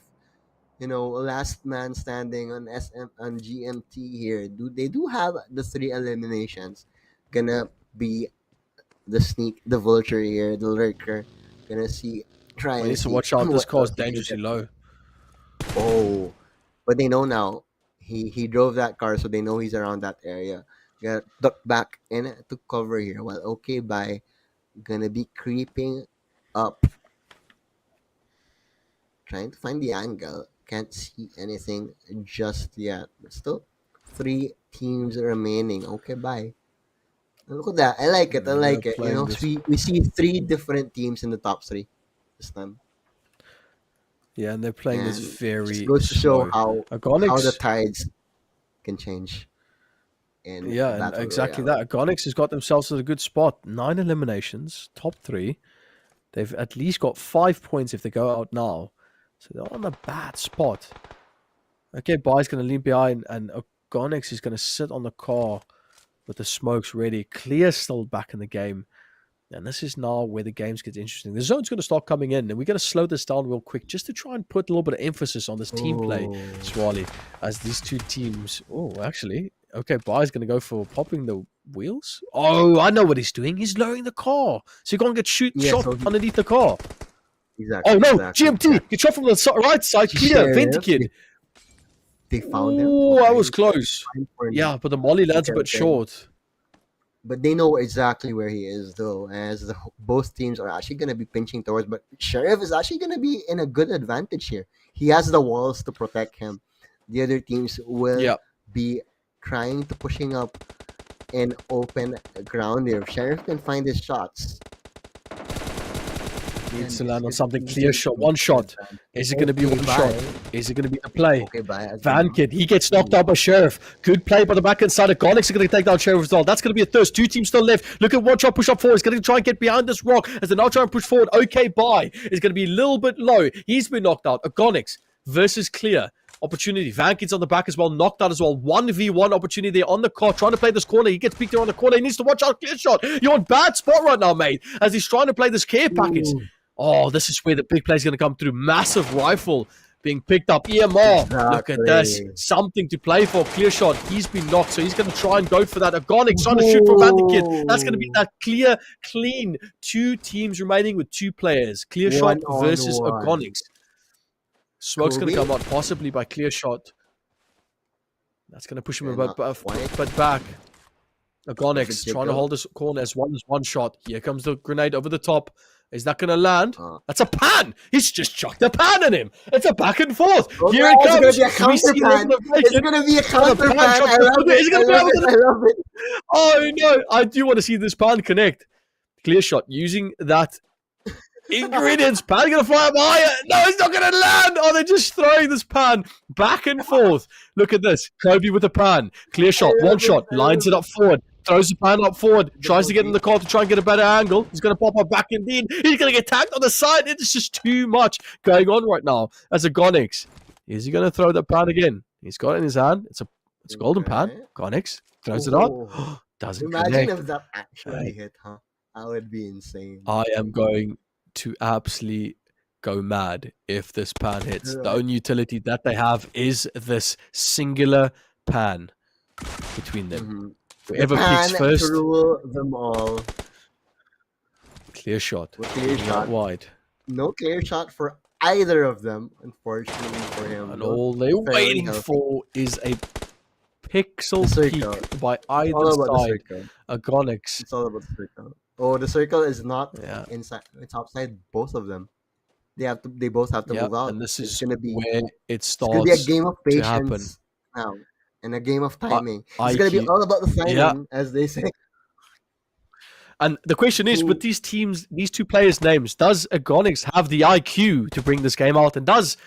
Last man standing on GMT here. They do have the 3 eliminations. Gonna be the vulture here, the lurker. Gonna try We and need to see watch out. This what car's else he can dangerously get. low. Oh, but they know now. He drove that car, so they know he's around that area. Gonna duck back in to cover here. Well, okay, bye. Gonna be creeping up, trying to find the angle. Can't see anything just yet. But still, 3 teams remaining. Okay, bye. Look at that. I like it. I Yeah, like it. playing this- We see 3 different teams in the top 3 this time. Yeah, and they're playing this And very just goes to show slow. how Agonics, the tides can change. In yeah, and Battle exactly Royale. that. Agonics has got themselves at a good spot. 9 eliminations, top 3. They've at least got 5 points if they go out now. So they're on a bad spot. Okay, Bai's going to lean behind, and Agonics is going to sit on the car with the smokes ready. Clear still back in the game. And this is now where the games get interesting. The zone's going to start coming in, and we're going to slow this down real quick just to try and put a little bit of emphasis on this team play, Swally, as these 2 teams... Oh, actually, okay, Bai's going to go for popping the wheels. Oh, I know what he's doing. He's lowering the car. So you're going to get shot so he- underneath the car. Exactly. Oh, no, exactly. GMT. Get shot from the right side. Clear, Sheriff, Vindicated. They found him. Oh, that was close. Fine for him. Yeah, but the molly lands a Okay, bit okay. short. But they know exactly where he is, though, as both teams are actually going to be pinching towards. But Sheriff is actually going to be in a good advantage here. He has the walls to protect him. The other teams will Yeah. be trying to pushing up in open ground here. Sheriff can find his shots. Needs to And land on it's something gonna clear be shot. One shot. Is it going to be Okay, one bye. shot? Is it going to be the play? Okay, bye. As Van Kid, he gets knocked out by Sheriff. Good play by the back inside of Onyx are going to take down Sheriff as well. That's going to be a thirst. 2 teams still left. Look at one shot push up forward. He's going to try and get behind this rock as they now try and push forward. Okay, bye. Is going to be a little bit low. He's been knocked out. Agonix versus Clear. Opportunity. Van Kid's on the back as well. Knocked out as well. 1v1 opportunity there on the car. Trying to play this corner. He gets peeked around the corner. He needs to watch out. Clear shot. You're on bad spot right now, mate. As he's trying to play this care package. Oh, this is where the big play is going to come through. Massive rifle being picked up. EMR. Look at this. Exactly. Something to play for. Clear shot. He's been knocked, so he's going to try and go for that. Agonic trying to shoot for Vandekid. That's going to be that clear, clean. 2 teams remaining with 2 players. Clear shot One-on-one. versus Agonics. Smoke's going to Kobe? come out possibly by clear shot. That's going to push him Yeah, a not bit quite. but back. Agonics Perfect trying to jiggle. hold this corner as one shot. Here comes the grenade over the top. Is that going to land? That's a pan. He's just chucked a pan at him. It's a back and forth. Here it comes. It's going to be a We see counter pan. the It's going to be a counter pan pan. shot I to love the- it. Is it gonna I be love able it. I love it. Oh no! I do want to see this pan connect. Clear shot using that ingredients. Pan gonna fly up higher. No, it's not gonna land. Oh, they're just throwing this pan back and forth. Look at this. Kobe with the pan. Clear shot. love One it. shot. I Lines love it up forward. Throws the pan up forward. Tries to get in the car to try and get a better angle. He's gonna pop up back indeed. He's gonna get tagged on the side. It's just too much going on right now. As a Gonix. Is he gonna throw the pan again? He's got it in his hand. It's a golden pan. Okay. Gonix throws it out. Oh. Doesn't Imagine connect. if that actually Right. hit, huh? That would be insane. I am going to absolutely go mad if this pan hits. The Right. only utility that they have is this singular pan between them. Mhm. Whoever Pan picks first, to rule them all. clear shot. With clear Not shot. wide. No clear shot for either of them, unfortunately for him. And Both all they're very waiting healthy. for is a pixel The peek circle. by It's all either about the side. circle. Agonics. It's all about the circle. Oh, the circle is not Yeah. inside. It's outside both of them. They both have to Yeah, move out. and this It's is gonna be where it it's gonna be a starts. game of to happen. patience now, and a game of timing. I It's gonna be keep- all about the timing, Yeah. as they say. And the question is, with these teams, these 2 players' names, does Agonics have the IQ to bring this game out? And does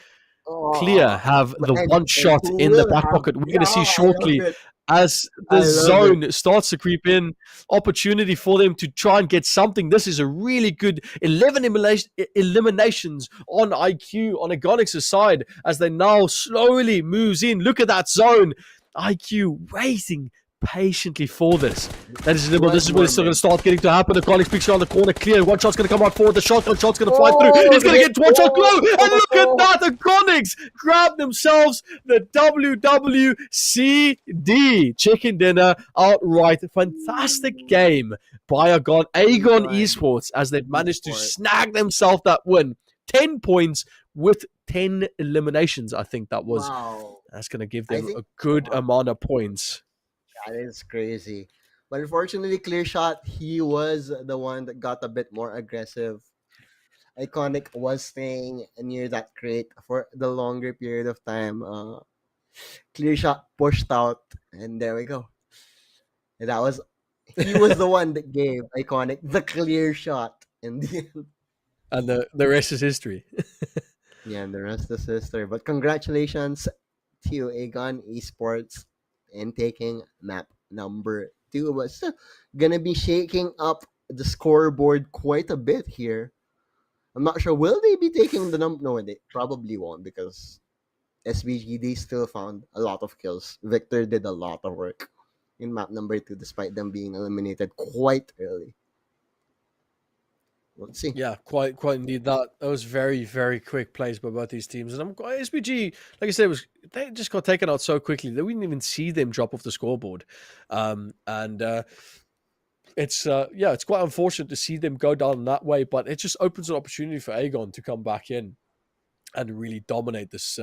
Clear have the And- one and shot who in the will back have- pocket? We're going to Yeah, see I love shortly it. as the zone starts to creep in, opportunity for them to try and get something. This is a really good 11 eliminations on iKURD on Agonix's side as they now slowly moves in. Look at that zone. iKURD waiting patiently for this. That is This is where it's still going to start getting to happen. The Agonix picks around the corner, clear. One shot's going to come out forward. The shot's going to fly through. He's going to get one shot glow. And look at that. The Agonix grab themselves the WWCD chicken dinner outright. Fantastic game by Agon Esports as they've managed to snag themselves that win. 10 points with 10 eliminations. I think that was. Wow. That's going to give them a good amount of points. That is crazy. But unfortunately, Clearshot, he was the one that got a bit more aggressive. Iconic was staying near that crate for the longer period of time. Clearshot pushed out, and there we go. And he was the one that gave Iconic the clear shot in the end. And the rest is history. Yeah, and the rest is history. But congratulations to Arena Esports in taking map number 2. But still gonna be shaking up the scoreboard quite a bit here. I'm not sure. Will they be taking the number? No, they probably won't because SVG, they still found a lot of kills. Victor did a lot of work in map number 2 despite them being eliminated quite early. Let's see. Yeah, quite indeed. That was very, very quick plays by both these teams. And SVG, like I said, they just got taken out so quickly. They didn't even see them drop off the scoreboard. It's quite unfortunate to see them go down that way, but it just opens an opportunity for Aegon to come back in and really dominate this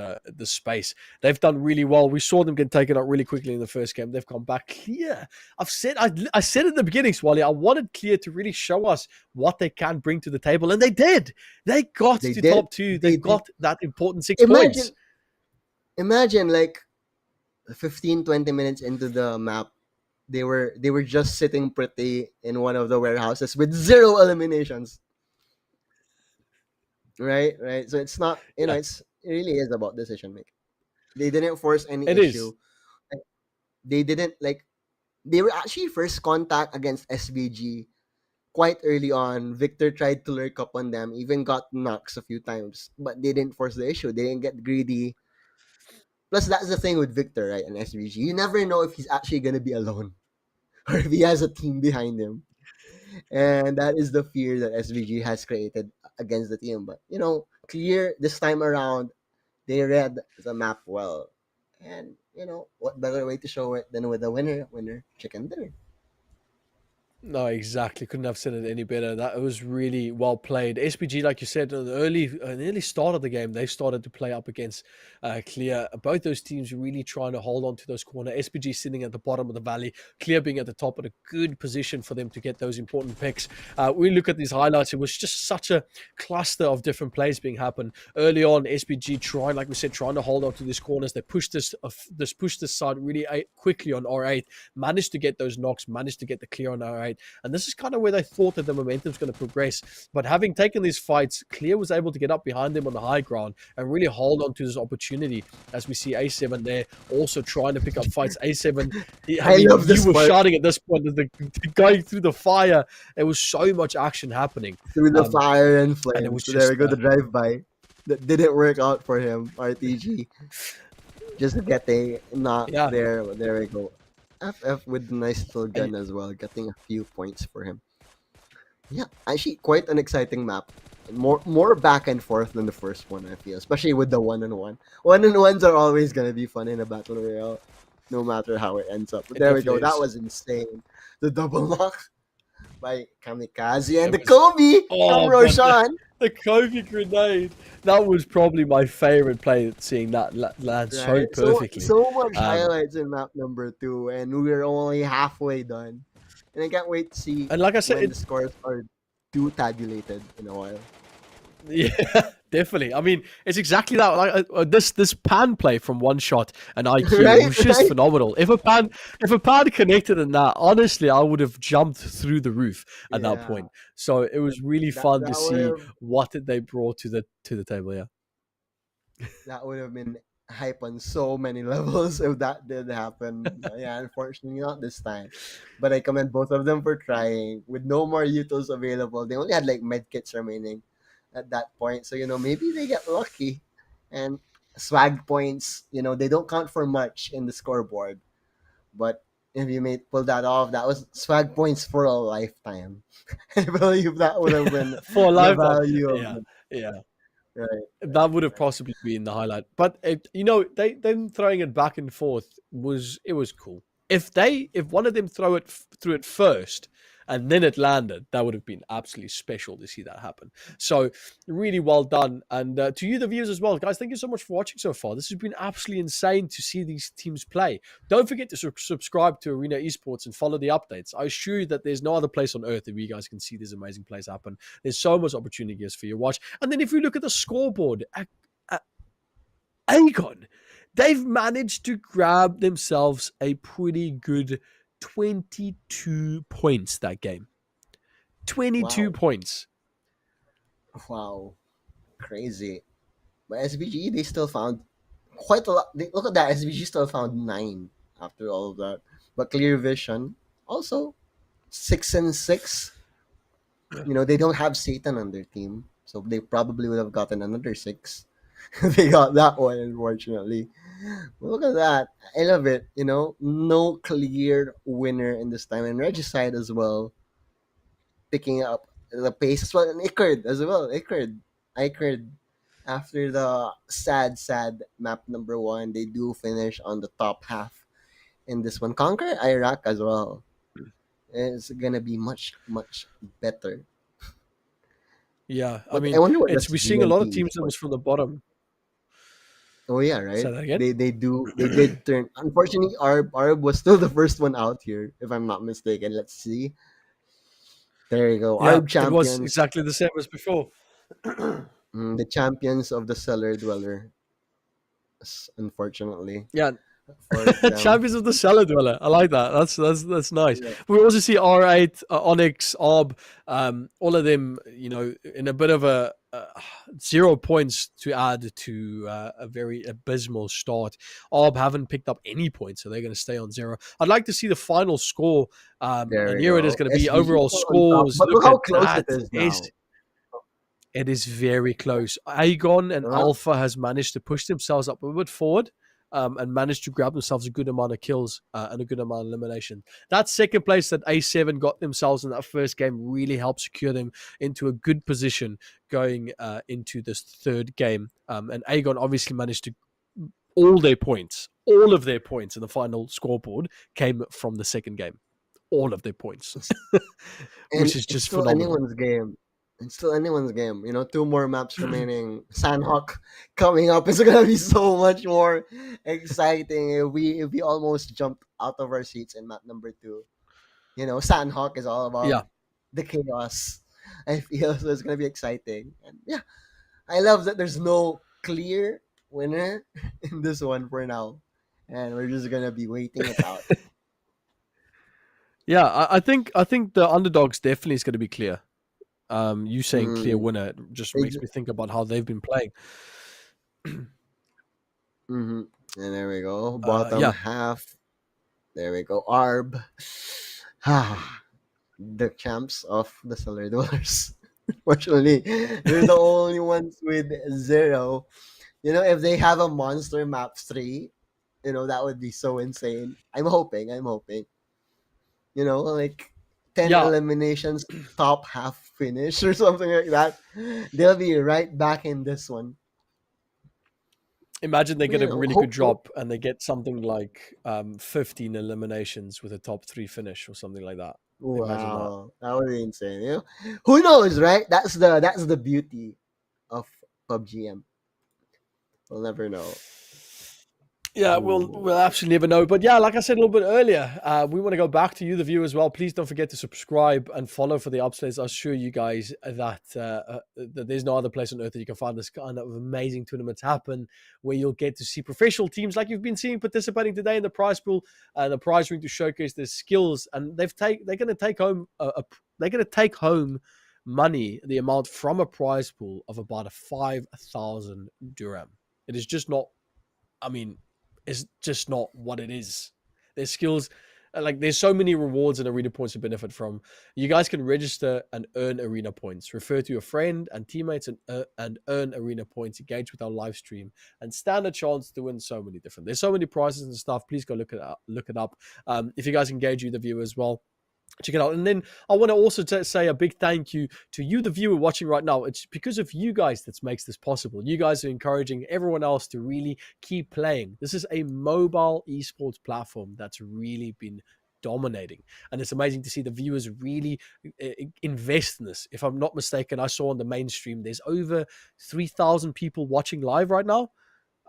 space. They've done really well. We saw them get taken out really quickly in the first game. They've come back clear. I said in the beginning, Swally, I wanted Clear to really show us what they can bring to the table, and they did. They got to top 2. They got that important 6 points. Imagine like 15, 20 minutes into the map, they were just sitting pretty in one of the warehouses with 0 eliminations. Right. So it's not, it really is about decision making. They didn't force any issue. They didn't they were actually first contact against SVG quite early on. Victor tried to lurk up on them, even got knocks a few times, but they didn't force the issue. They didn't get greedy. Plus, that's the thing with Victor, right? And SVG, you never know if he's actually gonna be alone or if he has a team behind him. And that is the fear that SVG has created against the team. But, Clear this time around, they read the map well. And, what better way to show it than with a winner chicken dinner. No, exactly. Couldn't have said it any better. That was really well played. SPG, like you said, in the early start of the game, they started to play up against Clear. Both those teams really trying to hold on to those corners. SPG sitting at the bottom of the valley, Clear being at the top, at a good position for them to get those important picks. We look at these highlights. It was just such a cluster of different plays being happen early on. SPG trying to hold on to these corners. They pushed this side really quickly on R8. Managed to get those knocks. Managed to get the clear on R8. And this is kind of where they thought that the momentum was going to progress. But having taken these fights, Clear was able to get up behind them on the high ground and really hold on to this opportunity. As we see A7 there also trying to pick up fights. A7, you were shouting at this point, going through the fire. There was so much action happening. Through the fire and flames. And it was there we go, the drive-by. That didn't work out for him, RTG. Just getting not there. But there we go. FF with a nice little gun as well, getting a few points for him. Yeah, actually quite an exciting map. More back and forth than the first one, I feel, especially with the 1-on-1. 1-on-1s are always going to be fun in a battle royale, no matter how it ends up. But there we go. That was insane. The double knock by Kamikaze and the Kobe from Roshan. The Kobe grenade. That was probably my favorite play, seeing that land so perfectly. So much highlights in map number 2, and we're only halfway done. And I can't wait to see and like I said, the scores are due tabulated in a while. Yeah, definitely. I mean, it's exactly that. Like this pan play from one shot and iKURD was just phenomenal. If a pan connected in that, honestly, I would have jumped through the roof at that point. So it was really fun to see what they brought to the table. Yeah, that would have been hype on so many levels if that did happen. But yeah, unfortunately not this time. But I commend both of them for trying. With no more utils available, they only had like med kits remaining at that point. So maybe they get lucky, and swag points. They don't count for much in the scoreboard, but if you may pull that off, that was swag points for a lifetime. I believe that would have been For a the lifetime. value of Yeah, it. yeah. Right, That would have right. possibly been the highlight. But them throwing it back and forth was cool. If one of them threw it first and then it landed, that would have been absolutely special to see that happen. So really well done, and to you the viewers as well, guys. Thank you so much for watching so far. This has been absolutely insane to see these teams play. Don't forget to subscribe to Arena Esports and follow the updates. I assure you that there's no other place on earth that you guys can see these amazing plays happen. There's so much opportunities for you to watch. And then if you look at the scoreboard, Aegon, they've managed to grab themselves a pretty good 22 points that game. 22 Wow, points. wow, crazy. But SVG, they still found quite a lot. Look at that. SVG still found 9 after all of that. But Clear Vision also 6-6. They don't have Satan on their team, so they probably would have gotten another 6. They got that one, unfortunately. But look at that. I love it. No clear winner in this time. And Regicide as well, picking up the pace as well. And iKURD as well. iKURD, after the sad map number 1, they do finish on the top half in this one. Conquer Iraq as well. It's gonna be much, much better. Yeah, I But I mean, wonder what we're this seeing a lot of GMT teams almost from the bottom. Oh yeah, right. Say that again? They did turn. Unfortunately, Arb was still the first one out here, if I'm not mistaken. Let's see. There you go. Yeah, Arb it was champions. exactly the same as before. The champions of the cellar dweller. Unfortunately Yeah, for them. champions of the cellar dweller. I like that. That's nice. Yeah. We also see R8, Onyx, Orb, all of them. In a bit of a 0 points to add to a very abysmal start. Orb haven't picked up any points, so they're going to stay on 0. I'd like to see the final score, There and we here it go. is going to be SVG overall still on top. scores. But look Look how at close that. it is now. It is very close. Aegon and Huh? Alpha has managed to push themselves up a bit forward, and managed to grab themselves a good amount of kills and a good amount of elimination. That second place that A7 got themselves in that first game really helped secure them into a good position going into this third game. And Aegon obviously managed to all of their points in the final scoreboard came from the second game. All of their points, And which is it's just still phenomenal. anyone's game. It's still anyone's game. 2 more maps remaining. Sandhawk coming up is gonna be so much more exciting. If we almost jumped out of our seats in map number 2. Sandhawk is all about Yeah. the chaos. I feel so it's gonna be exciting. And yeah, I love that there's no clear winner in this one for now. And we're just gonna be waiting it out. Yeah, I think the underdogs definitely is going to be clear. You saying clear Mm, winner just they makes ju- me think about how they've been playing. And there we go. Bottom Yeah, half. There we go. Arb. The champs of the cellar dwellers. Fortunately, they're the only ones with 0. If they have a monster map 3, that would be so insane. I'm hoping. Like 10 yeah. eliminations, top half finish or something like that. They'll be right back in this one. Imagine they But, get a really good hope. drop and they get something like 15 eliminations with a top 3 finish or something like that. Imagine that. Wow, that would be insane. Who knows, right? That's the beauty of PUBGM. We'll never know. Yeah, Ooh. we'll absolutely never know. But yeah, like I said a little bit earlier, we want to go back to you, the viewer, as well. Please don't forget to subscribe and follow for the updates. I assure you guys that there's no other place on earth that you can find this kind of amazing tournaments happen, where you'll get to see professional teams like you've been seeing participating today in the prize pool and the prize ring to showcase their skills. And they're going to take home money, the amount from a prize pool of about 5,000 dirham. It is just not I mean, it's just not what it is. There's skills, like there's so many rewards and arena points to benefit from. You guys can register and earn arena points. Refer to your friend and teammates and earn arena points. Engage with our live stream and stand a chance to win so many different. There's so many prizes and stuff. Please go look it up. If you guys engage, you the viewer as well, check it out. And then I want to also say a big thank you to you, the viewer watching right now. It's because of you guys that makes this possible. You guys are encouraging everyone else to really keep playing. This is a mobile esports platform that's really been dominating, and it's amazing to see the viewers really invest in this. If I'm not mistaken, I saw on the mainstream there's over 3,000 people watching live right now.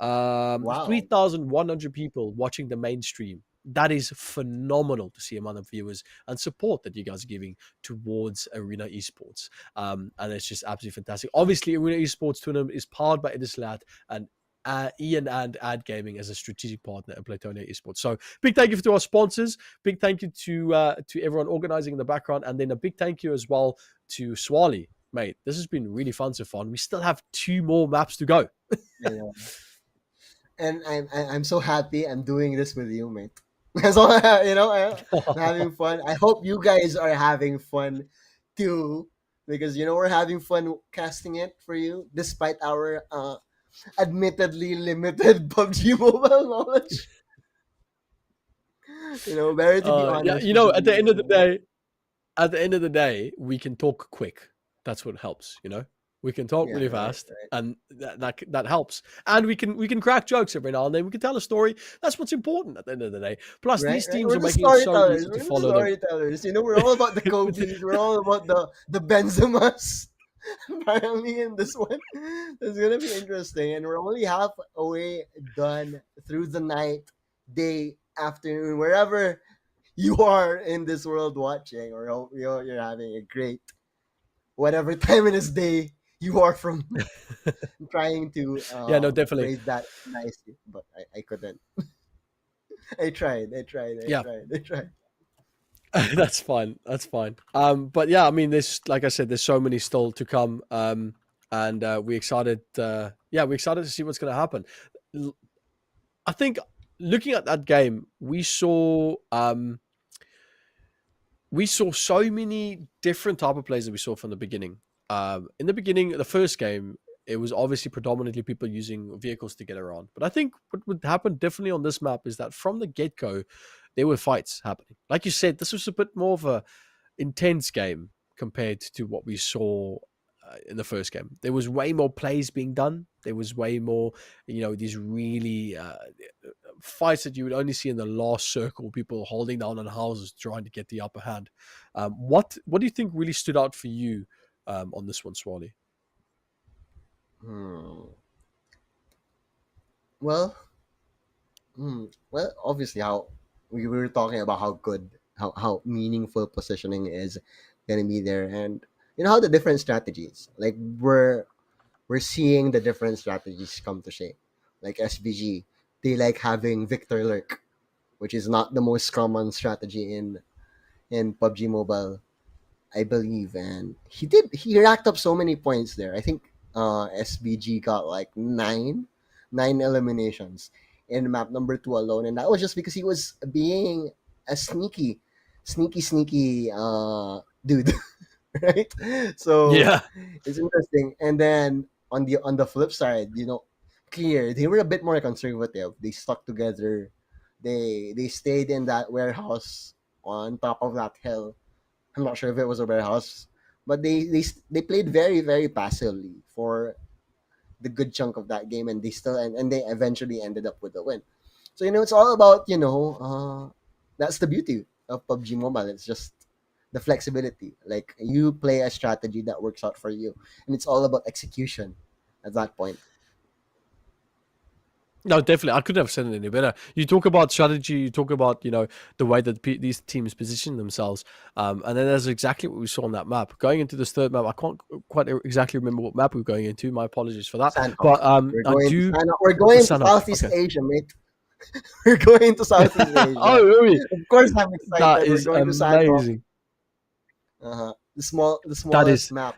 Wow. 3,100 people watching the mainstream. That is phenomenal to see amount of viewers and support that you guys are giving towards Arena Esports. And it's just absolutely fantastic. Obviously, Arena Esports tournament is powered by Etisalat and Ian and Ad Gaming as a strategic partner at Platonia Esports. So big thank you to our sponsors. Big thank you to everyone organizing in the background. And then a big thank you as well to Swali. Mate, this has been really fun so far. We still have 2 more maps to go. And I'm so happy I'm doing this with you, mate. So, I'm having fun. I hope you guys are having fun too, because we're having fun casting it for you, despite our admittedly limited PUBG mobile knowledge. Better to be honest. At the end of the day, we can talk quick. That's what helps, We can talk really fast, right. And that helps. And we can crack jokes every now and then. We can tell a story. That's what's important at the end of the day. Plus, these teams are making it so easy to follow them. Storytellers. We're all about the Kobe's. We're all about the Benzemas. Apparently, in this one, it's gonna be interesting. And we're only halfway done through the night, day, afternoon, wherever you are in this world watching, or you're having a great whatever time in this day you are from. Trying to definitely phrase that nicely, but I couldn't. I tried. That's fine. But yeah, I mean, like I said, there's so many still to come. And we're excited. We're excited to see what's going to happen. I think looking at that game, we saw so many different type of plays that we saw from the beginning. In the beginning, the first game, it was obviously predominantly people using vehicles to get around. But I think what would happen differently on this map is that from the get-go, there were fights happening. Like you said, this was a bit more of a intense game compared to what we saw in the first game. There was way more plays being done. There was way more, these really fights that you would only see in the last circle, people holding down on houses trying to get the upper hand. What do you think really stood out for you on this one, Swally? Well, obviously, how we were talking about how good, how meaningful positioning is gonna be there, and how the different strategies, like we're seeing the different strategies come to shape. Like SVG, they like having Victor Lurk, which is not the most common strategy in PUBG Mobile, I believe, and he racked up so many points there. I think SVG got like nine eliminations in map number 2 alone, and that was just because he was being a sneaky dude. Right? So yeah, it's interesting. And then on the flip side, Clear, they were a bit more conservative. They stuck together. They stayed in that warehouse on top of that hill. I'm not sure if it was a warehouse, but they played very, very passively for the good chunk of that game, and they eventually ended up with the win. So it's all about that's the beauty of PUBG Mobile. It's just the flexibility. Like you play a strategy that works out for you, and it's all about execution at that point. No, definitely. I couldn't have said it any better. You talk about strategy. You talk about the way that these teams position themselves, and then that's exactly what we saw on that map. Going into this third map, I can't quite exactly remember what map we were going into. My apologies for that. Sandhawk. But we're going to Southeast Asia, mate. We're going to Southeast Asia. Oh, really? Of course, I'm excited. That is we're going amazing. To the smallest map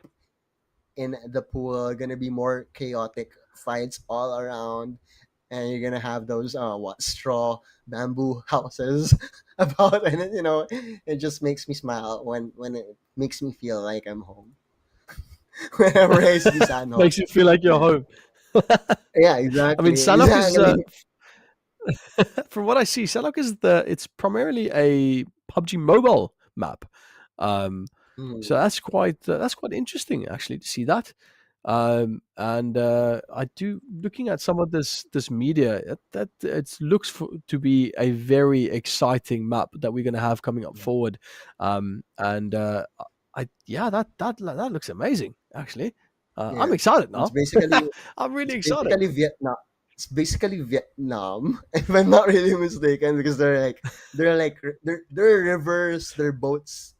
in the pool. Gonna be more chaotic fights all around. and you're gonna have those straw bamboo houses about, and it just makes me smile when it makes me feel like I'm home. Whenever I see San Jose. Makes you feel like you're home. Yeah, I mean, exactly. Sanok is Exactly. from what I see, Sanok is it's primarily a PUBG mobile map. So that's quite interesting actually to see that. And I do, looking at some of this media, that it looks to be a very exciting map that we're going to have coming up forward. And that looks amazing actually. I'm Yeah. excited It's now. basically I'm really it's excited. basically Vietnam. It's basically Vietnam, if I'm not really mistaken, because they're rivers, they're boats,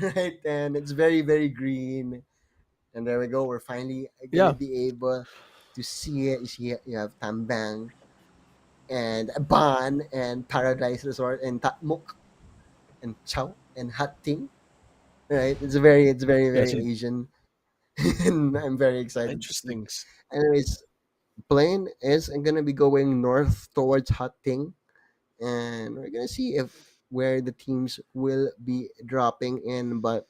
right? And it's very, very green. And there we go. We're finally gonna Yeah. be able to see it. You have Tambang and Ban and Paradise Resort and Tatmuk and Chow and Hatting. Right? It's very, Yeah. very Asian. And I'm very excited to see. Interesting. Anyways, plane is gonna be going north towards Hatting, and we're gonna see if where the teams will be dropping in. But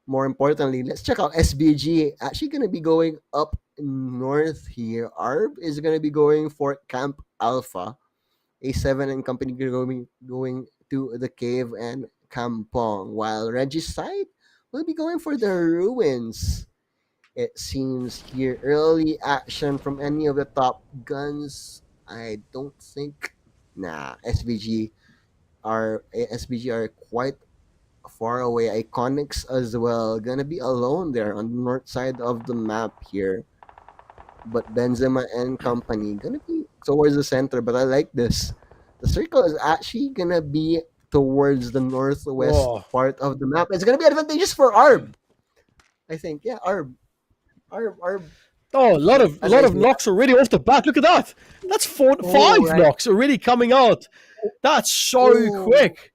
more importantly, let's check out SBG. Actually, gonna be going up north here. ARB is gonna be going for Camp Alpha. A7 and company going to the cave and Kampong, while Regicide will be going for the ruins. It seems here early action from any of the top guns. I don't think. Nah, SVG are quite far away. Iconics as well. Gonna be alone there on the north side of the map here. But Benzema and company gonna be towards the center. But I like this. The circle is actually gonna be towards the northwest Whoa. part of the map. It's gonna be advantageous for ARB. I think. Yeah, ARB. ARB. Oh, a lot of knocks already off the bat. Look at that. That's Oh, five right. knocks already coming out. That's so Oh, quick.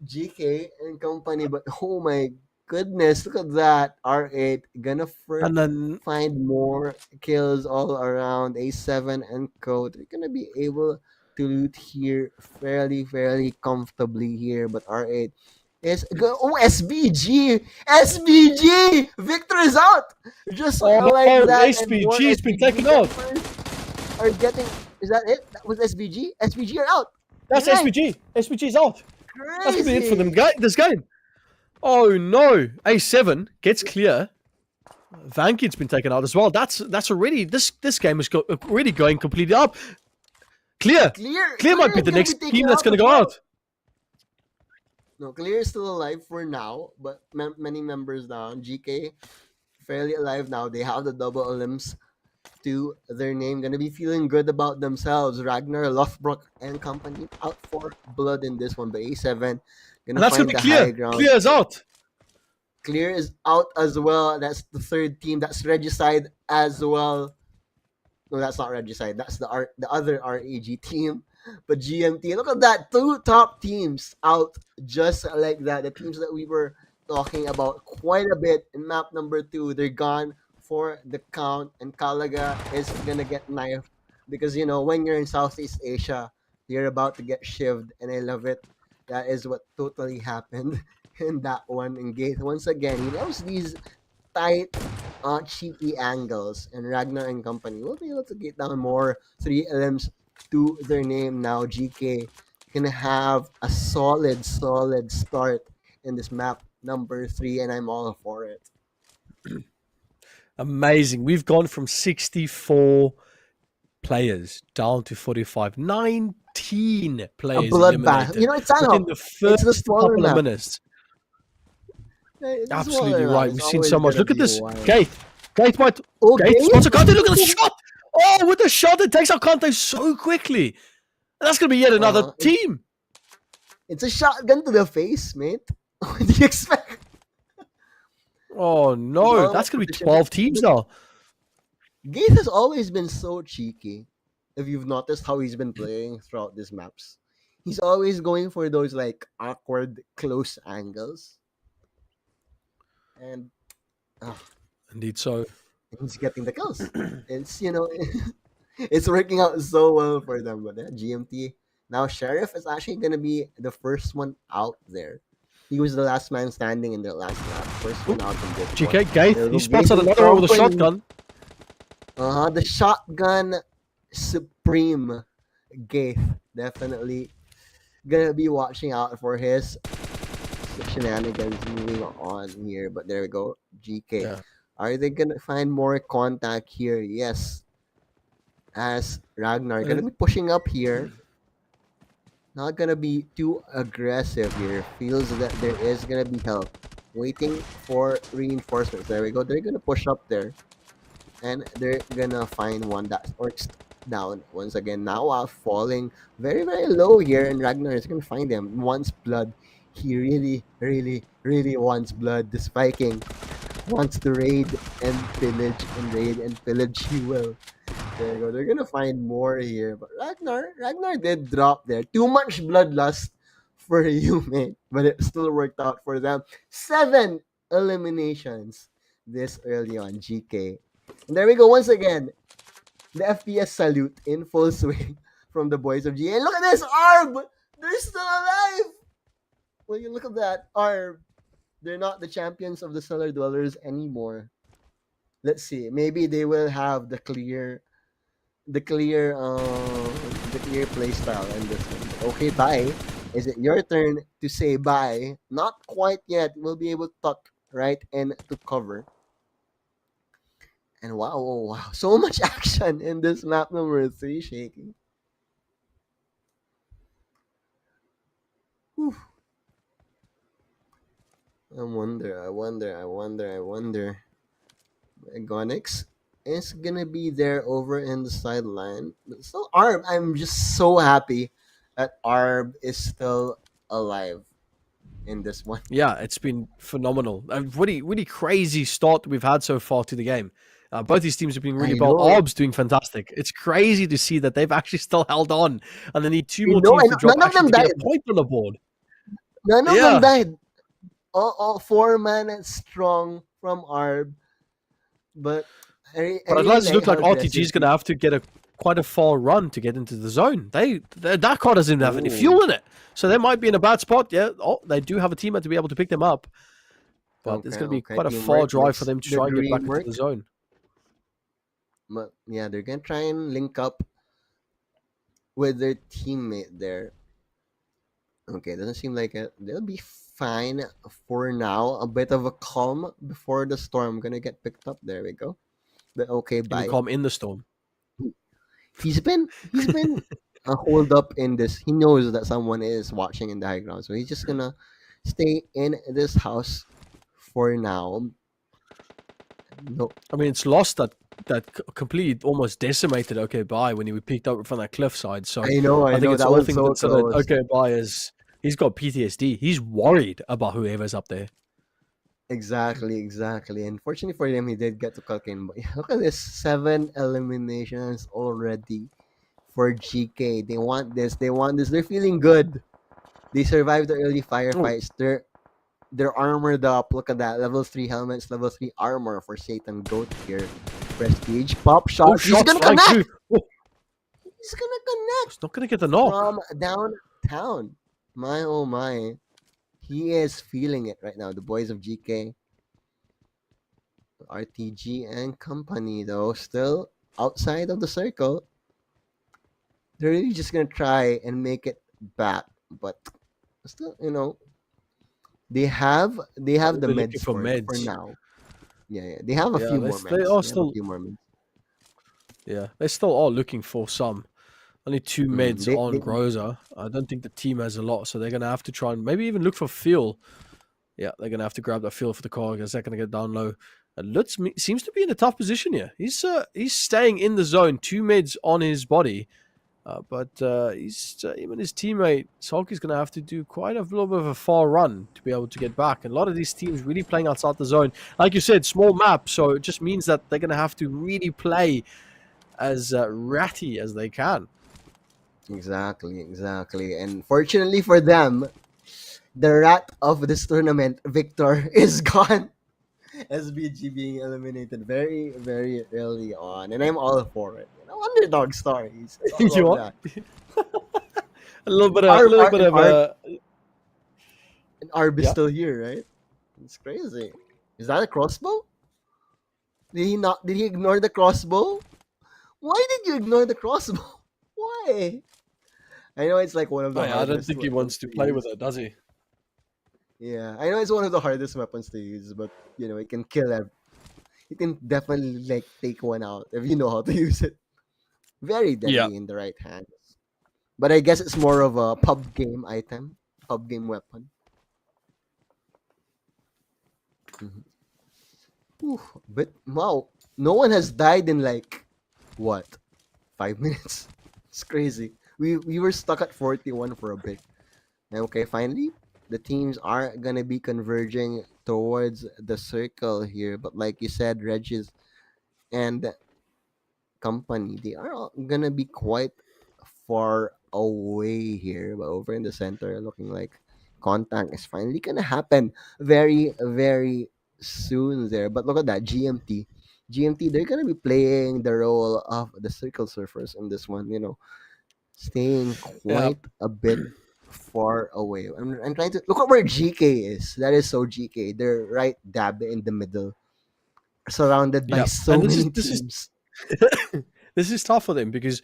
GK and company, but oh my goodness, look at that. R8 gonna And then find more kills all around. A7 and code. They're gonna be able to loot here fairly comfortably here, but R8 is SBG! SBG! Victor is out! Just like that, and more SPG's been SBG taken out. members are getting. Is that it? That was SBG? SBG are out! That's Right. SPG. SPG's out. Crazy. That's gonna be it for them. This game. Oh no! A7 gets clear. Vankid's been taken out as well. That's already this game is already going completely up. Clear might be the next team that's gonna go out. No, Clear is still alive for now, but many members down. GK fairly alive now. They have the double limbs to their name. Gonna be feeling good about themselves. Ragnar, Lofbrook, and company out for blood in this one. But A7 And gonna that's find gonna the be high clear. ground. Clear is out. Clear is out as well. That's the third team. That's Regicide as well. No, that's not Regicide. That's the other RAG team. But GMT, look at that. Two top teams out just like that. The teams that we were talking about quite a bit in map number 2, they're gone for the count. And Kalaga is gonna get knifed because when you're in Southeast Asia, you're about to get shivved, and I love it. That is what totally happened in that one. And Gate once again, he knows these tight cheeky angles, and Ragnar and company will be able to get down more 3 LMs to their name now. GK can have a solid start in this map number 3, and I'm all for it. Amazing. We've gone from 64 players down to 45. 19 players A bloodbath. eliminated It's within the first couple of minutes. It's Absolutely smaller right. map. We've It's seen always so much. gonna Look at be this. wild. Gate Gate? spots a Kante. Look at the shot. Oh, with the shot, it takes out Kante so quickly. And that's going to be yet another team. It's a shotgun to the face, mate. What do you expect? Oh, no. That's going to be 12 teams now. Gate has always been so cheeky. If you've noticed how he's been playing throughout these maps, he's always going for those awkward close angles, and Indeed, so he's getting the kills. It's It's working out so well for them. But GMT now, Sheriff is actually gonna be the first one out there. He was the last man standing in the last lap. First one out in this GK one. Gaith, he spots out another one with a shotgun. The shotgun supreme Gaith. Definitely gonna be watching out for his shenanigans moving on here. But there we go. GK. Yeah. Are they gonna find more contact here? Yes. As Ragnar gonna be pushing up here. Not gonna be too aggressive here. Feels that there is gonna be help. Waiting for reinforcements. There we go. They're gonna push up there. And they're gonna find one that's orcs down once again. Now falling very, very low here. And Ragnar is gonna find them. Wants blood. He really, really, really wants blood. This Viking wants to raid and pillage and raid and pillage. He will. There you go. They're gonna find more here. But Ragnar did drop there. Too much bloodlust for you, mate. But it still worked out for them. 7 eliminations this early on, GK. And there we go once again. The FPS salute in full swing from the boys of GK. And look at this, Arb! They're still alive! Well, you look at that, Arb. They're not the champions of the Cellar Dwellers anymore. Let's see. Maybe they will have the clear play style in this one. Okay, bye. Is it your turn to say bye? Not quite yet. We'll be able to tuck right into cover. And wow, so much action in this map number 3, shaking. Whew. I wonder. Onyx is gonna be there over in the sideline. But still, Arb, I'm just so happy that Arb is still alive in this one. Yeah, it's been phenomenal. A really crazy start we've had so far to the game. Both these teams have been really well. Arb's doing fantastic. It's crazy to see that they've actually still held on, and they need 2 more teams to drop actually to get a point on the board. None of them died. All 4 man strong from Arb. But it does look like RTG is going to have to get quite a far run to get into the zone. That car doesn't even have any fuel in it, so they might be in a bad spot. Yeah, they do have a teammate to be able to pick them up, but it's going to be quite a far drive for them to try and get back into the zone. But yeah, they're going to try and link up with their teammate there. Okay, doesn't seem like it. They'll be fine for now. A bit of a calm before the storm. Gonna get picked up. There we go. But okay, bye. Calm in the storm. He's been hold up in this. He knows that someone is watching in the high ground, so he's just gonna stay in this house for now. No, I mean it's lost that completely almost decimated Okay Bye when he was picked up from that cliffside. So I think it's all things considered. Okay Bye is he's got PTSD. He's worried about whoever's up there. Exactly. Unfortunately for him, he did get to Culkin. But look at this, 7 eliminations already for GK. They want this. They're feeling good. They survived the early firefights. They're armored up. Look at that. Level 3 helmets, level 3 armor for Satan Goat here. Prestige. Pop shot. He's gonna connect. He's gonna connect. He's not gonna get the knock. From downtown. My oh my. He is feeling it right now. The boys of GK. RTG and company though. Still outside of the circle. They're really just gonna try and make it back. But still, they have the meds for now. Yeah. They have a few more meds. They are still a few more meds. Yeah, they still are looking for some. Only 2 meds on Groza. I don't think the team has a lot, so they're going to have to try and maybe even look for fuel. Yeah, they're going to have to grab that fuel for the car because they're going to get down low. And Lutz seems to be in a tough position here. He's staying in the zone, 2 meds on his body. But even his teammate, Sulky's going to have to do quite a little bit of a far run to be able to get back. And a lot of these teams really playing outside the zone. Like you said, small map, so it just means that they're going to have to really play as ratty as they can. Exactly. And fortunately for them, the rat of this tournament, Victor, is gone. SBG being eliminated very, very early on. And I'm all for it. underdog stories. It's all You about are that. a little bit of a And Arb is yeah. still here, right? It's crazy. Is that a crossbow? Did he not? Did he ignore the crossbow? Why did you ignore the crossbow? Why? I know it's like one of the Oh, yeah, I don't hardest think he weapons wants to to play with use. it, does he? Yeah, I know it's one of the hardest weapons to use, but it can kill. It can definitely like take one out if you know how to use it. Very Yeah. deadly in the right hands. But I guess it's more of a pub game item, pub game weapon. Mhm. But wow, no one has died in like what 5 minutes. It's crazy. We were stuck at 41 for a bit. Okay, finally, the teams are gonna be converging towards the circle here. But like you said, Regis and company, they are all gonna be quite far away here. But over in the center, looking like contact is finally gonna happen very, very soon there. But look at that, GMT. GMT, they're gonna be playing the role of the circle surfers in this one, staying Yeah. quite a bit far away. I'm trying to look at where GK is. That is so GK. They're right dab in the middle, surrounded by Yeah. so And many this is teams. this is tough for them because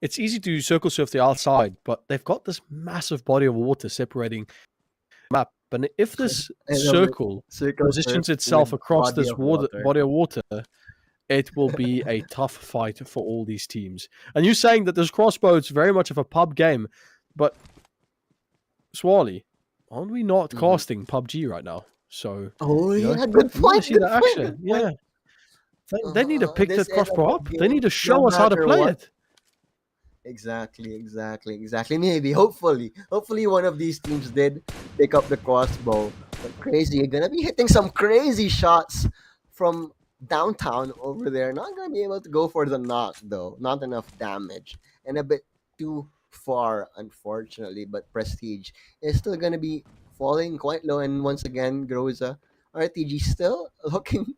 it's easy to circle surf the outside, but they've got this massive body of water separating the map. And if this I love it. circle Circle surf positions itself with across body this of water. body of water, it will be a tough fight for all these teams. And you're saying that this crossbow is very much of a pub game, but Swally, aren't we not casting PUBG right now? So, Oh yeah, good we want to point. see Good that point. action. Good point. Yeah. They need to pick This that is a crossbow pub up. They game. need to No show us how to matter play what. it. Exactly. Maybe, hopefully, one of these teams did pick up the crossbow. But crazy, you're gonna be hitting some crazy shots from downtown over there. Not gonna be able to go for the knock though. Not enough damage and a bit too far, unfortunately. But Prestige is still gonna be falling quite low. And once again, Groza RTG still looking,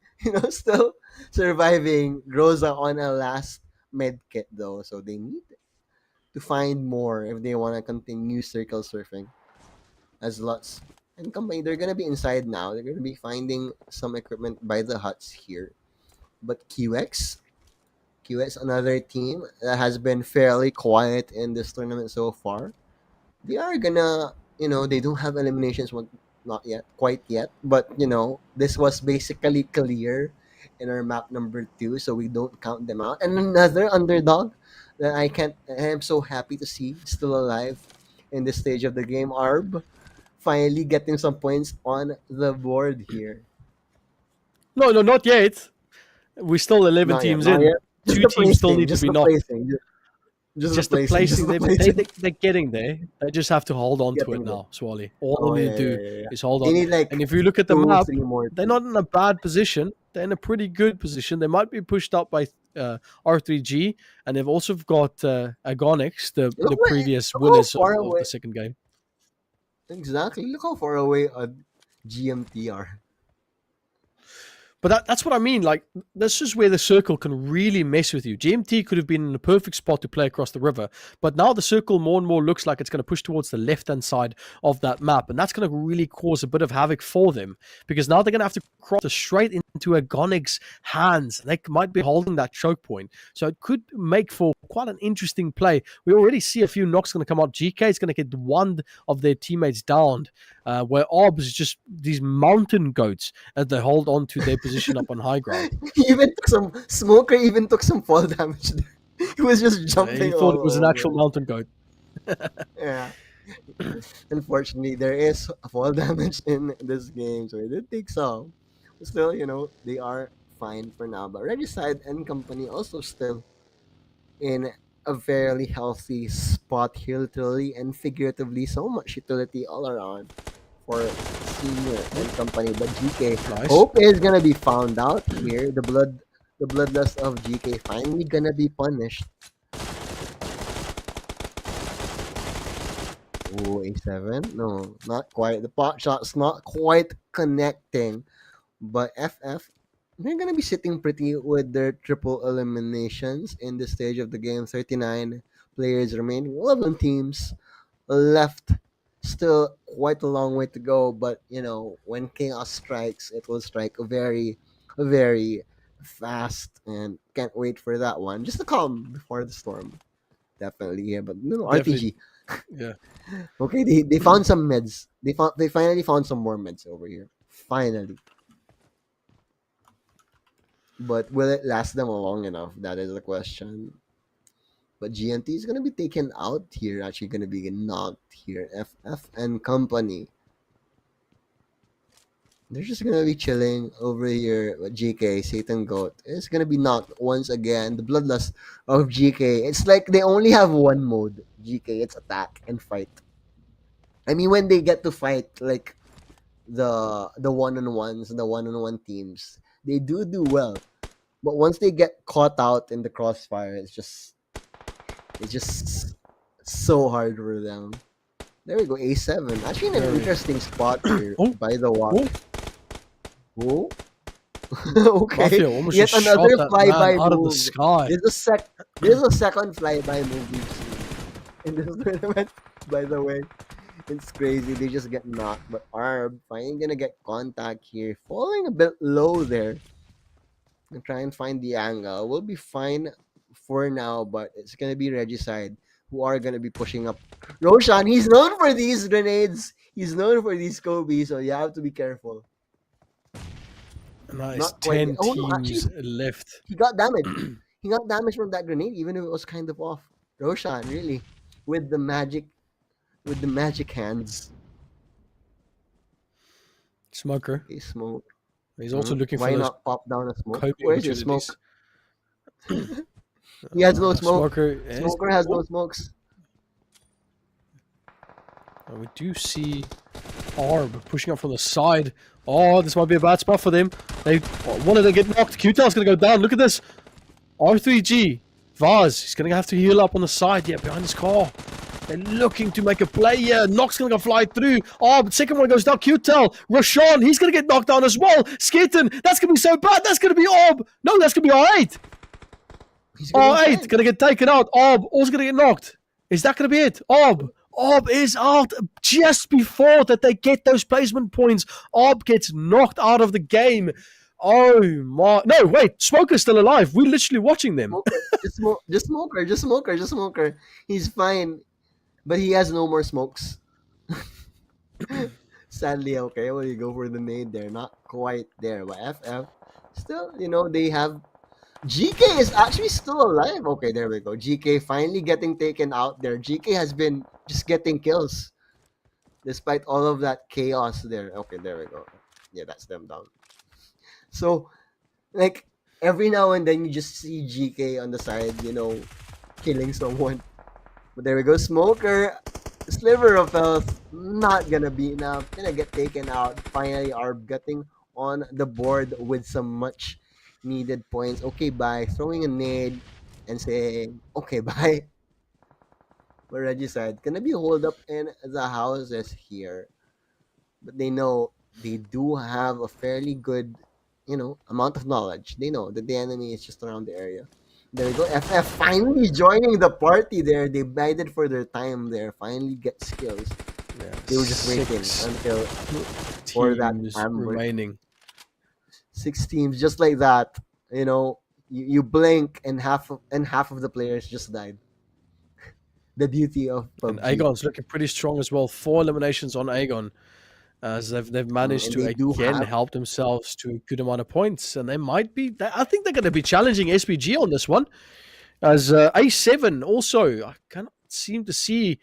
still surviving. Groza on a last med kit though, so they need to find more if they want to continue circle surfing. As lots and company, they're gonna be inside now. They're gonna be finding some equipment by the huts here. But QX, another team that has been fairly quiet in this tournament so far. They are gonna, they don't have eliminations, not yet, quite yet. But this was basically clear in our map number 2, so we don't count them out. And another underdog that I'm so happy to see still alive in this stage of the game. Arb finally getting some points on the board here. No, not yet. We're still 11 Not yet, teams not in. yet. Just 2 the teams still placing, need to just be the knocked. placing, just the Just the placing, just placing, the they're placing. getting there. They just have to hold on to it Getting there. now, Swally. All Oh they yeah, need to yeah, do yeah, yeah. is hold They on. need like And if you look at the 2, map, 3 more. they're not in a bad position. They're in a pretty good position. They might be pushed up by R3G, and they've also got Agonics, the previous Look how winners far of away. the second game. Exactly. Look how far away GMT are. But that's what I mean. Like, this is where the circle can really mess with you. GMT could have been in the perfect spot to play across the river, but now the circle more and more looks like it's going to push towards the left-hand side of that map, and that's going to really cause a bit of havoc for them, because now they're going to have to cross straight into Agonic's hands. They might be holding that choke point, so it could make for quite an interesting play. We already see a few knocks going to come out. GK is going to get one of their teammates downed, where Obs is just these mountain goats as they hold on to their position up on high ground. Smoker even took some fall damage there. He was just jumping. He thought it was an actual mountain goat. Yeah. Unfortunately, there is fall damage in this game, so it did take some. But still, they are fine for now. But Regicide and company also still in a fairly healthy spot here, literally and figuratively. So much utility all around for Senior and company. But GK, Nice. Hope is gonna be found out here. The bloodlust of GK finally gonna be punished. Oh, A7? No, not quite. The pot shot's not quite connecting. But FF they're gonna be sitting pretty with their triple eliminations in this stage of the game. 39 players remaining, 11 teams left. Still quite a long way to go, but when chaos strikes, it will strike very fast, and can't wait for that one. Just the calm before the storm, definitely. Yeah, but Definitely. RTG. Yeah. Okay, they found some meds. They finally found some more meds over here. Finally. But will it last them long enough? That is the question. But GNT is gonna be taken out here. Actually, gonna be knocked here. FF and company. They're just gonna be chilling over here. With GK Satan Goat is gonna be knocked once again. The bloodlust of GK. It's like they only have one mode. GK. It's attack and fight. I mean, when they get to fight, like the one-on-ones, the one-on-one teams, they do well. But once they get caught out in the crossfire, it's just so hard for them. There we go, A7. Actually, in an interesting spot here by the walk. Oh. Okay. Mafia almost Yet just another shot that flyby man out of the move. sky. There's a second flyby move we've seen in this tournament, by the way. It's crazy. They just get knocked. But Arb finally gonna get contact here. Falling a bit low there. And try and find the angle. We'll be fine for now, but it's gonna be Regicide who are gonna be pushing up. Roshan, he's known for these grenades. He's known for these Kobe, so you have to be careful. Nice. Not quite 10 yet. Oh, no, teams actually, left. he got damage. He got damage from that grenade, even if it was kind of off. Roshan, really, with the magic hands. Smoker. Okay, smoke. He's also looking Why for those not pop down a smoke? Kobe Where's your smoke? opportunities. He has no smoke. Smoker, Smoker has no smokes. And we do see Arb pushing up from the side. Oh, this might be a bad spot for them. One of them get knocked. Q-Tal's going to go down. Look at this. R3G. Vaz. He's going to have to heal up on the side. Yeah, behind his car. They're looking to make a play here. Nock's going to fly through. Oh, but second one goes down. Q-Tel. Rashawn. He's going to get knocked down as well. Skitten. That's going to be so bad. That's going to be Orb. No, that's going to be R8. R8 going to get taken out. Orb also going to get knocked. Is that going to be it? Orb is out just before that they get those placement points. Orb gets knocked out of the game. Oh my! No, wait. Smoker's still alive. We're literally watching them. Just Smoker. He's fine, but he has no more smokes. Sadly, okay. Well, you go for the nade there. Not quite there, but FF still, they have. GK is actually still alive. Okay, there we go. GK finally getting taken out there. GK has been just getting kills despite all of that chaos there. Okay, there we go. Yeah, that's them down. So, like, every now and then you just see GK on the side, killing someone. But there we go. Smoker, sliver of health, not gonna be enough. Gonna get taken out. Finally, Arb getting on the board with some much needed points. Okay, bye. Throwing a nade and saying, okay, bye. But Regicide gonna be holed up in the houses here. But they know they do have a fairly good, amount of knowledge. They know that the enemy is just around the area. There we go. FF finally joining the party there. They bided for their time there. Finally get skills. Yeah, they were just waiting until for that remaining. 6 teams, just like that. You blink and half of the players just died. The beauty of PUBG. And Aegon's looking pretty strong as well. 4 eliminations on Aegon, as they've managed to again help themselves to a good amount of points, and they might be. I think they're going to be challenging SPG on this one, as A7 also. I cannot seem to see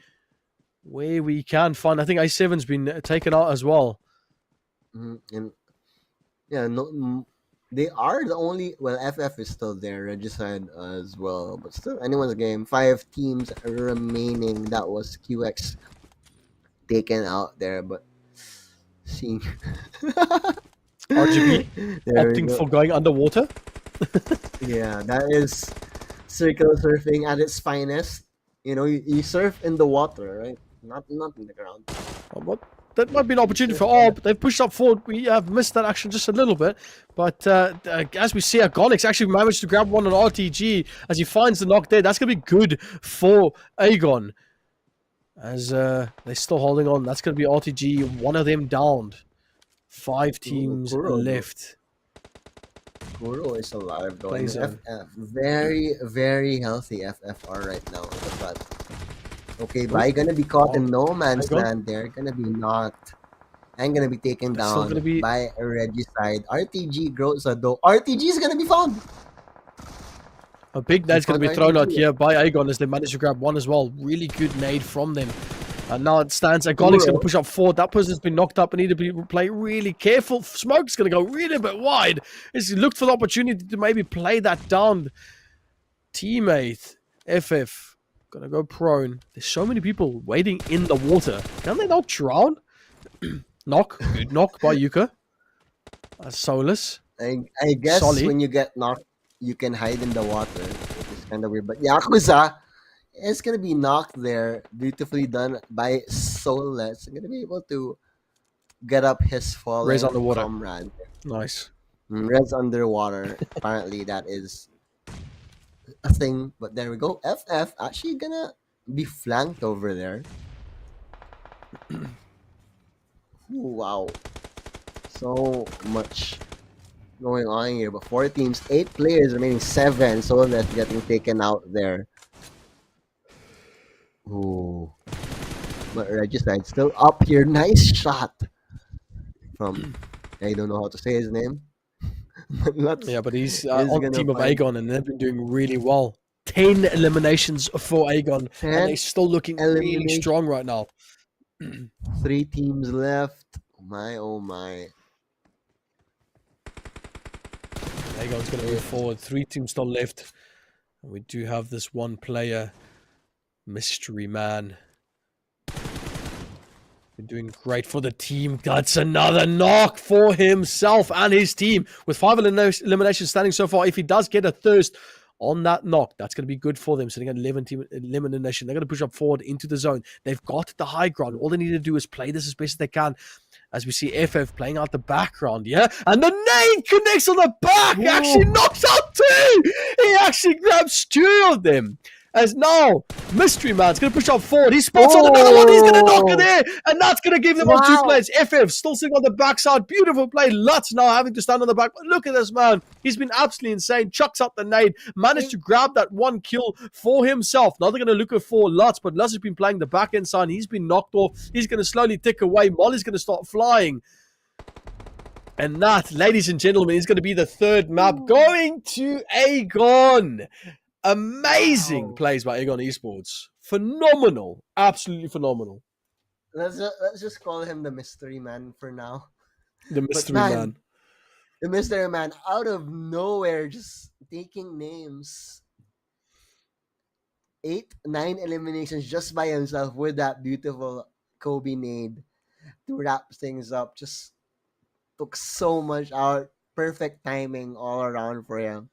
where we can find. I think A7's been taken out as well. And yeah, no, they are the only. Well, FF is still there, Regicide as well, but still anyone's game. 5 teams remaining. That was QX taken out there, but seeing RGB opting for going underwater. Yeah, that is circle surfing at its finest. You surf in the water, right? Not in the ground. Oh, what? that might be an opportunity for ARB. They've pushed up forward. We have missed that action just a little bit. But as we see, Onyx actually managed to grab one on RTG as he finds the knock there. That's going to be good for Aegon. As they're still holding on. That's going to be RTG. One of them downed. 5 teams left. Kuro is alive though. FF, very, very healthy FFR right now. Okay, Bai gonna be caught in no man's land there. Gonna be knocked. And gonna be taken down by a Regicide. RTG grows though. RTG is gonna be found. A big nade's going to be thrown out here by Aegon as they manage to grab one as well. Really good nade from them. And now it stands. Agonic's going to push up forward. That person's been knocked up and need to play really careful. Smoke's going to go really a bit wide. He's looked for the opportunity to maybe play that down. Teammate, FF, going to go prone. There's so many people waiting in the water. Can they not drown? Knock. Good knock by Yuka. Solus. I guess when you get knocked, you can hide in the water. It's kind of weird. But Yakuza is going to be knocked there. Beautifully done by Solus. Going to be able to get up his fallen Res underwater. comrade. Nice. Res underwater. Apparently that is a thing. But there we go. FF actually going to be flanked over there. Ooh, wow. So much going on here, but 4 teams, 8 players remaining, 7 Solus getting taken out there. Ooh, but Regicide still up here. Nice shot from, I don't know how to say his name. Yeah, but he's on the team of Aegon and they've been doing really well. 10 eliminations for Aegon and they're still looking really strong right now. 3 teams left. Oh my. Aegon's going to move forward. 3 teams still left. And we do have this one player, Mystery Man. Been doing great for the team. That's another knock for himself and his team. With 5 eliminations standing so far, if he does get a thirst on that knock, that's going to be good for them. Sitting at 11 team elimination. They're going to push up forward into the zone. They've got the high ground. All they need to do is play this as best as they can. As we see FF playing out the background, yeah? And the nade connects on the back. He actually knocks out 2. He actually grabs 2 of them. As now, Mystery Man's going to push up forward. He spots on another one. He's going to knock it there. And that's going to give them on 2 players. FF still sitting on the backside. Beautiful play. Lutz now having to stand on the back. But look at this man. He's been absolutely insane. Chucks up the nade. Managed to grab that 1 kill for himself. Now they're going to look for Lutz. But Lutz has been playing the back end side. He's been knocked off. He's going to slowly tick away. Molly's going to start flying. And that, ladies and gentlemen, is going to be the 3rd map going to Aegon. Amazing plays by Aegon Esports. Phenomenal. Absolutely phenomenal. Let's just call him the Mystery Man for now. The Mystery Man. The Mystery Man out of nowhere just taking names. 8, 9 eliminations just by himself with that beautiful Kobe nade to wrap things up. Just took so much out. Perfect timing all around for him.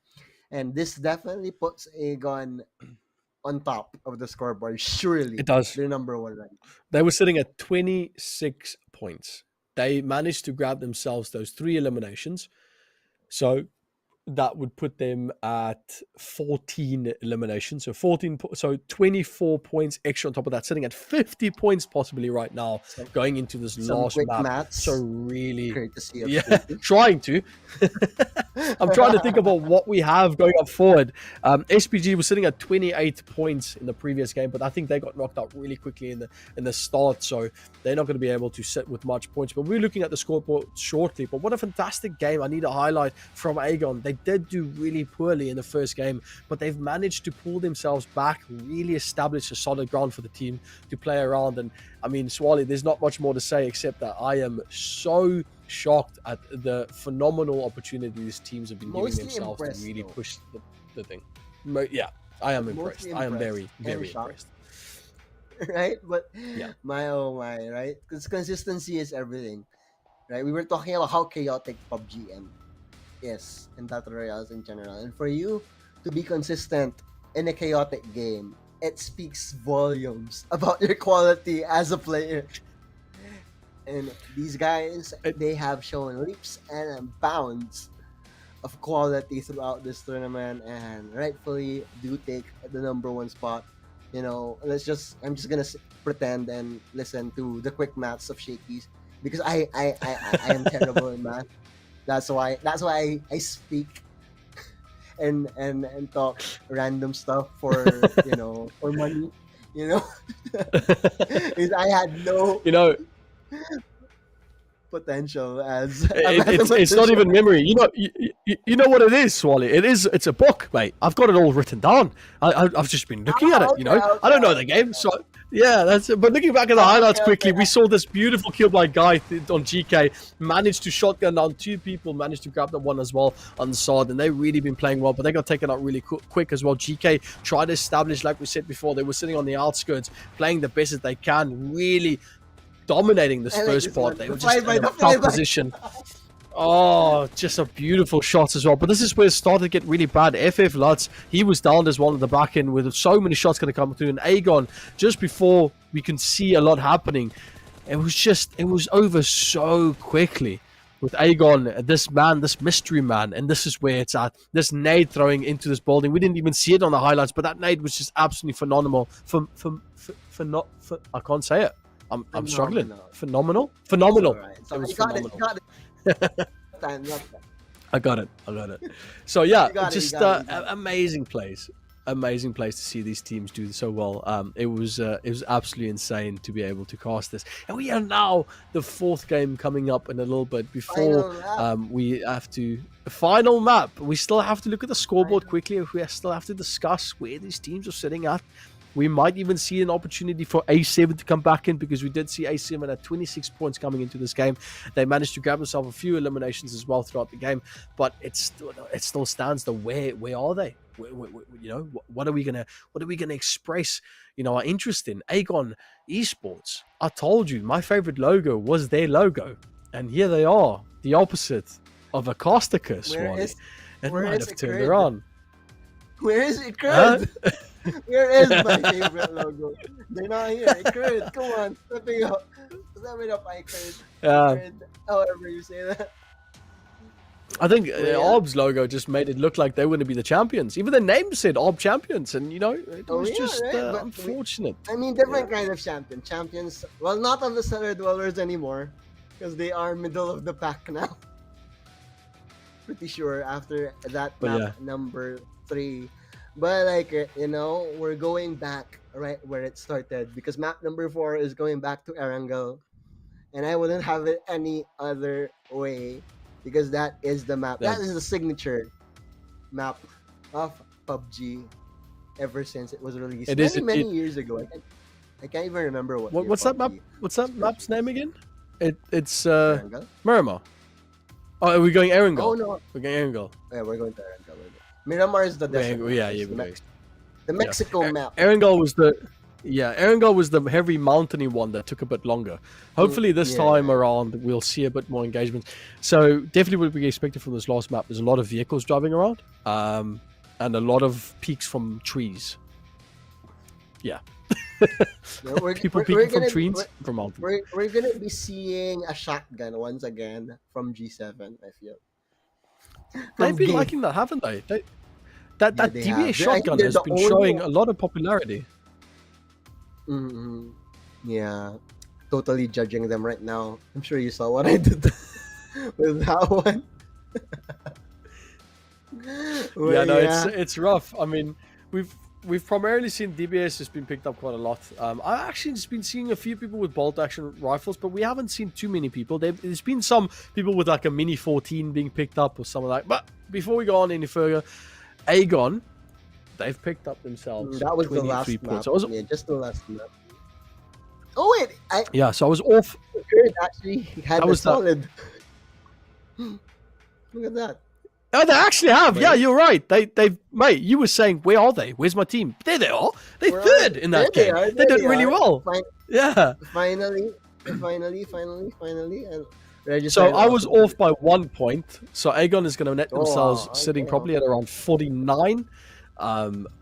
And this definitely puts Aegon on top of the scoreboard. Surely. It does. They're number 1 right now. They were sitting at 26 points. They managed to grab themselves those 3 eliminations. So that would put them at 14 eliminations. So 24 points extra on top of that, sitting at 50 points possibly right now, going into this last map. Maths. So really, great to see. trying to. I'm trying to think about what we have going up forward. SPG was sitting at 28 points in the previous game, but I think they got knocked out really quickly in the start, so they're not going to be able to sit with much points. But we're looking at the scoreboard shortly. But what a fantastic game I need to highlight from Aegon. They did do really poorly in the first game, but they've managed to pull themselves back, really establish a solid ground for the team to play around. And I mean, Swally, there's not much more to say except that I am so shocked at the phenomenal opportunities teams have been giving themselves to really push the thing. Yeah, I am impressed. I am very, very impressed. Right? But my oh my, right? Because consistency is everything. Right? We were talking about how chaotic PUBGM is in Battle Royales in general. And for you to be consistent in a chaotic game, it speaks volumes about your quality as a player. And these guys, they have shown leaps and bounds of quality throughout this tournament, and rightfully do take the #1 spot. I'm just gonna pretend and listen to the quick maths of Shakies, because I am terrible in math. That's why I speak and talk random stuff for for money. Because I had no potential as it's not even memory. You know what it is, Swally. It's a book, mate. I've got it all written down. I've just been looking at it. Okay. I don't know the game, so yeah, that's it. But looking back at the highlights quickly, we saw this beautiful kill by Guy on GK. Managed to shotgun down 2 people, managed to grab that one as well on the side, and they've really been playing well. But they got taken out really quick as well. GK tried to establish, like we said before, they were sitting on the outskirts, playing the best that they can, really dominating this first part. They were just in a tough position. Oh, just a beautiful shot as well. But this is where it started to get really bad. FF Lutz, he was down as well in the back end with so many shots going to come through. And Aegon, just before we can see a lot happening, it was over so quickly with Aegon, this mystery man. And this is where it's at. This nade throwing into this building. We didn't even see it on the highlights, but that nade was just absolutely phenomenal. I can't say it. I'm struggling. Phenomenal. Right. It was phenomenal. phenomenal. I got it. So yeah, amazing place to see these teams do so well. It was absolutely insane to be able to cast this, and we are now the 4th game coming up in a little bit before we have to final map. We still have to look at the scoreboard quickly. We still have to discuss where these teams are sitting at. We might even see an opportunity for A7 to come back in, because we did see A7 at 26 points coming into this game. They managed to grab themselves a few eliminations as well throughout the game, but it still stands the where are they? What are we gonna express? Our interest in Arena Esports. I told you my favorite logo was their logo, and here they are, the opposite of a caster curse. It might have turned around. Where is iKURD? Where is my favorite logo? They're not here. iKURD, come on, step it up, iKURD. iKURD, however you say that. I think Orb's logo just made it look like they were going to be the champions. Even the name said Orb Champions, and it was unfortunate. Different kind of champions. Well, not on the Cellar Dwellers anymore, because they are middle of the pack now. Pretty sure after that map number 3. But we're going back right where it started, because map number 4 is going back to Erangel, and I wouldn't have it any other way, because that is the map. That is the signature map of PUBG ever since it was released many years ago. I can't even remember what's that map. What's that map's name again? It's Miramar. Oh, are we going Erangel? Oh no, we're going Erangel. Yeah, we're going to Erangel. Miramar is the desert. The Mexico map. Erangel was the heavy mountainy one that took a bit longer. Hopefully this time around we'll see a bit more engagement. So definitely what we expected from this last map is a lot of vehicles driving around, and a lot of peaks from trees. Yeah. People peeking from trees from mountains. We're gonna be seeing a shotgun once again from G7, I feel. They've been liking that, haven't they? That DBA shotgun has been showing a lot of popularity. Mm-hmm. Yeah, totally judging them right now. I'm sure you saw what I did with that one. It's rough. I mean, we've primarily seen DBS has been picked up quite a lot. I've actually just been seeing a few people with bolt action rifles, but we haven't seen too many people. There's been some people with like a Mini 14 being picked up or something like that. But before we go on any further, Aegon, they've picked up themselves. That was the last points. map. Just the last map. Oh wait, so I was off. Actually had a solid. Look at that. Oh, they actually have. Yeah, you're right. They've mate. You were saying, where are they? Where's my team? There they are. They're third in that game. They did really well. Yeah. Finally. And so I was off by 1 point. So Aegon is going to net themselves sitting probably at around 49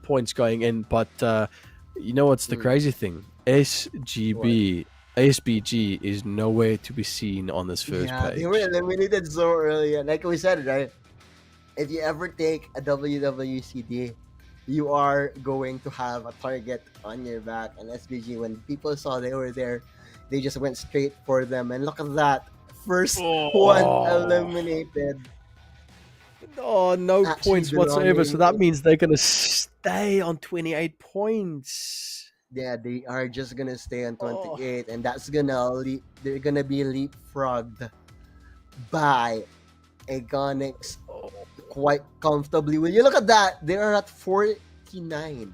points going in. But you know what's the crazy thing? SGB SBG is nowhere to be seen on this first Yeah, page. they were eliminated so early. And like we said, right? If you ever take a WWCD, you are going to have a target on your back. And SBG, when people saw they were there, they just went straight for them. And look at that. First one eliminated. Oh, no Actually points whatsoever. So that belonging- means they're going to stay on 28 points. Yeah, they are just gonna stay on 28, and that's they're gonna be leapfrogged by Onyx quite comfortably. Will you look at that? They are at 49.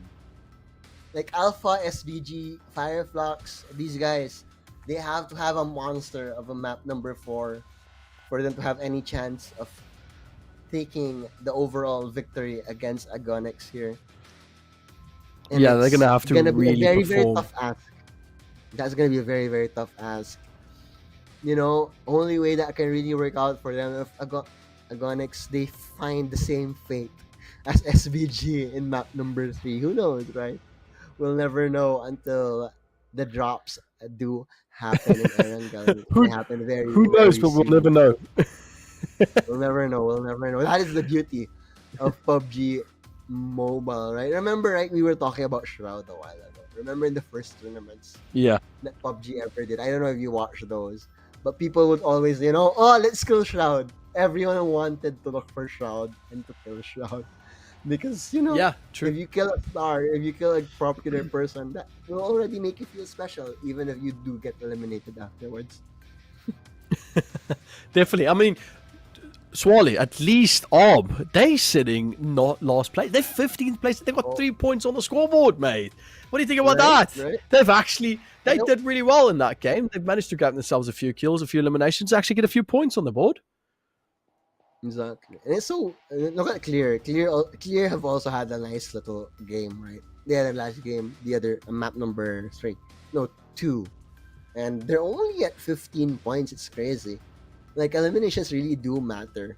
Like Alpha, SVG, Flux, these guys, they have to have a monster of a map number 4 for them to have any chance of taking the overall victory against Onyx here. And yeah, they're gonna have to really be a very, perform. very tough ask. That's gonna be a very, very tough ask. You know, only way that can really work out for them if Onyx they find the same fate as SVG in map number 3. Who knows, right? We'll never know until the drops do happen in Aaron Gallery. They happen very. Who knows? very But we'll soon. never know. We'll never know. We'll never know. That is the beauty of PUBG Mobile, right? Remember, right? We were talking about Shroud a while ago. Remember in the first tournaments Yeah. that PUBG ever did? I don't know if you watched those, but people would always, oh, let's kill Shroud. Everyone wanted to look for Shroud and to kill Shroud because Yeah, true. if you kill a star, if you kill a popular person, that will already make you feel special, even if you do get eliminated afterwards. Definitely. I mean, Swally, at least Ob, they sitting not last place. They're 15th place. They've got 3 points on the scoreboard, mate. What do you think about that? Right. They did really well in that game. They've managed to grab themselves a few kills, a few eliminations, actually get a few points on the board. Exactly. And it's so, look at Clear. Clear have also had a nice little game, right? They had a last game, the other map number 3. No, 2. And they're only at 15 points. It's crazy. Like, eliminations really do matter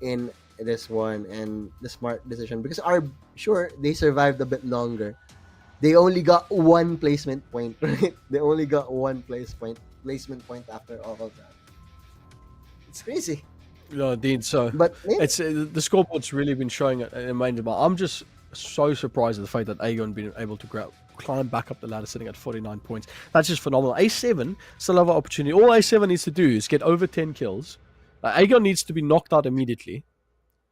in this one, and the smart decision, because they survived a bit longer. They only got 1 placement point, right? They only got 1 placement point after all of that. It's crazy. No, indeed. So, But it's the scoreboard's really been showing an amazing amount. I'm just so surprised at the fact that Aegon been able to climb back up the ladder sitting at 49 points. That's just phenomenal. A7 still have an opportunity. All A7 needs to do is get over 10 kills. Aegon needs to be knocked out immediately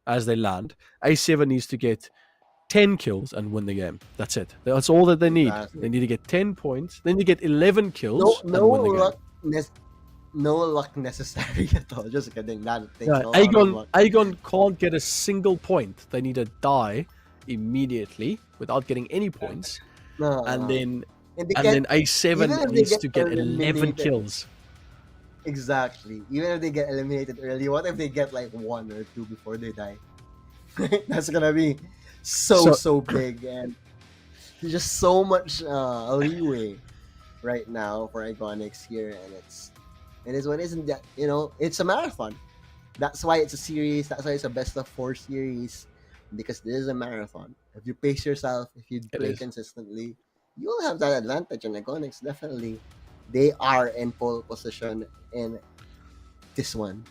as they land. A7 needs to get 10 kills and win the game. That's it. That's all that they need. Exactly. They need to get 10 points. Then you get 11 kills and win the game. No luck necessary at all. Just kidding. That takes Yeah, a lot of luck. Aegon can't get a single point. They need to die immediately without getting any points. No, And then and then even A7 if they needs get to get 11 eliminated- kills. Exactly. Even if they get eliminated early, what if they get like 1 or 2 before they die? That's gonna be so big, and there's just so much leeway right now for Onyx here, and it is what isn't that, it's a marathon. That's why it's a series. That's why it's a best of 4 series, because this is a marathon. If you pace yourself, if you play is. consistently, you'll have that advantage. And Onyx, definitely, they are in pole position in this one.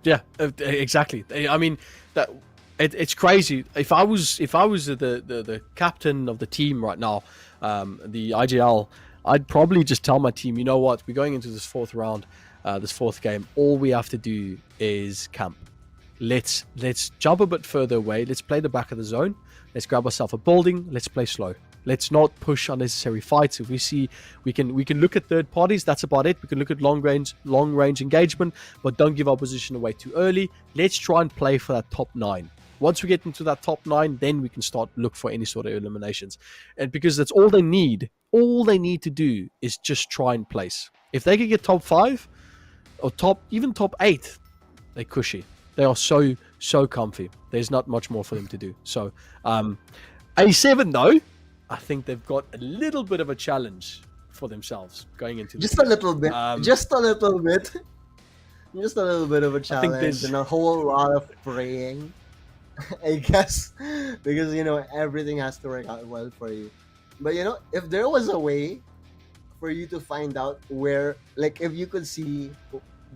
Yeah, exactly. I mean, it's crazy. If I was the captain of the team right now, the IGL, I'd probably just tell my team, you know what, we're going into this 4th round, this 4th game. All we have to do is camp. Let's jump a bit further away. Let's play the back of the zone. Let's grab ourselves a building. Let's play slow. Let's not push unnecessary fights. If we see we can look at third parties, that's about it. We can look at long range engagement, but don't give our position away too early. Let's try and play for that top 9. Once we get into that top 9, then we can start look for any sort of eliminations. And because that's all they need to do is just try and place. If they can get top 5 or top 8, they're cushy. They are so comfy. There's not much more for them to do. So A7 though, I think they've got a little bit of a challenge for themselves going into Just a little bit. Just a little bit. Just a little bit of a I think challenge and a whole lot of praying, I guess, because everything has to work out well for you. But if there was a way for you to find out where, like, if you could see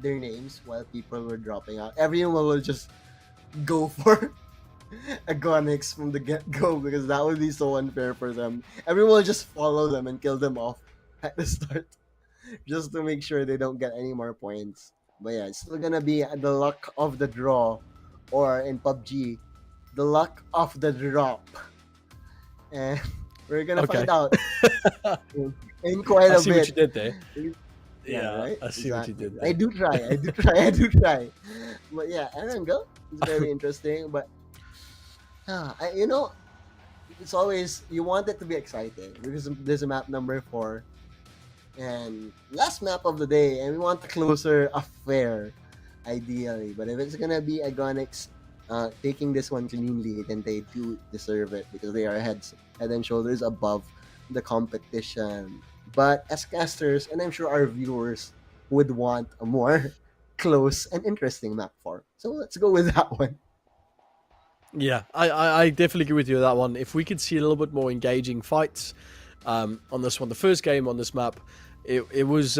their names while people were dropping out, everyone will just go for a Onyx from the get-go, because that would be so unfair for them. Everyone will just follow them and kill them off at the start, just to make sure they don't get any more points. But yeah, it's still gonna be the luck of the draw, or in PUBG, the luck of the drop. And we're gonna find out in quite a bit. I see what you did there. Yeah, right? I see what you did there. I do try. But yeah, Erangel is very interesting. But it's always, you want it to be exciting because there's a map number 4 and last map of the day, and we want a closer affair, ideally. But if it's gonna be Agonics taking this one cleanly, then they do deserve it because they are head and shoulders above the competition. But as casters, and I'm sure our viewers would want a more close and interesting map 4. So let's go with that one. Yeah, I definitely agree with you with that one. If we could see a little bit more engaging fights on this one, the first game on this map, it was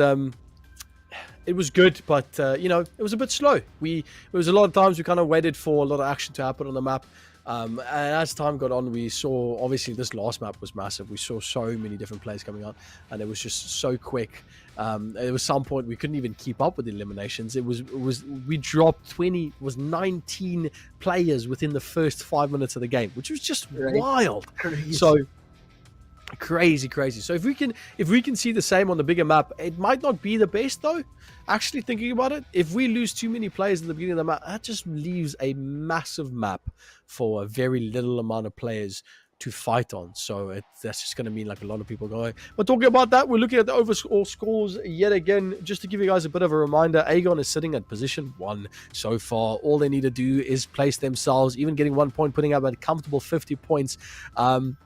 good, but it was a bit slow. It was a lot of times we kind of waited for a lot of action to happen on the map. And as time got on, we saw, obviously this last map was massive. We saw so many different players coming out, and it was just so quick. There was some point we couldn't even keep up with the eliminations. We dropped 19 players within the first 5 minutes of the game, which was just wild. Crazy. So crazy. So if we can see the same on the bigger map, it might not be the best though. Actually thinking about it, if we lose too many players at the beginning of the map, that just leaves a massive map for a very little amount of players to fight on. So that's just going to mean like a lot of people going. But talking about that, we're looking at the overall scores yet again. Just to give you guys a bit of a reminder, Aegon is sitting at position 1 so far. All they need to do is place themselves, even getting 1 point, putting up a comfortable 50 points. And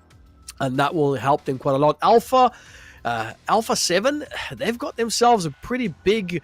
that will help them quite a lot. Alpha7, they've got themselves a pretty big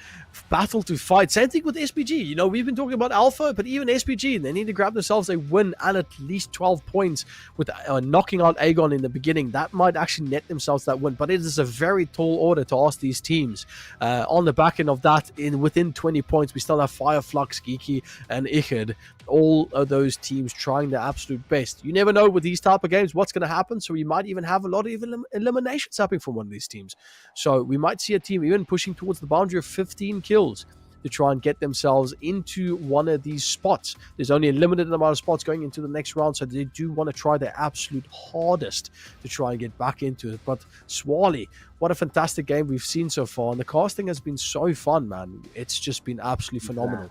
battle to fight. Same thing with SPG. We've been talking about Alpha, but even SPG, they need to grab themselves a win and at least 12 points with knocking out Aegon in the beginning. That might actually net themselves that win, but it is a very tall order to ask these teams. On the back end of that, within 20 points, we still have Fire, Flux, Geekay, and iKURD. All of those teams trying their absolute best. You never know with these type of games what's going to happen, so we might even have a lot of eliminations happening from one of these teams. So we might see a team even pushing towards the boundary of 15 kills to try and get themselves into one of these spots. There's only a limited amount of spots going into the next round, so they do want to try their absolute hardest to try and get back into it. But Swally, what a fantastic game we've seen so far, and the casting has been so fun, man. It's just been absolutely phenomenal.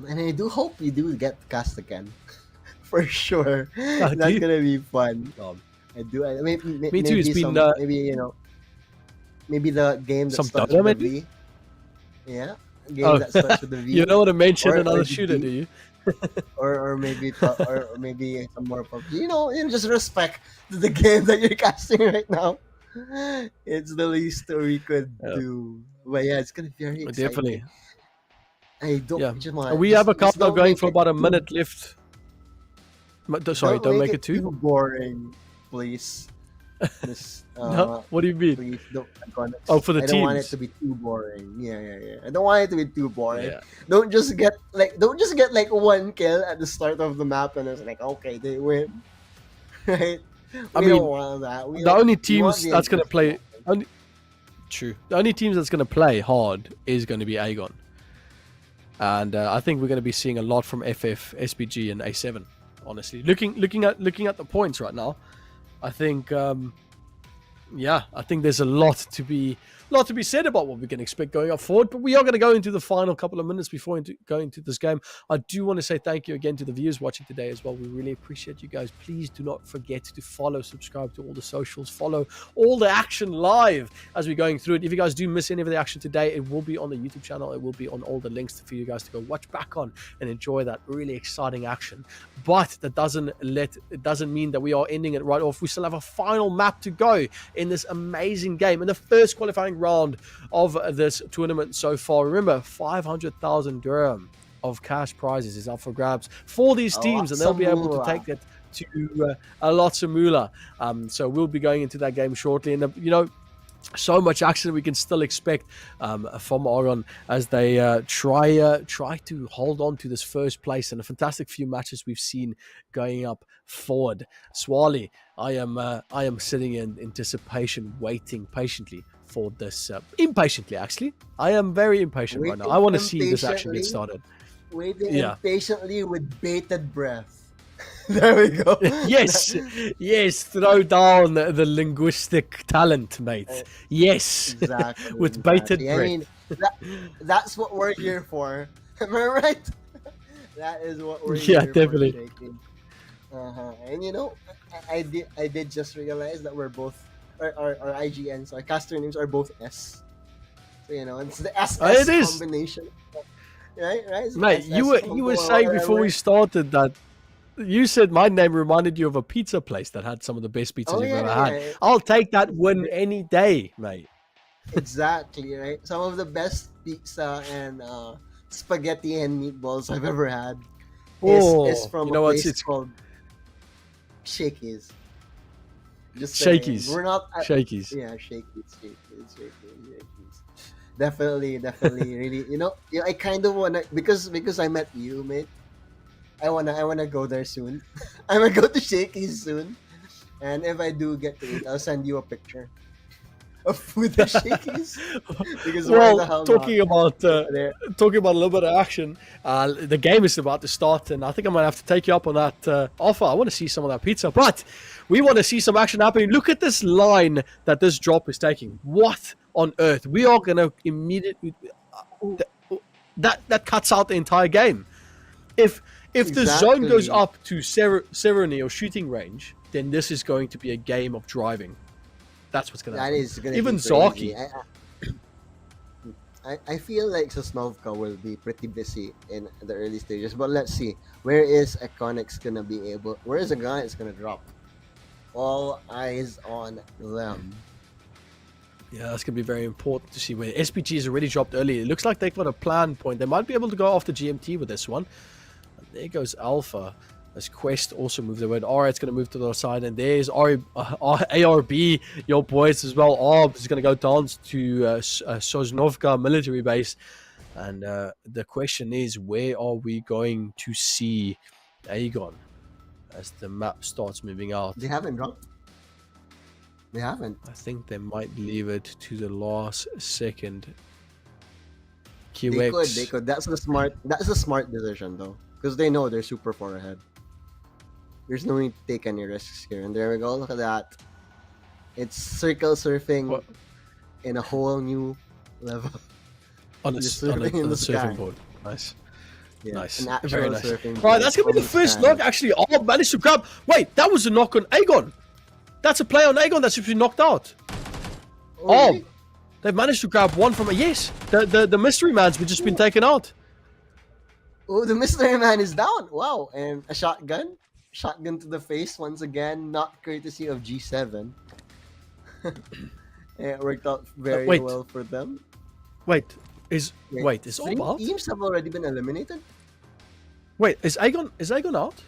And I do hope we do get cast again. For sure. That's going to be fun. I do. I mean, me too. It's been maybe the game that starts with the V. Yeah, game that starts with the V. You don't want to mention another shooter, do you? or maybe some more PUBG. Just respect the game that you're casting right now. It's the least we could do. But yeah, it's gonna be very exciting. Definitely. I don't. We have a countdown going for about a minute left. Sorry, don't make it too boring, please. No? What do you mean? Please don't. For the teams. I don't want it to be too boring. Yeah. I don't want it to be too boring. Yeah. Don't just get like 1 kill at the start of the map and it's like, okay, they win. Right? We don't want that. The only teams that's going to play... True. The only teams that's going to play hard is going to be Aegon. And I think we're going to be seeing a lot from FF, SPG, and A7. Honestly, looking at the points right now, I think, I think there's a lot to be said about what we can expect going up forward. But we are going to go into the final couple of minutes before going into this game. I do want to say thank you again to the viewers watching today as well. We really appreciate you guys. Please do not forget to follow, subscribe to all the socials, follow all the action live as we're going through it. If you guys do miss any of the action today, it will be on the YouTube channel. It will be on all the links for you guys to go watch back on and enjoy that really exciting action. But that doesn't mean that we are ending it right off. We still have a final map to go in this amazing game, in the first qualifying round of this tournament so far. Remember, 500,000 dirham of cash prizes is up for grabs for these teams, and they'll be able to take that to lots of moolah. So we'll be going into that game shortly. And, so much action we can still expect from Oron as they try to hold on to this first place, and a fantastic few matches we've seen going up forward. Swali, I am sitting in anticipation, waiting patiently for this. Impatiently, actually. I am very impatient right now. I want to see this actually get started. Waiting impatiently with bated breath. There we go. yes, throw down the linguistic talent, mate. Yes, exactly. With bated breath. I mean, that's what we're here for. Am I right? That is what we're here definitely. For. And I did just realize that we're both our IGNs, our caster names are both S. So it's the SS combination. Right. Mate, you were saying before we started that. You said my name reminded you of a pizza place that had some of the best pizzas you've ever had. I'll take that win any day, mate. Exactly, right? Some of the best pizza and spaghetti and meatballs I've ever had is from a place called Shakey's. Just Shakey's. We're not Shakey's. Yeah, Shakey's. Definitely, really. I kind of wanna because I met you, mate. I wanna go there soon. I'm gonna go to Shakey's soon, and if I do get to eat, I'll send you a picture of food at Shakey's. Because talking about a little bit of action, the game is about to start, and I think I might have to take you up on that offer. I want to see some of that pizza, but we want to see some action happening. Look at this line that this drop is taking. What on earth? We are gonna immediately that cuts out the entire game. If the zone goes up to Serony or shooting range, then this is going to be a game of driving. That's what's going to happen. That is going to even be Zaki. I feel like Sosnovka will be pretty busy in the early stages, but let's see. Where is Onyx going to be able... Where is Onyx going to drop? All eyes on them. Yeah, that's going to be very important to see where SPG is already dropped early. It looks like they've got a plan point. They might be able to go after GMT with this one. There goes Alpha. As Quest also moved away. Alright, it's going to move to the other side. And there's ARB, your boys as well. Arb is going to go down to Sosnovka military base. And the question is, where are we going to see Aegon as the map starts moving out? They haven't dropped. They haven't. I think they might leave it to the last second. QX. They could. That's a smart decision though. Because they know they're super far ahead. There's no need to take any risks here. And there we go. Look at that. It's circle surfing in a whole new level. On the surfing board. Nice. Yeah, nice. Very nice. Right, that's going to be the first knock. Actually, managed to grab. Wait, that was a knock on Aegon. That's a play on Aegon that's been knocked out. Really? They've managed to grab one from a... Yes, the mystery man's just been taken out. Oh, the mystery man is down. Wow. And a shotgun. Shotgun to the face once again. Not courtesy of G7. It worked out very well for them. Is all teams have already been eliminated? Wait, is Aegon out?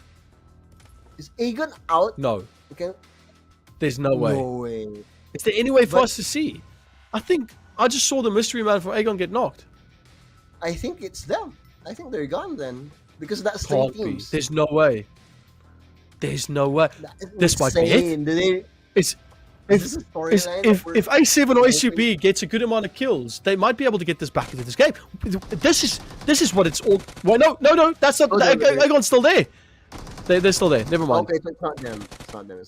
Is Aegon out? No. Okay. There's no way. No way. Is there any way for us to see? I think I just saw the mystery man from Aegon get knocked. I think it's them. I think they're gone then. Because that's three teams. There's no way. This might be it. If A7 or S2G gets a good amount of kills, they might be able to get this back into this game. This is what it's all... Well, no, that's not... Aegon's still there. They're still there. Never mind. Okay, so it's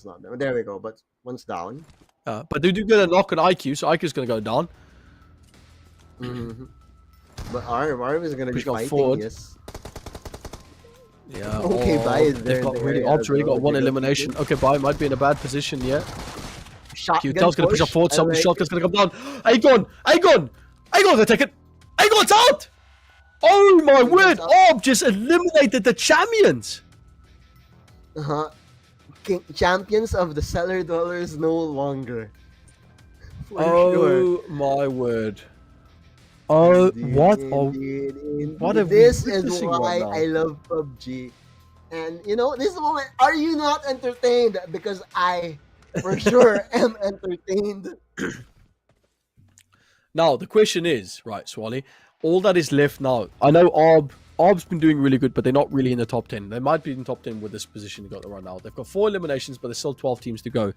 not them. There we go, but one's down. But they do get a knock on IQ, so IQ's going to go down. Mm-hmm. But Arv is going to be fighting, forward. Yes. Yeah. Okay, Bai is there. Ops already got one elimination. Okay, Bai might be in a bad position, yeah. QTEL's going to push up forward. Some shotgun's going to come down. Aegon going to take it. Aegon's out. Oh my word. Orb just eliminated the champions. Champions of the Cellar Dwellers no longer. My word. Oh, Indeed, what? Indeed. What? This is why I love PUBG. And this is the moment. Are you not entertained? Because I, for sure, am entertained. Now the question is, right, Swally, all that is left now. I know Arb's been doing really good, but they're not really in the top 10. They might be in the top 10 with this position they got right now. They've got 4 eliminations, but there's still 12 teams to go.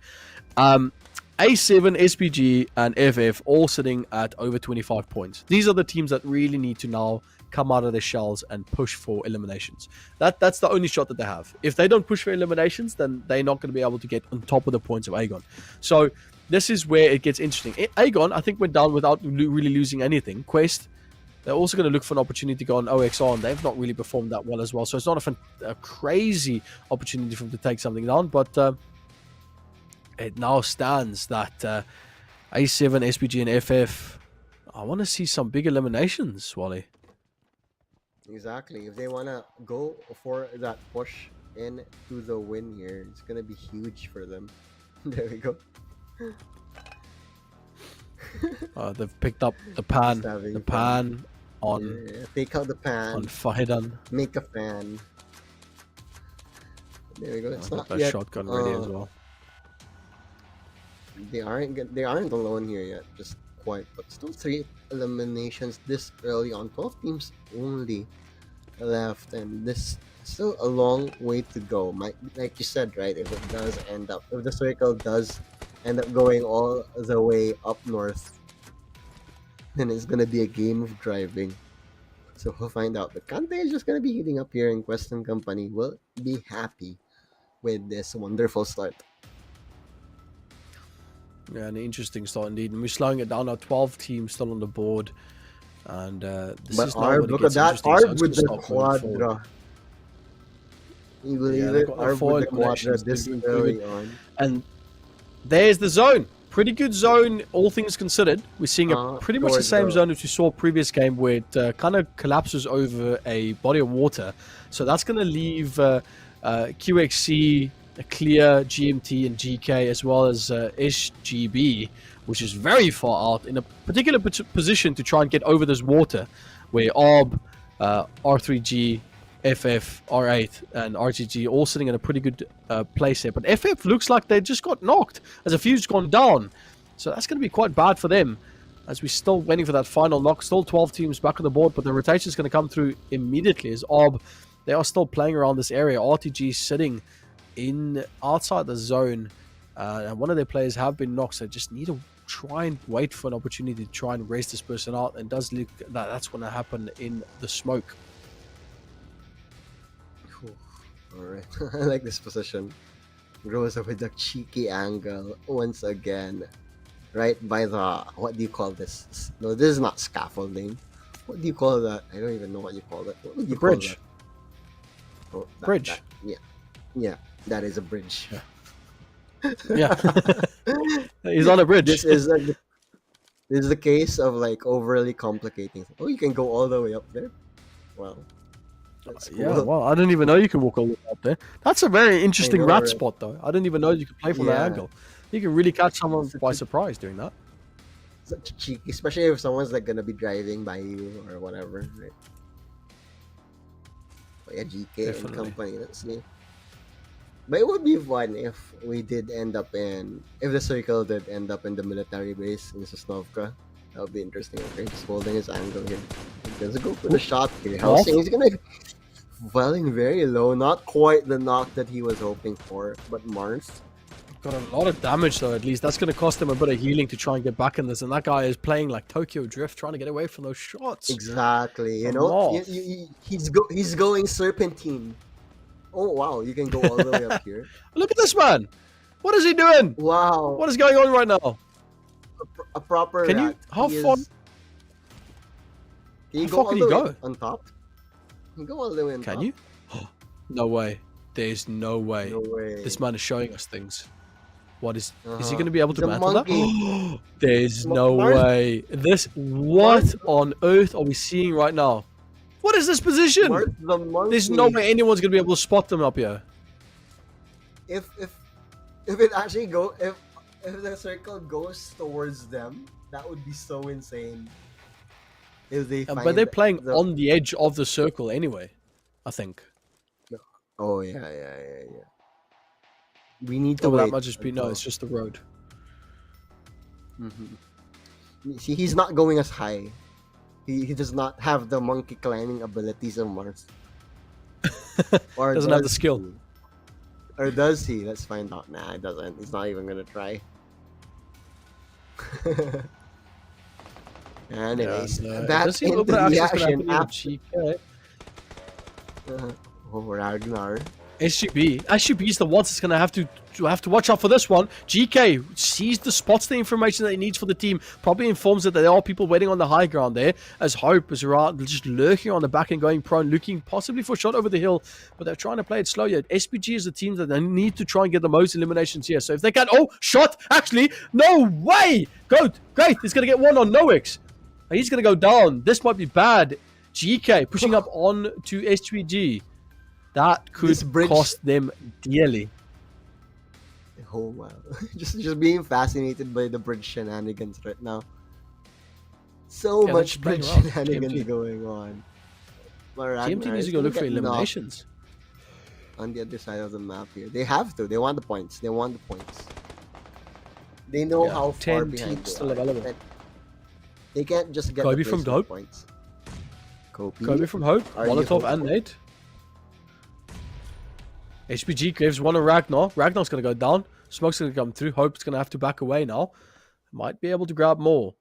A7, SPG, and FF all sitting at over 25 points. These are the teams that really need to now come out of their shells and push for eliminations. That's the only shot that they have. If they don't push for eliminations, then they're not going to be able to get on top of the points of Aegon. So this is where it gets interesting. Aegon, I think, went down without really losing anything. Quest, they're also going to look for an opportunity to go on OXR, and they've not really performed that well as well. So it's not a crazy opportunity for them to take something down, but it now stands that A7, SPG, and FF, I want to see some big eliminations, Wally. Exactly. If they want to go for that push into the win here, it's going to be huge for them. There we go. They've picked up the pan on... Yeah, take out the pan. On Fahidan. Make a fan. There we go. It's not that yet. Shotgun ready as well. They aren't alone here yet, just quite, but still 3 eliminations this early on. 12 teams only left, and this still a long way to go. Like you said, right? If the circle does end up going all the way up north, then it's gonna be a game of driving. So we'll find out. But Kante is just gonna be heating up here, and Quest and Company will be happy with this wonderful start. Yeah, an interesting start indeed. And we're slowing it down now. 12 teams still on the board. And this is not what it gets interesting. Arb with the Quadra. You believe it? Arb with the Quadra this early on. And there's the zone. Pretty good zone, all things considered. We're seeing pretty much the same zone as we saw previous game, where it kind of collapses over a body of water. So that's going to leave QXC, Clear, GMT, and GK, as well as SGB, which is very far out, in a particular position to try and get over this water, where Arb, R3G, FF, R8, and RGG all sitting in a pretty good place here. But FF looks like they just got knocked as a few's gone down. So that's going to be quite bad for them, as we're still waiting for that final knock. Still 12 teams back on the board, but the rotation is going to come through immediately as Arb, they are still playing around this area. RTG sitting outside the zone, and one of their players have been knocked, so just need to try and wait for an opportunity to try and race this person out, and does look that that's going to happen in the smoke. Alright, I like this position. Rosa with the cheeky angle once again, right by the, what do you call this? No, this is not scaffolding. What do you call that? I don't even know what you call it. What would you call that? Oh, Bridge. Yeah, that is a bridge. Yeah. He's on a bridge. This is the case of like overly complicating. Oh, you can go all the way up there? Wow. That's cool. Yeah, well, I didn't even know you can walk all the way up there. That's a very interesting rat spot, though. I didn't even know you could play from that angle. You can really catch someone by surprise doing that. Such cheeky, especially if someone's like gonna be driving by you or whatever. Right? But yeah, GK and Company, let's see. But it would be fun if we did end up if the circle did end up in the military base in Sosnovka. That would be interesting. Okay, just holding his angle here. He's gonna go for the shot here. Helsing, he's gonna falling very low. Not quite the knock that he was hoping for, but Mars got a lot of damage though. At least that's gonna cost him a bit of healing to try and get back in this. And that guy is playing like Tokyo Drift, trying to get away from those shots. Exactly. You know, he's going serpentine. Oh wow, you can go all the way up here. Look at this man. What is he doing? Wow. What is going on right now? A proper. Can you? How far? Can you go all the way on top? You can go all the way on top. Can you? No way. There's no way. No way. This man is showing us things. What is he going to be able to mantle that? There's no way. What on earth are we seeing right now? What is this position? There's no way anyone's going to be able to spot them up here. If it actually if the circle goes towards them, that would be so insane. If they but they're playing on the edge of the circle anyway, I think. Oh yeah. We need to Oh, wait. that might just be no. It's just the road. See, he's not going as high. He does not have the monkey climbing abilities of Mars. Or Doesn't have the skill. Or does he? Let's find out. Nah, he doesn't. He's not even gonna try. Anyways, that's into the action after. GK. Ragnar. SGB is the one that's gonna have to watch out for this one. GK sees the spots, the information that he needs for the team. Probably informs that there are people waiting on the high ground there. As Hope is around, just lurking on the back and going prone, looking possibly for a shot over the hill. But they're trying to play it slow yet. SPG is the team that they need to try and get the most eliminations here. So if they can, shot! Actually, no way! Goat, great! He's gonna get one on Noix. He's gonna go down. This might be bad. GK pushing up on to S2G. That could cost them dearly. Oh wow. just being fascinated by the bridge shenanigans right now. So much bridge shenanigans going on. GMT needs to go look for eliminations. On the other side of the map here. They have to. They want the points. They know how far behind they still are. available. They can't just get Kobe the from Hope. Points. Kobe from Hope. Molotov and Nate. HPG gives one on Ragnar. Ragnar's going to go down. Smoke's going to come through. Hope's going to have to back away now. Might be able to grab more.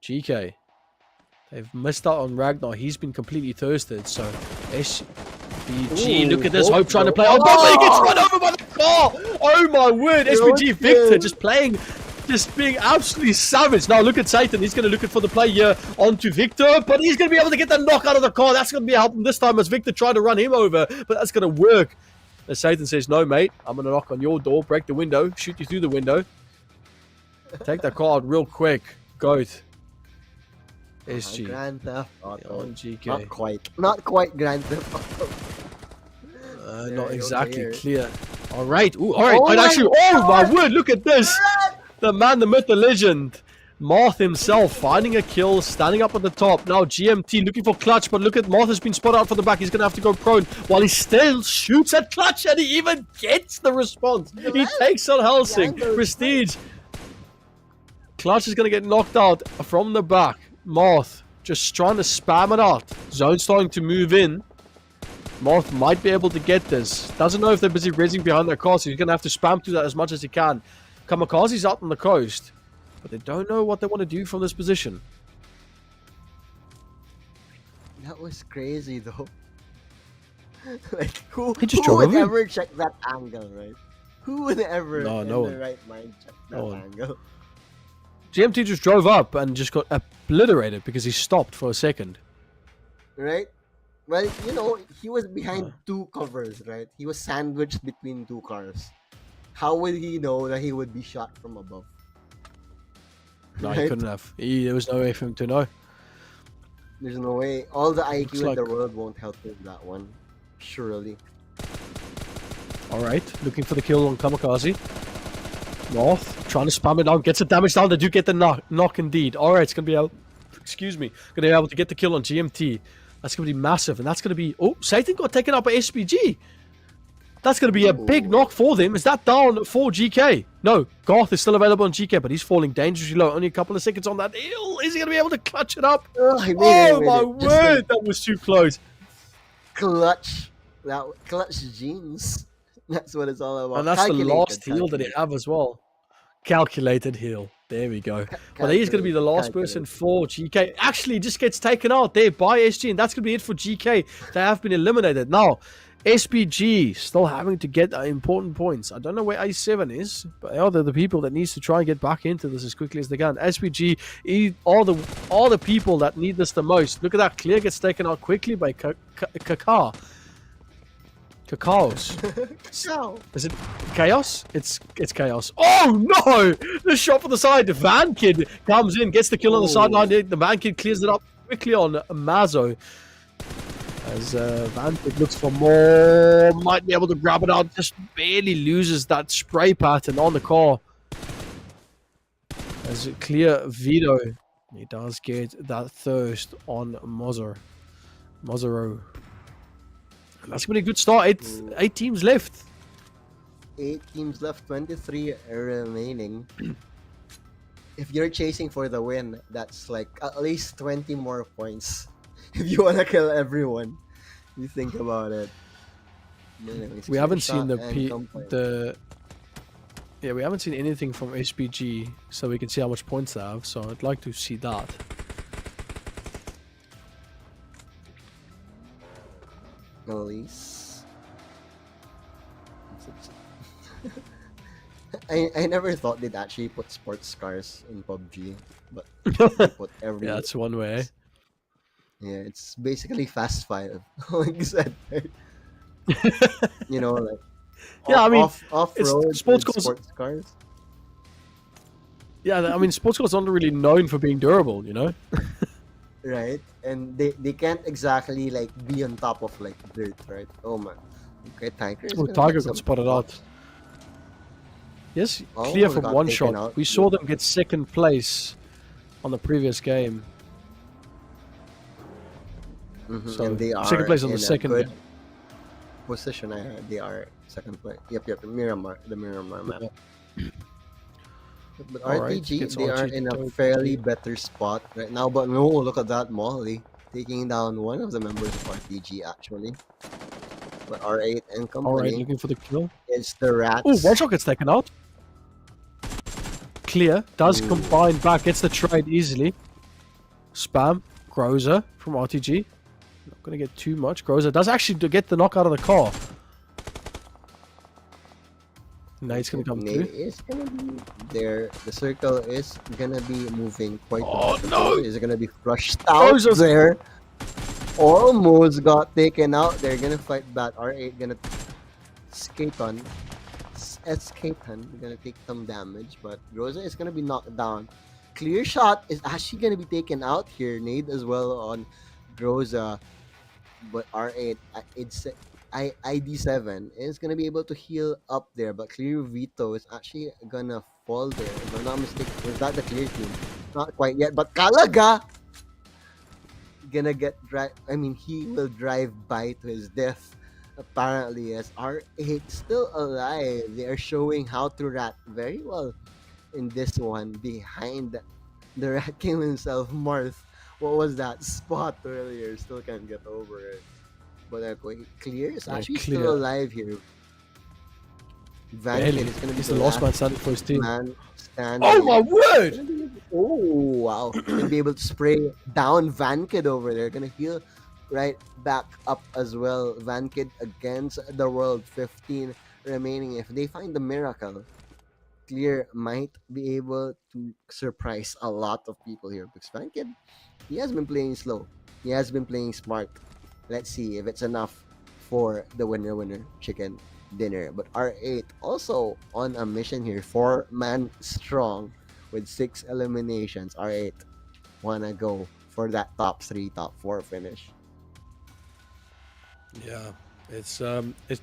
GK. They've missed out on Ragnar. He's been completely thirsted. So, SPG. Look at this. Hope trying to play. Oh, but he gets run over by the car. Oh, my word. SPG Victor just playing. Just being absolutely savage. Now, look at Satan. He's going to look for the play here onto Victor. But he's going to be able to get the knock out of the car. That's going to be helping this time as Victor tried to run him over. But that's going to work. As Satan says, no, mate, I'm going to knock on your door, break the window, shoot you through the window. Take that car out real quick. Goat. SG. Grand Theft Auto. On GK. Not quite Grand Theft Auto. Not exactly clear. All right. Ooh, all right. Oh, my word, look at this. The man, the myth, the legend. Marth himself finding a kill, standing up at the top. Now GMT looking for Clutch, but look at Marth has been spotted out from the back. He's going to have to go prone while he still shoots at Clutch and he even gets the response. He takes on Helsing. Prestige. Clutch is going to get knocked out from the back. Marth just trying to spam it out. Zone starting to move in. Marth might be able to get this. Doesn't know if they're busy raising behind their car, so he's going to have to spam through that as much as he can. Kamikaze's out on the coast. But they don't know what they want to do from this position. That was crazy, though. Like, who would ever check that angle, right? Who would ever in their right mind check that angle? GMT just drove up and just got obliterated because he stopped for a second. Right? Well, you know, he was behind two covers, right? He was sandwiched between two cars. How would he know that he would be shot from above? No, he couldn't have. There was no way for him to know. There's no way. All the IQ in the world won't help him that one. Surely. Alright, looking for the kill on Kamikaze. North, trying to spam it down, gets the damage down. They do get the knock indeed. Alright, it's going to be able... Excuse me. Going to be able to get the kill on GMT. That's going to be massive. And that's going to be... Oh, Satan got taken out by SPG. That's going to be a big knock for them. Is that down for GK? No, Garth is still available on GK, but he's falling dangerously low. Only a couple of seconds on that hill. Is he going to be able to clutch it up? Oh, my word. That was too close. Clutch. Clutch genes. That's what it's all about. And that's the last heal that they have as well. Calculated heal. There we go. Well, he's going to be the last person for GK. Actually, just gets taken out there by SG, and that's going to be it for GK. They have been eliminated. Now, SPG still having to get important points. I don't know where A7 is, but they are the people that needs to try and get back into this as quickly as they can. SPG are the people that need this the most. Look at that. Clear gets taken out quickly by Kachaos. Is it Chaos? It's Chaos. Oh no! The shot from the side. The Van Kid comes in, gets the kill on the sideline. The Van Kid clears it up quickly on Mazo. As Van Kid looks for more, might be able to grab it out. Just barely loses that spray pattern on the car. As clear Vito, he does get that thirst on Mozero. That's gonna be a good start. Eight teams left. 8 teams left, 23 remaining. If you're chasing for the win, that's like at least 20 more points. If you wanna kill everyone, you think about it. Anyways, We haven't seen we haven't seen anything from SPG, so we can see how much points they have. So I'd like to see that. Elise. I never thought they'd actually put sports cars in PUBG, but they put every. Yeah, that's one way. Yeah, it's basically Fast 5, like you said. You know, like yeah, I mean, off-road sports cars. Yeah, I mean, sports cars aren't really known for being durable, you know. Right, and they can't exactly like be on top of like dirt, right? Oh man, okay, Tiger. Oh, Tiger got spotted out. Yes, clear from one shot. Out. We saw them get second place on the previous game. So and they are second place on the second good game. Position. They are second place. Yep. Miramar, the Miramar map. But RTG, they are in a fairly better spot right now. But no, look at that Molly taking down one of the members of RTG actually. But R8 and company. Alright, looking for the kill. It's the Rats. Oh, one shot gets taken out. Clear. Does combine back. Gets the trade easily. Spam. Groza from RTG. Not going to get too much. Groza does actually get the knock out of the car. Nate's going to come through. Is going to be there. The circle is going to be moving quite a bit. No! Is going to be flushed out there. Almost got taken out. They're going to fight back. R8 going to escape on. Gonna take some damage, but Groza is gonna be knocked down. Clear shot is actually gonna be taken out here. Nade as well on Groza, but R8 it's ID7 is gonna be able to heal up there, but Clear Veto is actually gonna fall there. If I'm not mistaken, was that the Clear team? Not quite yet, but Kalaga gonna get he will drive by to his death. Apparently, as R8 still alive, they are showing how to rat very well in this one. Behind the Rat King himself, Marth. What was that spot earlier? Still can't get over it. But Clear is actually still alive here. Vankid is going to be the last man standing for his team. Oh my word! Oh wow! Going to be able to spray down Vankid over there. Going to heal right back up as well. Vankid against the world. 15 remaining. If they find the miracle, Clear might be able to surprise a lot of people here. Because Vankid, he has been playing slow. He has been playing smart. Let's see if it's enough for the winner chicken dinner. But R8 also on a mission here. 4-man strong with 6 eliminations. R8 wanna go for that top 3, top 4 finish. Yeah, it's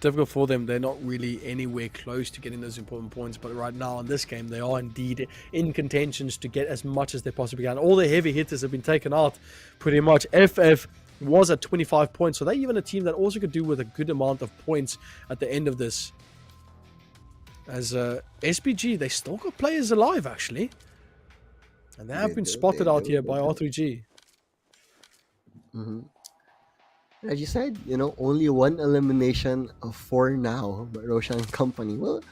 difficult for them. They're not really anywhere close to getting those important points, but right now in this game they are indeed in contentions to get as much as they possibly can. All the heavy hitters have been taken out pretty much. FF was at 25 points, so they're even a team that also could do with a good amount of points at the end of this. As SPG, they still got players alive actually, and they have been spotted out here by R3G. As you said, only 1 elimination for now, but Roshan and company will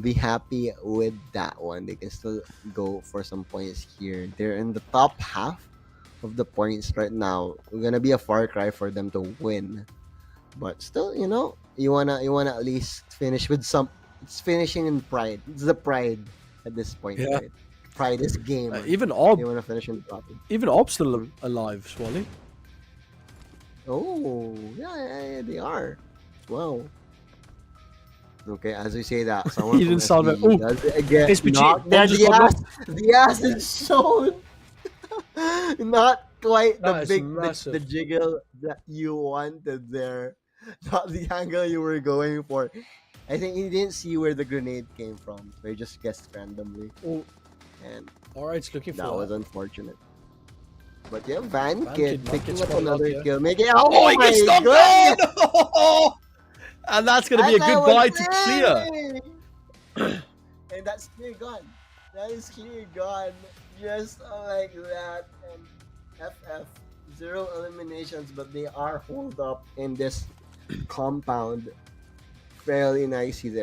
be happy with that one. They can still go for some points here. They're in the top half of the points right now. We're gonna be a far cry for them to win, but still, you wanna at least finish with some. It's finishing in pride. It's the pride at this point, right? Pride is game. Even Ob, they wanna finish in top. Even Ob's still alive, Swally. Oh, yeah, they are. Wow. Okay, as we say that, someone you didn't sound it. Oh, again. SPG. The ass is shown. Not quite the jiggle that you wanted there. Not the angle you were going for. I think he didn't see where the grenade came from. They just guessed randomly. Oh. And Alright, it's looking for that was unfortunate. But yeah, Van Van Kid Kid picking gets up spotted out another here. kill. Making Oh, he gets knocked goodness! down! And that's going to be a That guy goodbye was to Clear. And that's clear gone. That is clear gone. Just like that. And FF, 0 eliminations, but they are holed up in this compound fairly nicely.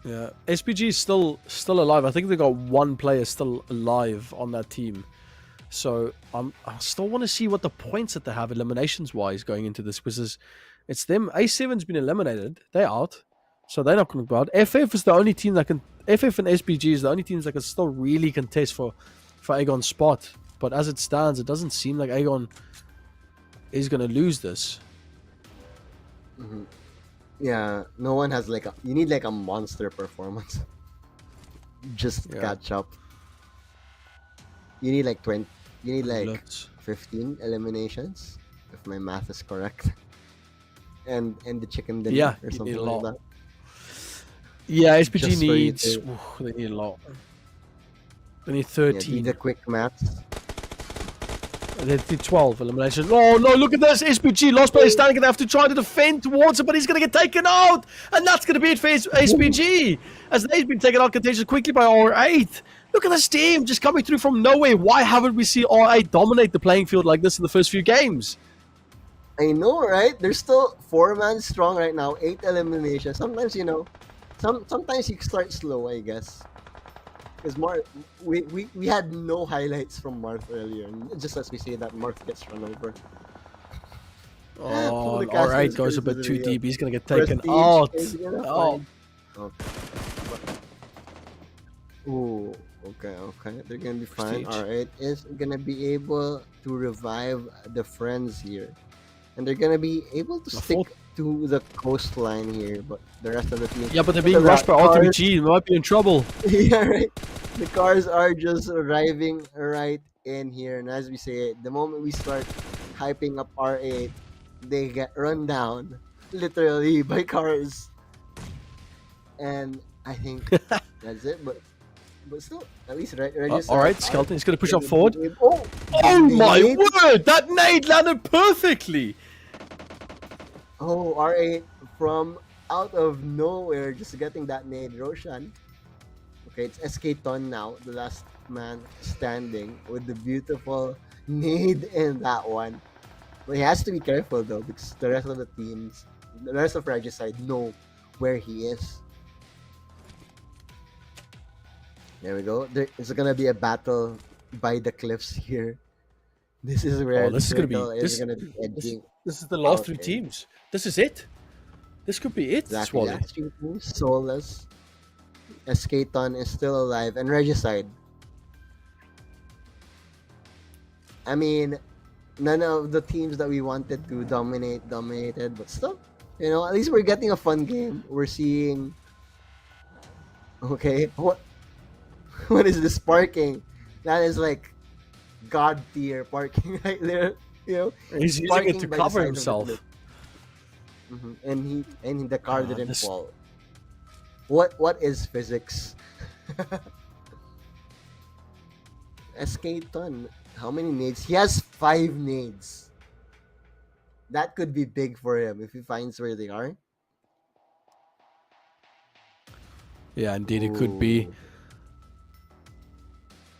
Yeah, SPG is still alive. I think they got one player still alive on that team. So I still want to see what the points that they have eliminations wise going into this, because it's them. A7's been eliminated. They're out. So they're not going to go out. FF is the only team that can. FF and SPG is the only teams that can still really contest for Aegon's spot. But as it stands, it doesn't seem like Aegon is going to lose this. Mm-hmm. Yeah, no one has like you need like a monster performance. Just catch up. You need like 20. You need like 15 eliminations, if my math is correct. And the chicken dinner or something like that. Yeah, SPG needs. They need a lot. They need 13. Yeah, do the quick maths. They did 12 eliminations. Oh no, look at this. SPG, last player standing, going to have to try to defend towards it, but he's going to get taken out. And that's going to be it for SPG. As they've been taken out contentious quickly by R8. Look at this team just coming through from nowhere. Why haven't we seen R8 dominate the playing field like this in the first few games? I know, right? They're still 4-man strong right now. 8 eliminations. Sometimes, sometimes you start slow, I guess. Because we had no highlights from Marth earlier. And just as we say that, Marth gets run over. Oh, R8 goes a bit too deep. He's going to get taken out. Oh. Ooh. Okay. They're gonna be fine. R8 is gonna be able to revive the friends here, and they're gonna be able to stick to the coastline here. But the rest of the team, but they're being rushed by R3G. They might be in trouble. Yeah, right. The cars are just arriving right in here, and as we say, the moment we start hyping up R8, they get run down literally by cars, and I think that's it. But still, at least Alright, Skeleton is going to push up forward. Oh my word! That nade landed perfectly! Oh, R8 from out of nowhere, just getting that nade. Roshan. Okay, it's SK Ton now, the last man standing with the beautiful nade in that one. But he has to be careful though, because the rest of the teams, the rest of Regicide know where he is. There we go. There is gonna be a battle by the cliffs here. This is where this is gonna be edging. This is the last 3 teams. This is it. This could be it. Exactly. Last 3 teams. Soulless. Escaton is still alive, and Regicide. I mean, none of the teams that we wanted to dominated, but still, at least we're getting a fun game. We're seeing. Okay, what is this parking? That is like god tier parking right there. He's using it to cover himself. And the car didn't fall. What is physics? SK Ton, how many nades? He has 5 nades. That could be big for him if he finds where they are. Yeah, indeed, it could be.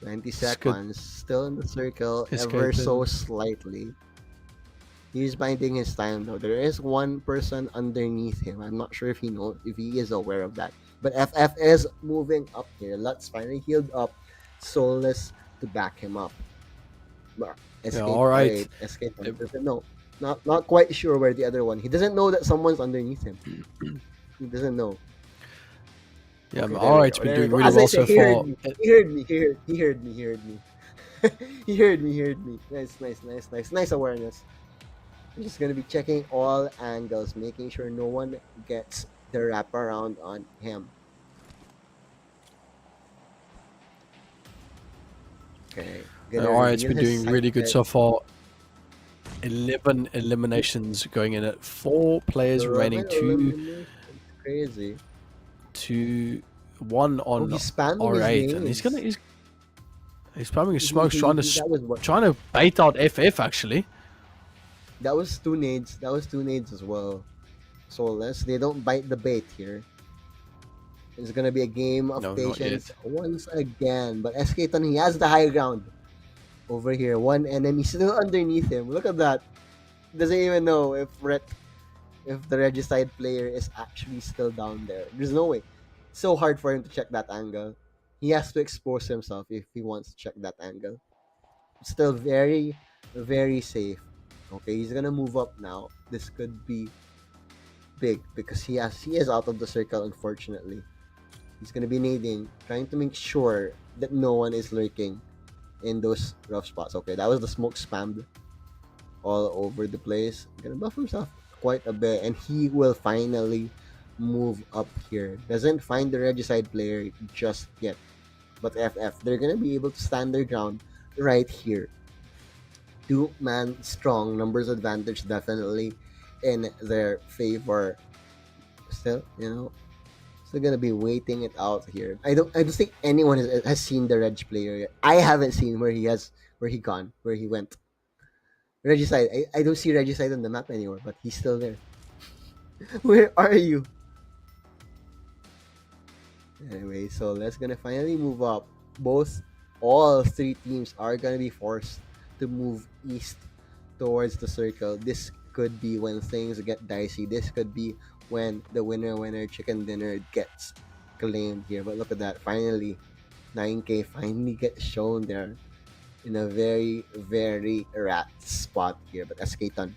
20 seconds, still in the circle, ever so slightly. He's binding his time though. There is one person underneath him. I'm not sure if he is aware of that. But FF is moving up here. Lutz finally healed up. Soulless to back him up. Alright. Escape doesn't know. Not quite sure where the other one. He doesn't know that someone's underneath him. He doesn't know. Yeah, okay, Alright's been doing really well so far. He heard me. He heard me. Nice awareness. I'm just gonna be checking all angles, making sure no one gets the wraparound on him. Okay. Alright's been doing really good so far. 11 eliminations going in at 4 players remaining. 2. Crazy. 1 on R8, and He's spamming his smokes, trying was to bait out FF actually. That was 2 nades. That was 2 nades as well. So unless they don't bite the bait here, it's gonna be a game of patience once again. But SK-Ton, he has the high ground over here. One enemy still underneath him. Look at that. Doesn't even know if the Regicide player is actually still down there. There's no way. So hard for him to check that angle. He has to expose himself if he wants to check that angle. Still very, very safe. Okay, he's gonna move up now. This could be big because he is out of the circle, unfortunately. He's gonna be nading, trying to make sure that no one is lurking in those rough spots. Okay, that was the smoke spammed all over the place. Gonna buff himself quite a bit, and he will finally move up here. Doesn't find the Regicide player just yet, but FF, they're gonna be able to stand their ground right here. 2-man strong, numbers advantage definitely in their favor. Still, still gonna be waiting it out here. I don't think anyone has seen the Reg player yet. I haven't seen where he went. Regicide. I don't see Regicide on the map anymore, but he's still there. Where are you? Anyway, so let's gonna finally move up. All 3 teams are gonna be forced to move east towards the circle. This could be when things get dicey. This could be when the winner chicken dinner gets claimed here. But look at that. Finally, 9K finally gets shown there in a very, very rat spot here. But SK-Ton,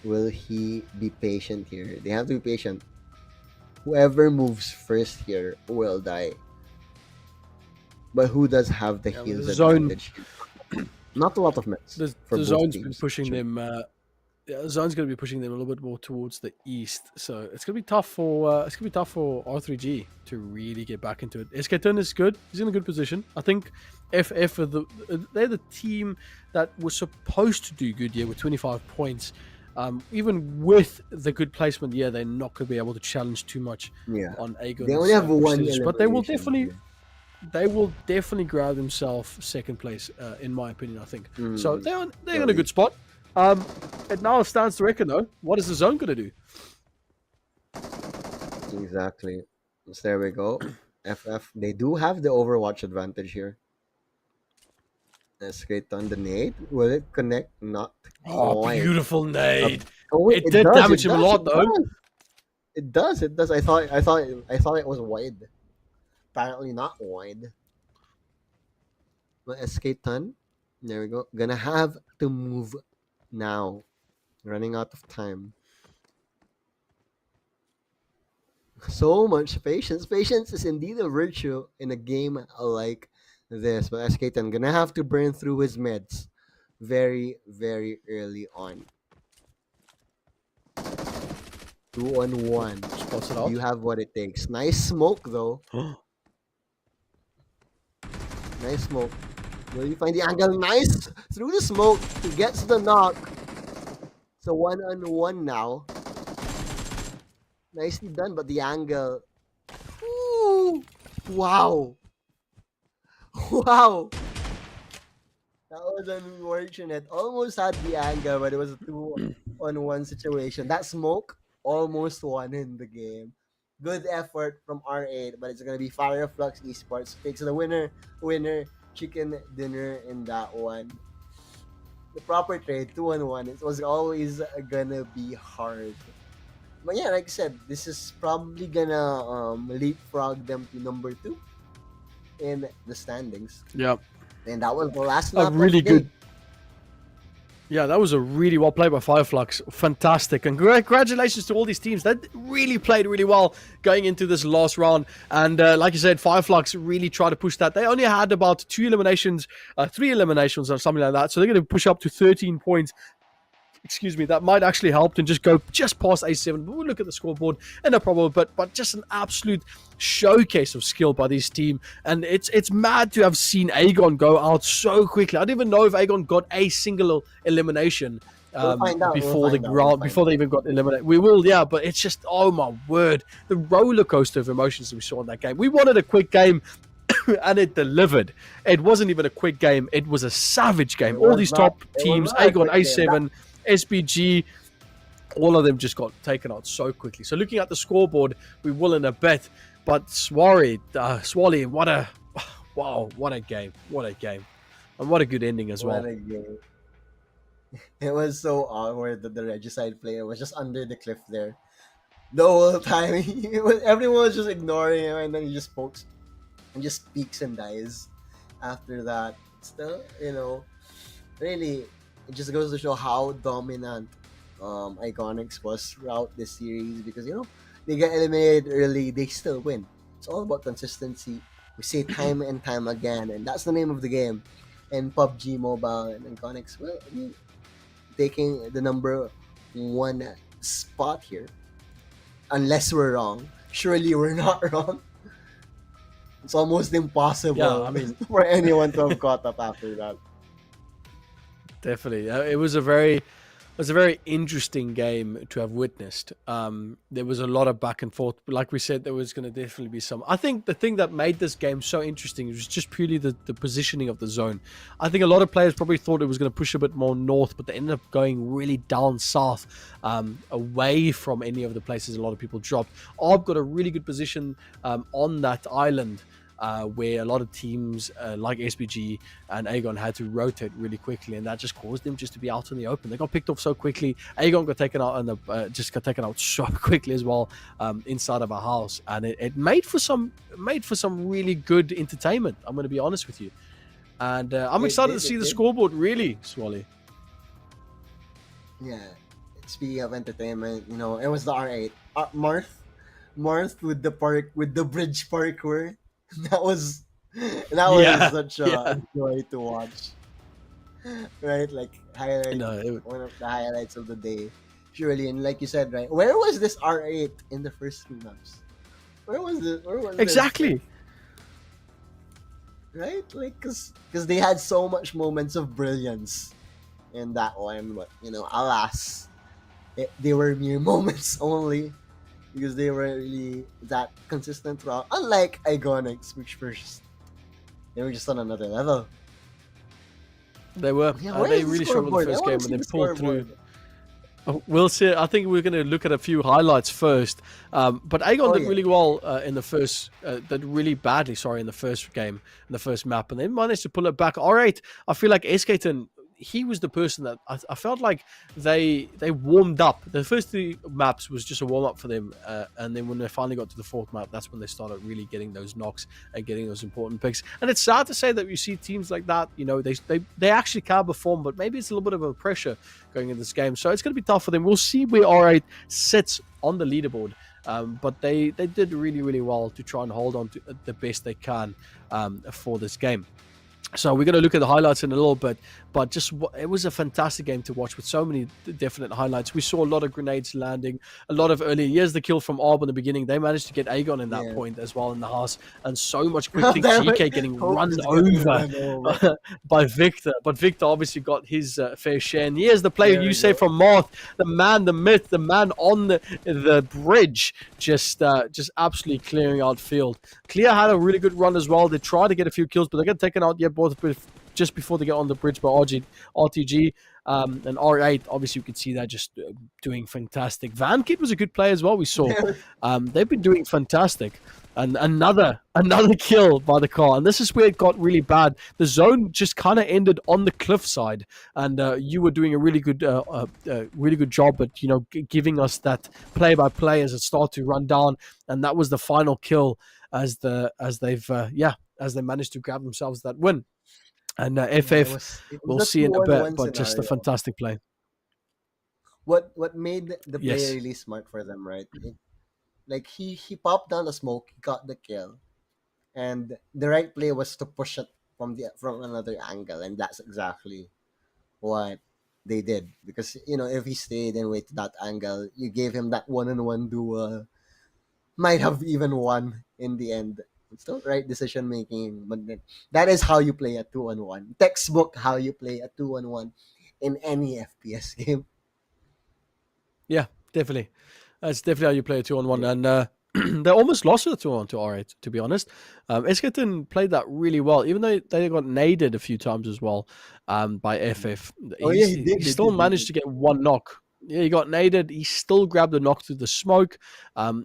will he be patient here? They have to be patient. Whoever moves first here will die. But who does have the heals advantage? Not a lot of mets. The zone's been pushing them. The zone's going to be pushing them a little bit more towards the east, so it's going to be tough for R3G to really get back into it. SK-Ton is good. He's in a good position. I think FF they're the team that was supposed to do good here with 25 points. Even with the good placement, they're not going to be able to challenge too much on Aegon. They only have one, but they will definitely grab themselves second place, in my opinion. I think so. They're in a good spot. It now stands to reckon, though. What is the zone going to do? Exactly. So there we go. FF, they do have the Overwatch advantage here. SK-Ton the nade. Will it connect? Not. Beautiful nade. Wait, it did damage him a lot, though. It does. I thought it was wide. Apparently not wide. But SK-Ton, there we go. Gonna have to move now. Running out of time. So much patience. Patience is indeed a virtue in a game like this. But SK-Ton gonna have to burn through his meds very, very early on. 2-on-1. Spots it out. You have what it takes. Nice smoke though. Nice smoke. Will you find the angle? Nice! Through the smoke. He gets the knock. So 1-on-1 now. Nicely done, but the angle. Ooh! Wow! Wow! That was unfortunate. Almost had the angle, but it was a 2-on-1 situation. That smoke almost won in the game. Good effort from R8, but it's gonna be Flux Esports takes the winner chicken dinner in that one. The proper trade 2-on-1. It was always gonna be hard. But yeah, like I said, this is probably gonna leapfrog them to number 2 in the standings. Yep. And that was the last map. Really good. Yeah, that was a really well played by Flux. Fantastic. And congratulations to all these teams that really played really well going into this last round. And like you said, Flux really tried to push that. They only had about 3 eliminations or something like that. So they're going to push up to 13 points. Excuse me, that might actually help and just go just past A7. But we'll look at the scoreboard and no problem. But just an absolute showcase of skill by this team. And it's mad to have seen Aegon go out so quickly. I don't even know if Aegon got a single elimination before they even got eliminated. We will, yeah, but it's just, oh my word, the roller coaster of emotions that we saw in that game. We wanted a quick game. and it delivered. It wasn't even a quick game. It was a savage game. All these top teams, Aegon, A7, SPG, all of them just got taken out so quickly. So looking at the scoreboard, we will in a bit. But Swally, what a game. What a game. And what a good ending as well. What a game. It was so awkward that the Regicide player was just under the cliff there the whole time. Everyone was just ignoring him, and then he just pokes and just peeks and dies after that. Still, really, it just goes to show how dominant Iconics was throughout this series, because they get eliminated early, they still win. It's all about consistency. We say time and time again, and that's the name of the game. And PUBG Mobile and Iconics, well, I mean, taking the number 1 spot here. Unless we're wrong. Surely we're not wrong. It's almost impossible for anyone to have caught up after that. Definitely. It was a very interesting game to have witnessed. There was a lot of back and forth. Like we said, there was going to definitely be some. I think the thing that made this game so interesting was just purely the positioning of the zone. I think a lot of players probably thought it was going to push a bit more north, but they ended up going really down south, away from any of the places a lot of people dropped. Arb got a really good position on that island, where a lot of teams like SPG and Aegon had to rotate really quickly, and that just caused them just to be out in the open. They got picked off so quickly. Aegon got taken out, and just got taken out so quickly as well, inside of a house, and it made for some really good entertainment. I'm going to be honest with you, and I'm excited to see the scoreboard. Really, Swally. Yeah, speaking of entertainment, it was the R8 Marth with the bridge parkour. That was such a joy to watch, right? Like one of the highlights of the day, surely. And like you said, right, where was this R8 in the first 2 maps? Where was it? Exactly. This? Right, like because they had so much moments of brilliance in that one, but alas, they were mere moments only. Because they were really that consistent throughout. Unlike Iconics, which they were just on another level. They were. They really struggled in the first game, and then pulled through. We'll see. I think we're going to look at a few highlights first. But Aegon did really well in the first. Did really badly, in the first game, in the first map, and they managed to pull it back. All right, I feel like Eskaton, he was the person that I felt like they warmed up. The first 3 maps was just a warm up for them, and then when they finally got to the 4th map, that's when they started really getting those knocks and getting those important picks. And it's sad to say that you see teams like that, they actually can perform, but maybe it's a little bit of a pressure going in this game. So it's going to be tough for them. We'll see where R8 sits on the leaderboard. But they did really, really well to try and hold on to the best they can for this game. So we're going to look at the highlights in a little bit, but it was a fantastic game to watch with so many definite highlights. We saw a lot of grenades landing, a lot of early. Here's the kill from Arb in the beginning. They managed to get Aegon in that point as well in the house, and so much quick things. Geekay getting run over by Victor, but Victor obviously got his fair share. And here's the player you say from Marth, the man, the myth, the man on the bridge, just absolutely clearing out field. Clear had a really good run as well. They tried to get a few kills, but they got taken out just before they get on the bridge by RTG. And R8, obviously you could see that just doing fantastic. VanKid was a good player as well, we saw. They've been doing fantastic. And another kill by the car. And this is where it got really bad. The zone just kind of ended on the cliff side. And you were doing a really good job at, giving us that play-by-play as it started to run down. And that was the final kill as they managed to grab themselves that win. And FF, we'll see in a bit, but just a fantastic play. What made the play really smart for them, right? He popped down the smoke, he got the kill, and the right play was to push it from another angle, and that's exactly what they did. Because if he stayed and waited that angle, you gave him that 1-on-1 duel, might have even won in the end. It's still right decision making, but then that is how you play a 2-on-1. Textbook how you play a 2-on-1 in any FPS game. Yeah, definitely. That's definitely how you play a 2-on-1. And they almost lost it to R8, to be honest. Esketon played that really well, even though they got naded a few times as well by FF. He still managed to get one knock. Yeah, he got naded. He still grabbed the knock through the smoke.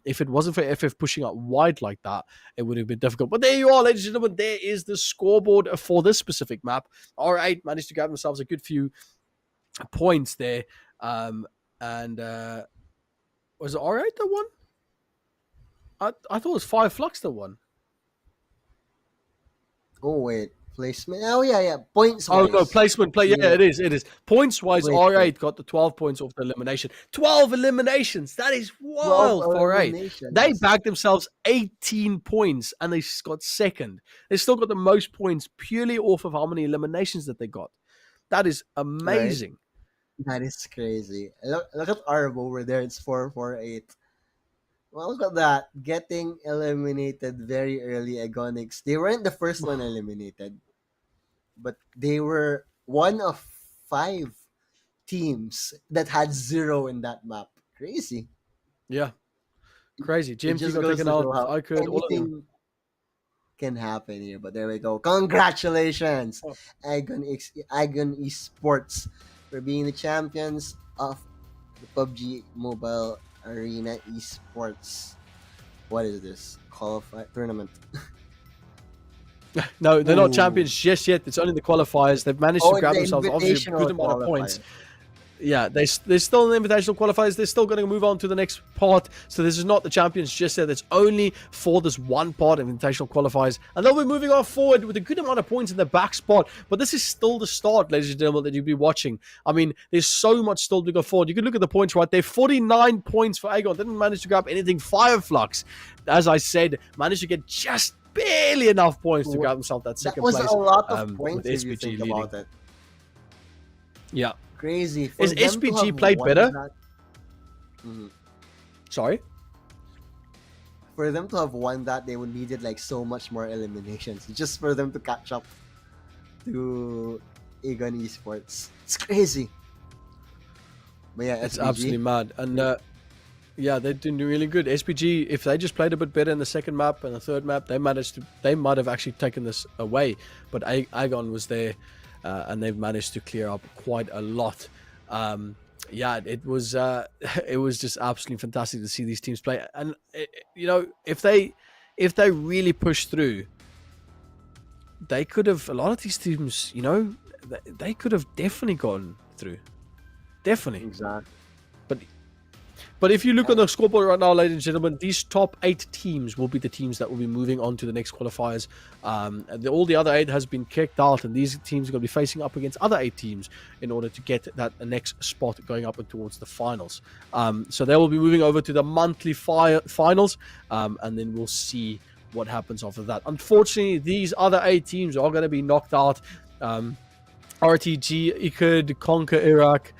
If it wasn't for FF pushing out wide like that, it would have been difficult. But there you are, ladies and gentlemen. There is the scoreboard for this specific map. R8 managed to grab themselves a good few points there. And was it R8 that won? I thought it was 5 Flux that won. Oh wait, placement. Oh yeah. Points. Oh no, placement. Yeah, it is. Points wise, R8 got the 12 points off the elimination. 12 eliminations. That is wild for R8. They bagged themselves 18 points and they got second. They still got the most points purely off of how many eliminations that they got. That is amazing. Right. That is crazy. Look at Arb over there. It's 4-4-8. Well, look at that. Getting eliminated very early, Agonics. They weren't the first one eliminated, but they were one of 5 teams that had 0 in that map. Crazy. Yeah. Crazy. GMT got taken out. iKURD. Anything can happen here, but there we go. Congratulations, Agon Esports, for being the champions of the PUBG Mobile Arena Esports. What is this? Qualifier tournament? No, they're not champions just yet. It's only the qualifiers. They've managed to grab themselves obviously a good amount of points. Yeah, they're still in the invitational qualifiers. They're still going to move on to the next part. So this is not the champions just yet. It's only for this one part of invitational qualifiers. And they'll be moving on forward with a good amount of points in the back spot. But this is still the start, ladies and gentlemen, that you'll be watching. I mean, there's so much still to go forward. You can look at the points right there. 49 points for Agon. Didn't manage to grab anything. Fireflux, as I said, managed to get just barely enough points to grab himself that second place. That was a lot of points if you think about it. Yeah. Crazy. Is SPG played better? Sorry? For them to have won that, they would needed like so much more eliminations just for them to catch up to Agon Esports. It's crazy. But yeah, it's SPG, absolutely mad. And yeah, they're doing really good. SPG, if they just played a bit better in the second map and the third map, they might have actually taken this away. But Agon was there. And they've managed to clear up quite a lot. Yeah, it was just absolutely fantastic to see these teams play. And you know, if they really push through, they could have. A lot of these teams, you know, they could have definitely gone through. Definitely. Exactly. But if you look on the scoreboard right now, ladies and gentlemen, these top 8 teams will be the teams that will be moving on to the next qualifiers. All the other 8 has been kicked out, and these teams are going to be facing up against other 8 teams in order to get that next spot going up and towards the finals. So they will be moving over to the monthly finals, and then we'll see what happens after that. Unfortunately, these other 8 teams are going to be knocked out. RTG, iKURD,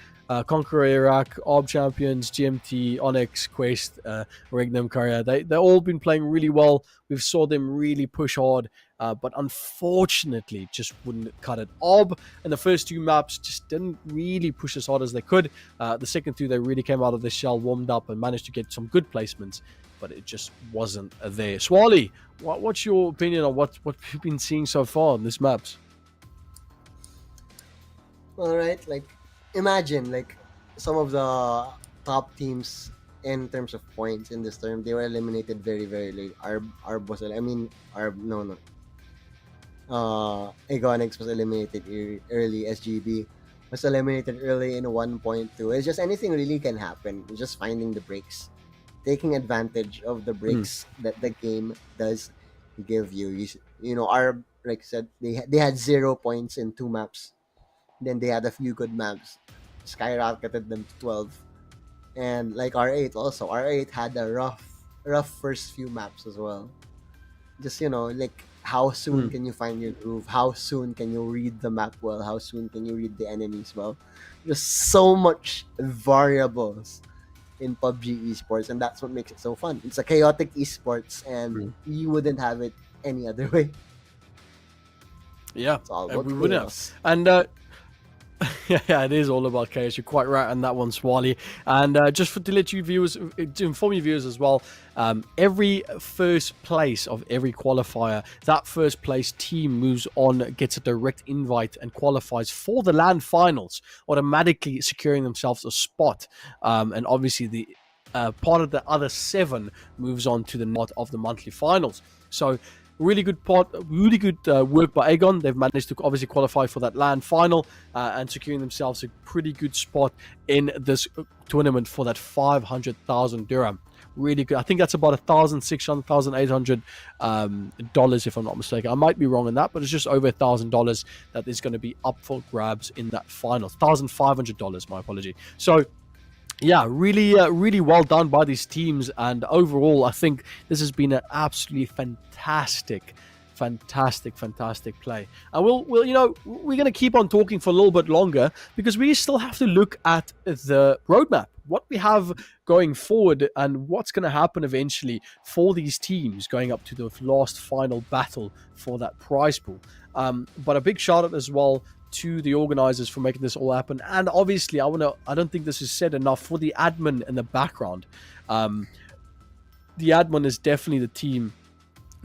Conquer Iraq, Orb Champions, GMT, Onyx, Quest, Regnum, Carya. They've all been playing really well. We've saw them really push hard, but unfortunately just wouldn't cut it. Orb in the first 2 maps just didn't really push as hard as they could. The second 2, they really came out of the shell, warmed up, and managed to get some good placements, but it just wasn't there. Swally, what's your opinion on what we've been seeing so far on these maps? All right, like, imagine like some of the top teams in terms of points in this term, they were eliminated very, very late. Agonix was eliminated early. SGB was eliminated early in 1.2. It's just anything really can happen. It's just finding the breaks, taking advantage of the breaks that the game does give you. You know, like I said, they had 0 points in 2 maps. Then they had a few good maps, skyrocketed them to 12. And like R8 also, R8 had a rough first few maps as well. Just, you know, like how soon can you find your groove? How soon can you read the map well? How soon can you read the enemies well? There's so much variables in PUBG Esports, and that's what makes it so fun. It's a chaotic esports, and you wouldn't have it any other way. Yeah, we wouldn't have. And Yeah, it is all about chaos. You're quite right on that one, Swally. And just to let you viewers, to inform you viewers as well, every first place of every qualifier, that first place team moves on, gets a direct invite and qualifies for the LAN finals, automatically securing themselves a spot. And obviously the part of the other 7 moves on to the knot of the monthly finals. So really good work by Aegon. They've managed to obviously qualify for that LAN final and securing themselves a pretty good spot in this tournament for that 500,000 dirham. Really good. I think that's about $1,600, $1,800 if I'm not mistaken. I might be wrong on that, but it's just over $1,000 that is going to be up for grabs in that final. $1,500, my apology. So yeah, really well done by these teams, and overall I think this has been an absolutely fantastic play. And we'll we're going to keep on talking for a little bit longer because we still have to look at the roadmap, what we have going forward and what's going to happen eventually for these teams going up to the last final battle for that prize pool. But a big shout out as well to the organizers for making this all happen, and obviously I don't think this is said enough, for the admin in the background. The admin is definitely the team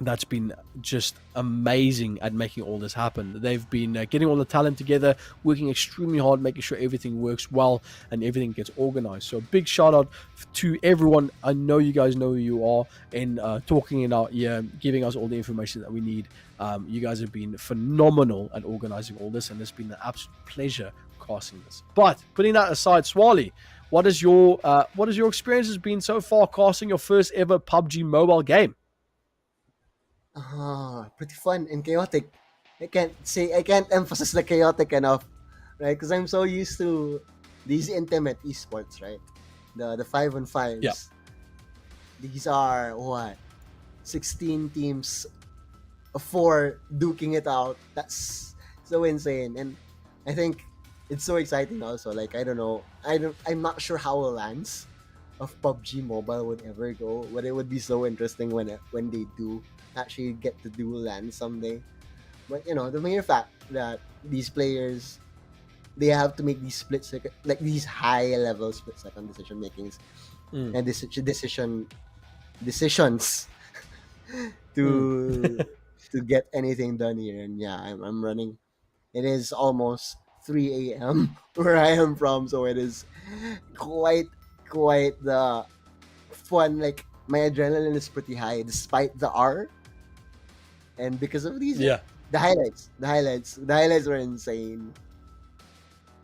that's been just amazing at making all this happen. They've been getting all the talent together, working extremely hard, making sure everything works well and everything gets organized. So a big shout out to everyone. I know you guys know who you are in talking in our ear, giving us all the information that we need. You guys have been phenomenal at organizing all this, and it's been an absolute pleasure casting this. But putting that aside, Swally, what is your experiences been so far casting your first ever PUBG mobile game? Pretty fun and chaotic. I can't emphasize the chaotic enough, right? Because I'm so used to these intimate esports, right? The 5-on-5s. Yeah. These are 16 teams, 4 duking it out. That's so insane, and I think it's so exciting. Also, like I'm not sure how a LANs of PUBG Mobile would ever go, but it would be so interesting when they do actually get to do LAN someday. But the mere fact that these players, they have to make these these high level split second decision makings and decisions to get anything done here. And yeah, I'm running. It is almost 3 a.m. where I am from, so it is quite the fun. Like, my adrenaline is pretty high despite the R. And because of these, the highlights were insane.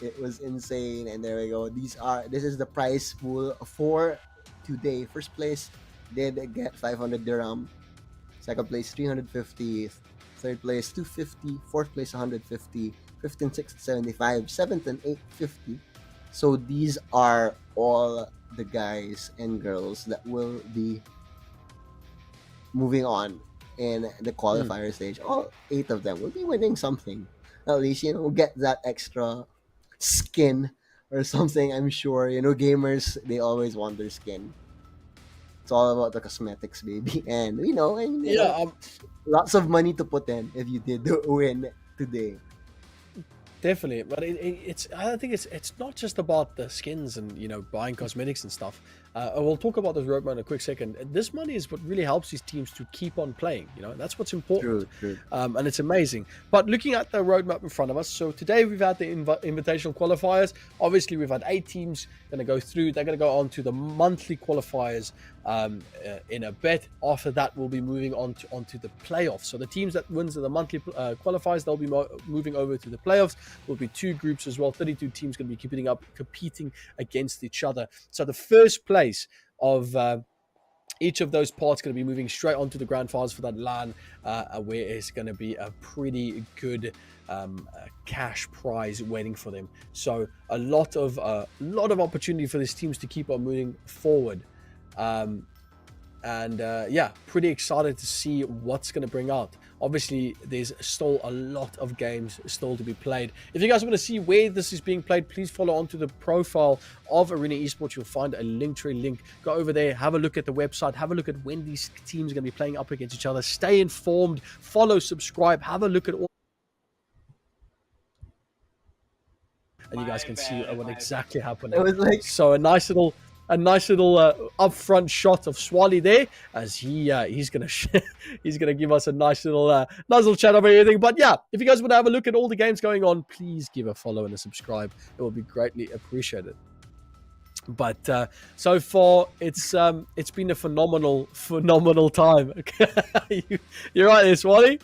It was insane, and there we go. This is the prize pool for today. First place did get 500 dirham. Second place 350. Third place 250. Fourth place 150. Fifth and sixth 75. Seventh and eighth 50. So these are all the guys and girls that will be moving on in the qualifier stage. All 8 of them will be winning something. At least, get that extra skin or something. I'm sure, gamers, they always want their skin. It's all about the cosmetics, baby. And, lots of money to put in if you did win today. Definitely, but I think it's not just about the skins and buying cosmetics and stuff. We'll talk about this roadmap in a quick second. This money is what really helps these teams to keep on playing. That's what's important. True. And it's amazing. But looking at the roadmap in front of us, so today we've had the invitational qualifiers. Obviously, we've had 8 teams going to go through. They're going to go on to the monthly qualifiers in a bit. After that, we'll be moving onto the playoffs. So the teams that wins the monthly qualifiers, they'll be moving over to the playoffs. Will be 2 groups as well. 32 teams going to be competing against each other. So the first place of each of those parts going to be moving straight onto the grand finals for that LAN, where it's going to be a pretty good cash prize waiting for them. So a lot of opportunity for these teams to keep on moving forward. Pretty excited to see what's going to bring out. Obviously, there's still a lot of games still to be played. If you guys want to see where this is being played, please follow on to the profile of Arena Esports. You'll find a Linktree link. Go over there, have a look at the website, have a look at when these teams are going to be playing up against each other. Stay informed, follow, subscribe, have a look at all and you guys can see what exactly happened. It was like so a nice little upfront shot of Swally there, as he's gonna give us a nice little chat over everything. But yeah, if you guys want to have a look at all the games going on, please give a follow and a subscribe. It will be greatly appreciated. But so far it's been a phenomenal time. You're right there, Swally.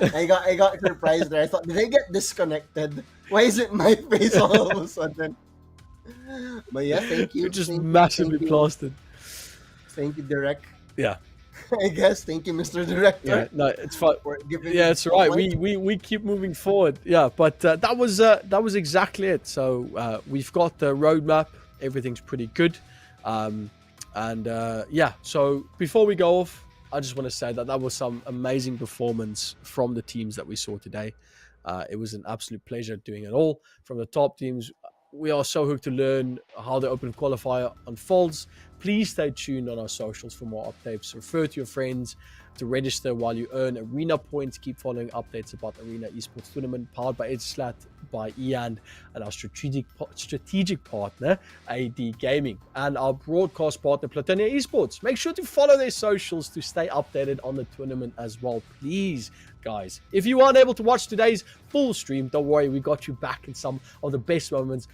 I got surprised there. I thought, did I get disconnected? Why is it my face all of a sudden? But yeah, thank you. You're just massively plastered. Thank you, Direct. Yeah. I guess. Thank you, Mr. Director. Yeah, no, it's fine. Yeah, it's right. We keep moving forward. Yeah, but that was exactly it. So we've got the roadmap. Everything's pretty good. Yeah. So before we go off, I just want to say that was some amazing performance from the teams that we saw today. It was an absolute pleasure doing it all. From the top teams, we are so hooked to learn how the Open Qualifier unfolds. Please stay tuned on our socials for more updates. Refer to your friends to register while you earn Arena points. Keep following updates about Arena Esports Tournament, powered by Etisalat, by Ian, and our strategic partner, AD Gaming, and our broadcast partner, Platonia Esports. Make sure to follow their socials to stay updated on the tournament as well, please, guys. If you aren't able to watch today's full stream, don't worry, we got you back, in some of the best moments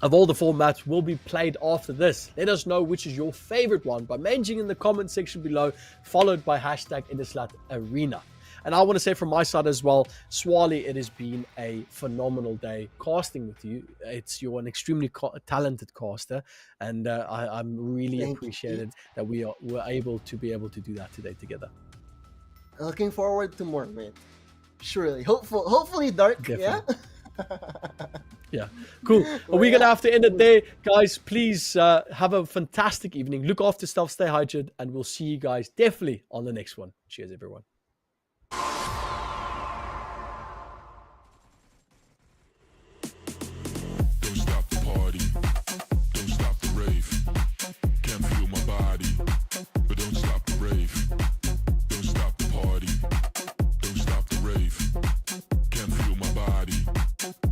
of all the formats will be played after this. Let us know which is your favorite one by mentioning in the comment section below, followed by hashtag Etisalat Arena. And I want to say from my side as well, Swally, it has been a phenomenal day casting with you. You're an extremely talented caster, and I'm really appreciated that we were able to do that today together. Looking forward to more, mate. Surely, hopefully, Dark. Definitely. Yeah. Yeah, cool. Well, we're gonna have to end it there, guys. Please have a fantastic evening. Look after yourself, stay hydrated, and we'll see you guys definitely on the next one. Cheers, everyone. Don't stop the party, don't stop the rave. Can't feel my body, but don't stop the rave. Don't stop the party, don't stop the rave. Can't feel my body,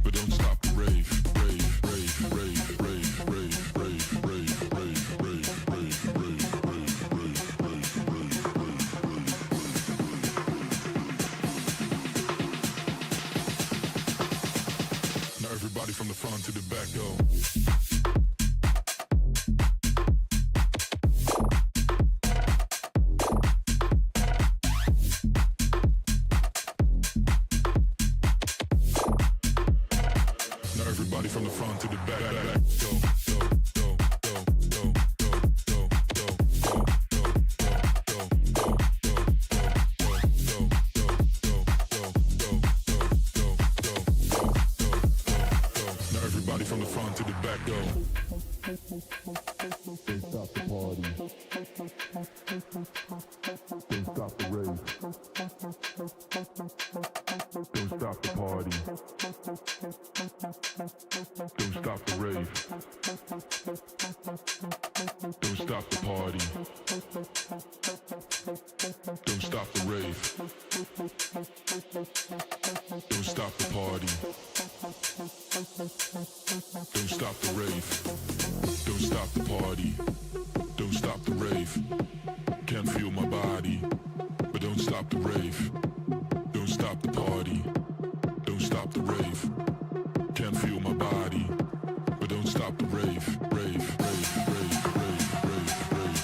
but don't stop the rave. Rave, rave, rave, rave, rave, rave, rave, rave, rave, rave, rave, rave, rave, rave. Now everybody from the front to the back go. Everybody from the front to the back, go, go, go, go, go, go, go, go, now everybody from the front to the back, go. Don't stop the party. Don't stop the rave. Don't stop the party. Don't stop the rave. Don't stop the party. Don't stop the rave. Don't stop the party. Don't stop the rave. Don't stop the party. Don't stop the rave. Can't feel my body, but don't stop the rave. Don't stop the party. Don't stop the rave. Can't feel my body, but don't stop the rave. Rave, rave, rave, rave, rave, rave, rave, rave.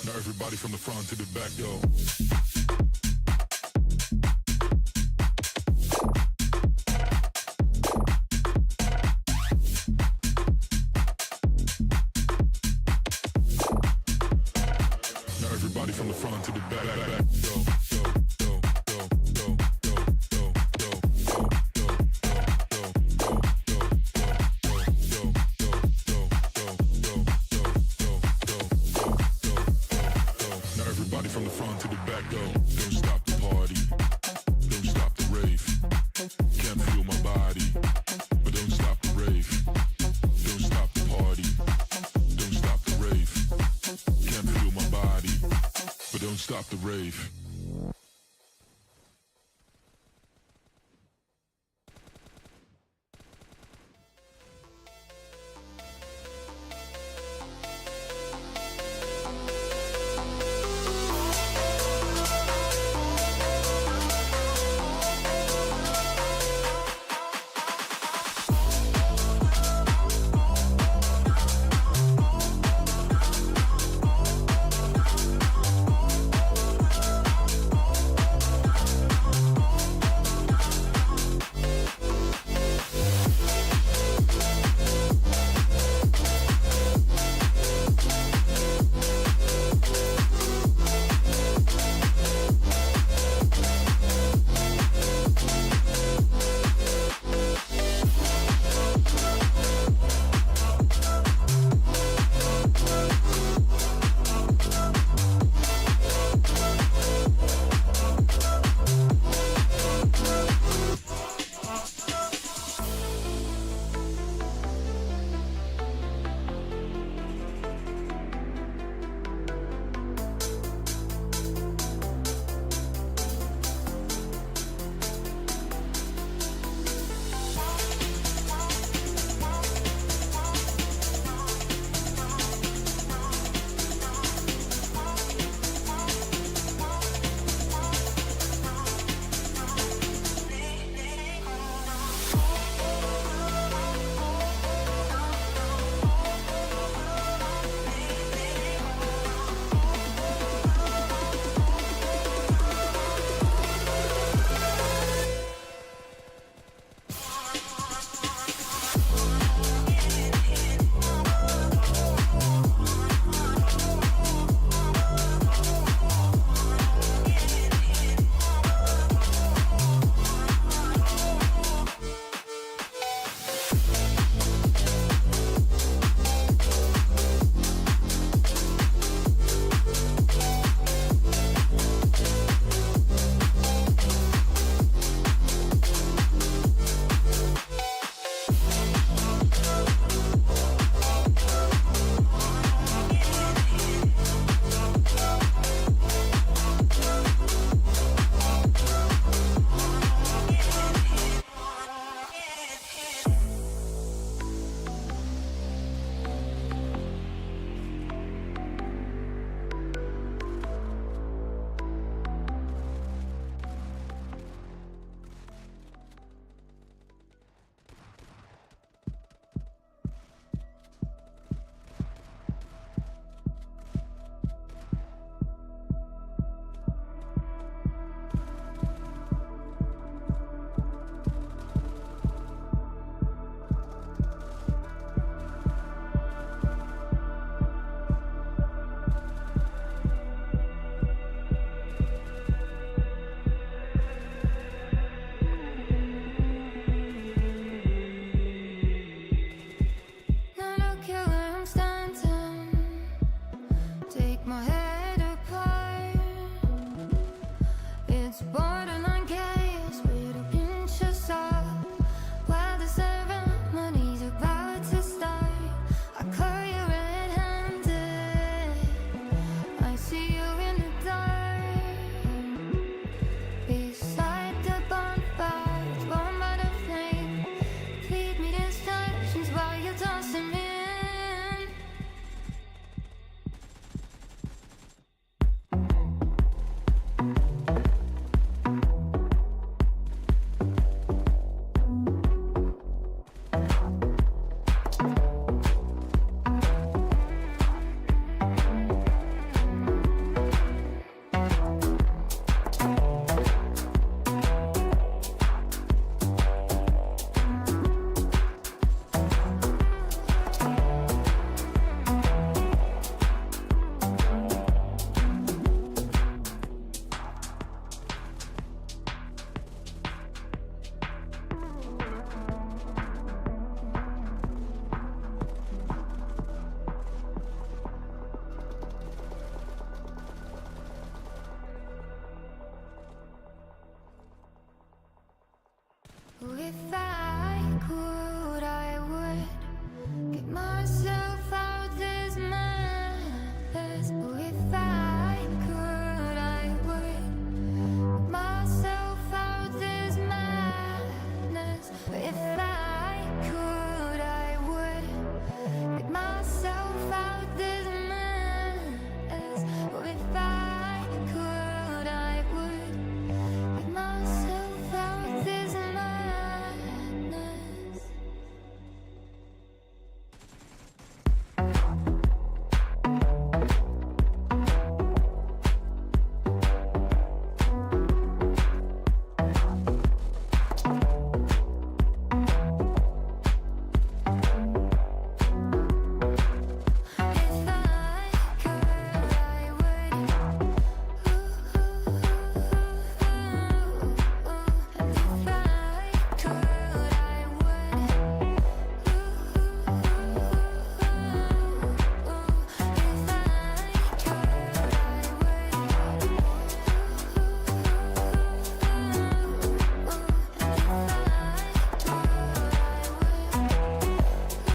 Now everybody from the front to the back, go. Everybody from the front to the back, go, go, go, go, go, go, go, go, go, now everybody from the front to the back, go. Don't stop the party, don't stop the rave. Can't feel my body, but don't stop the rave. Don't stop the party, don't stop don't stop the rave. My head apart, it's born.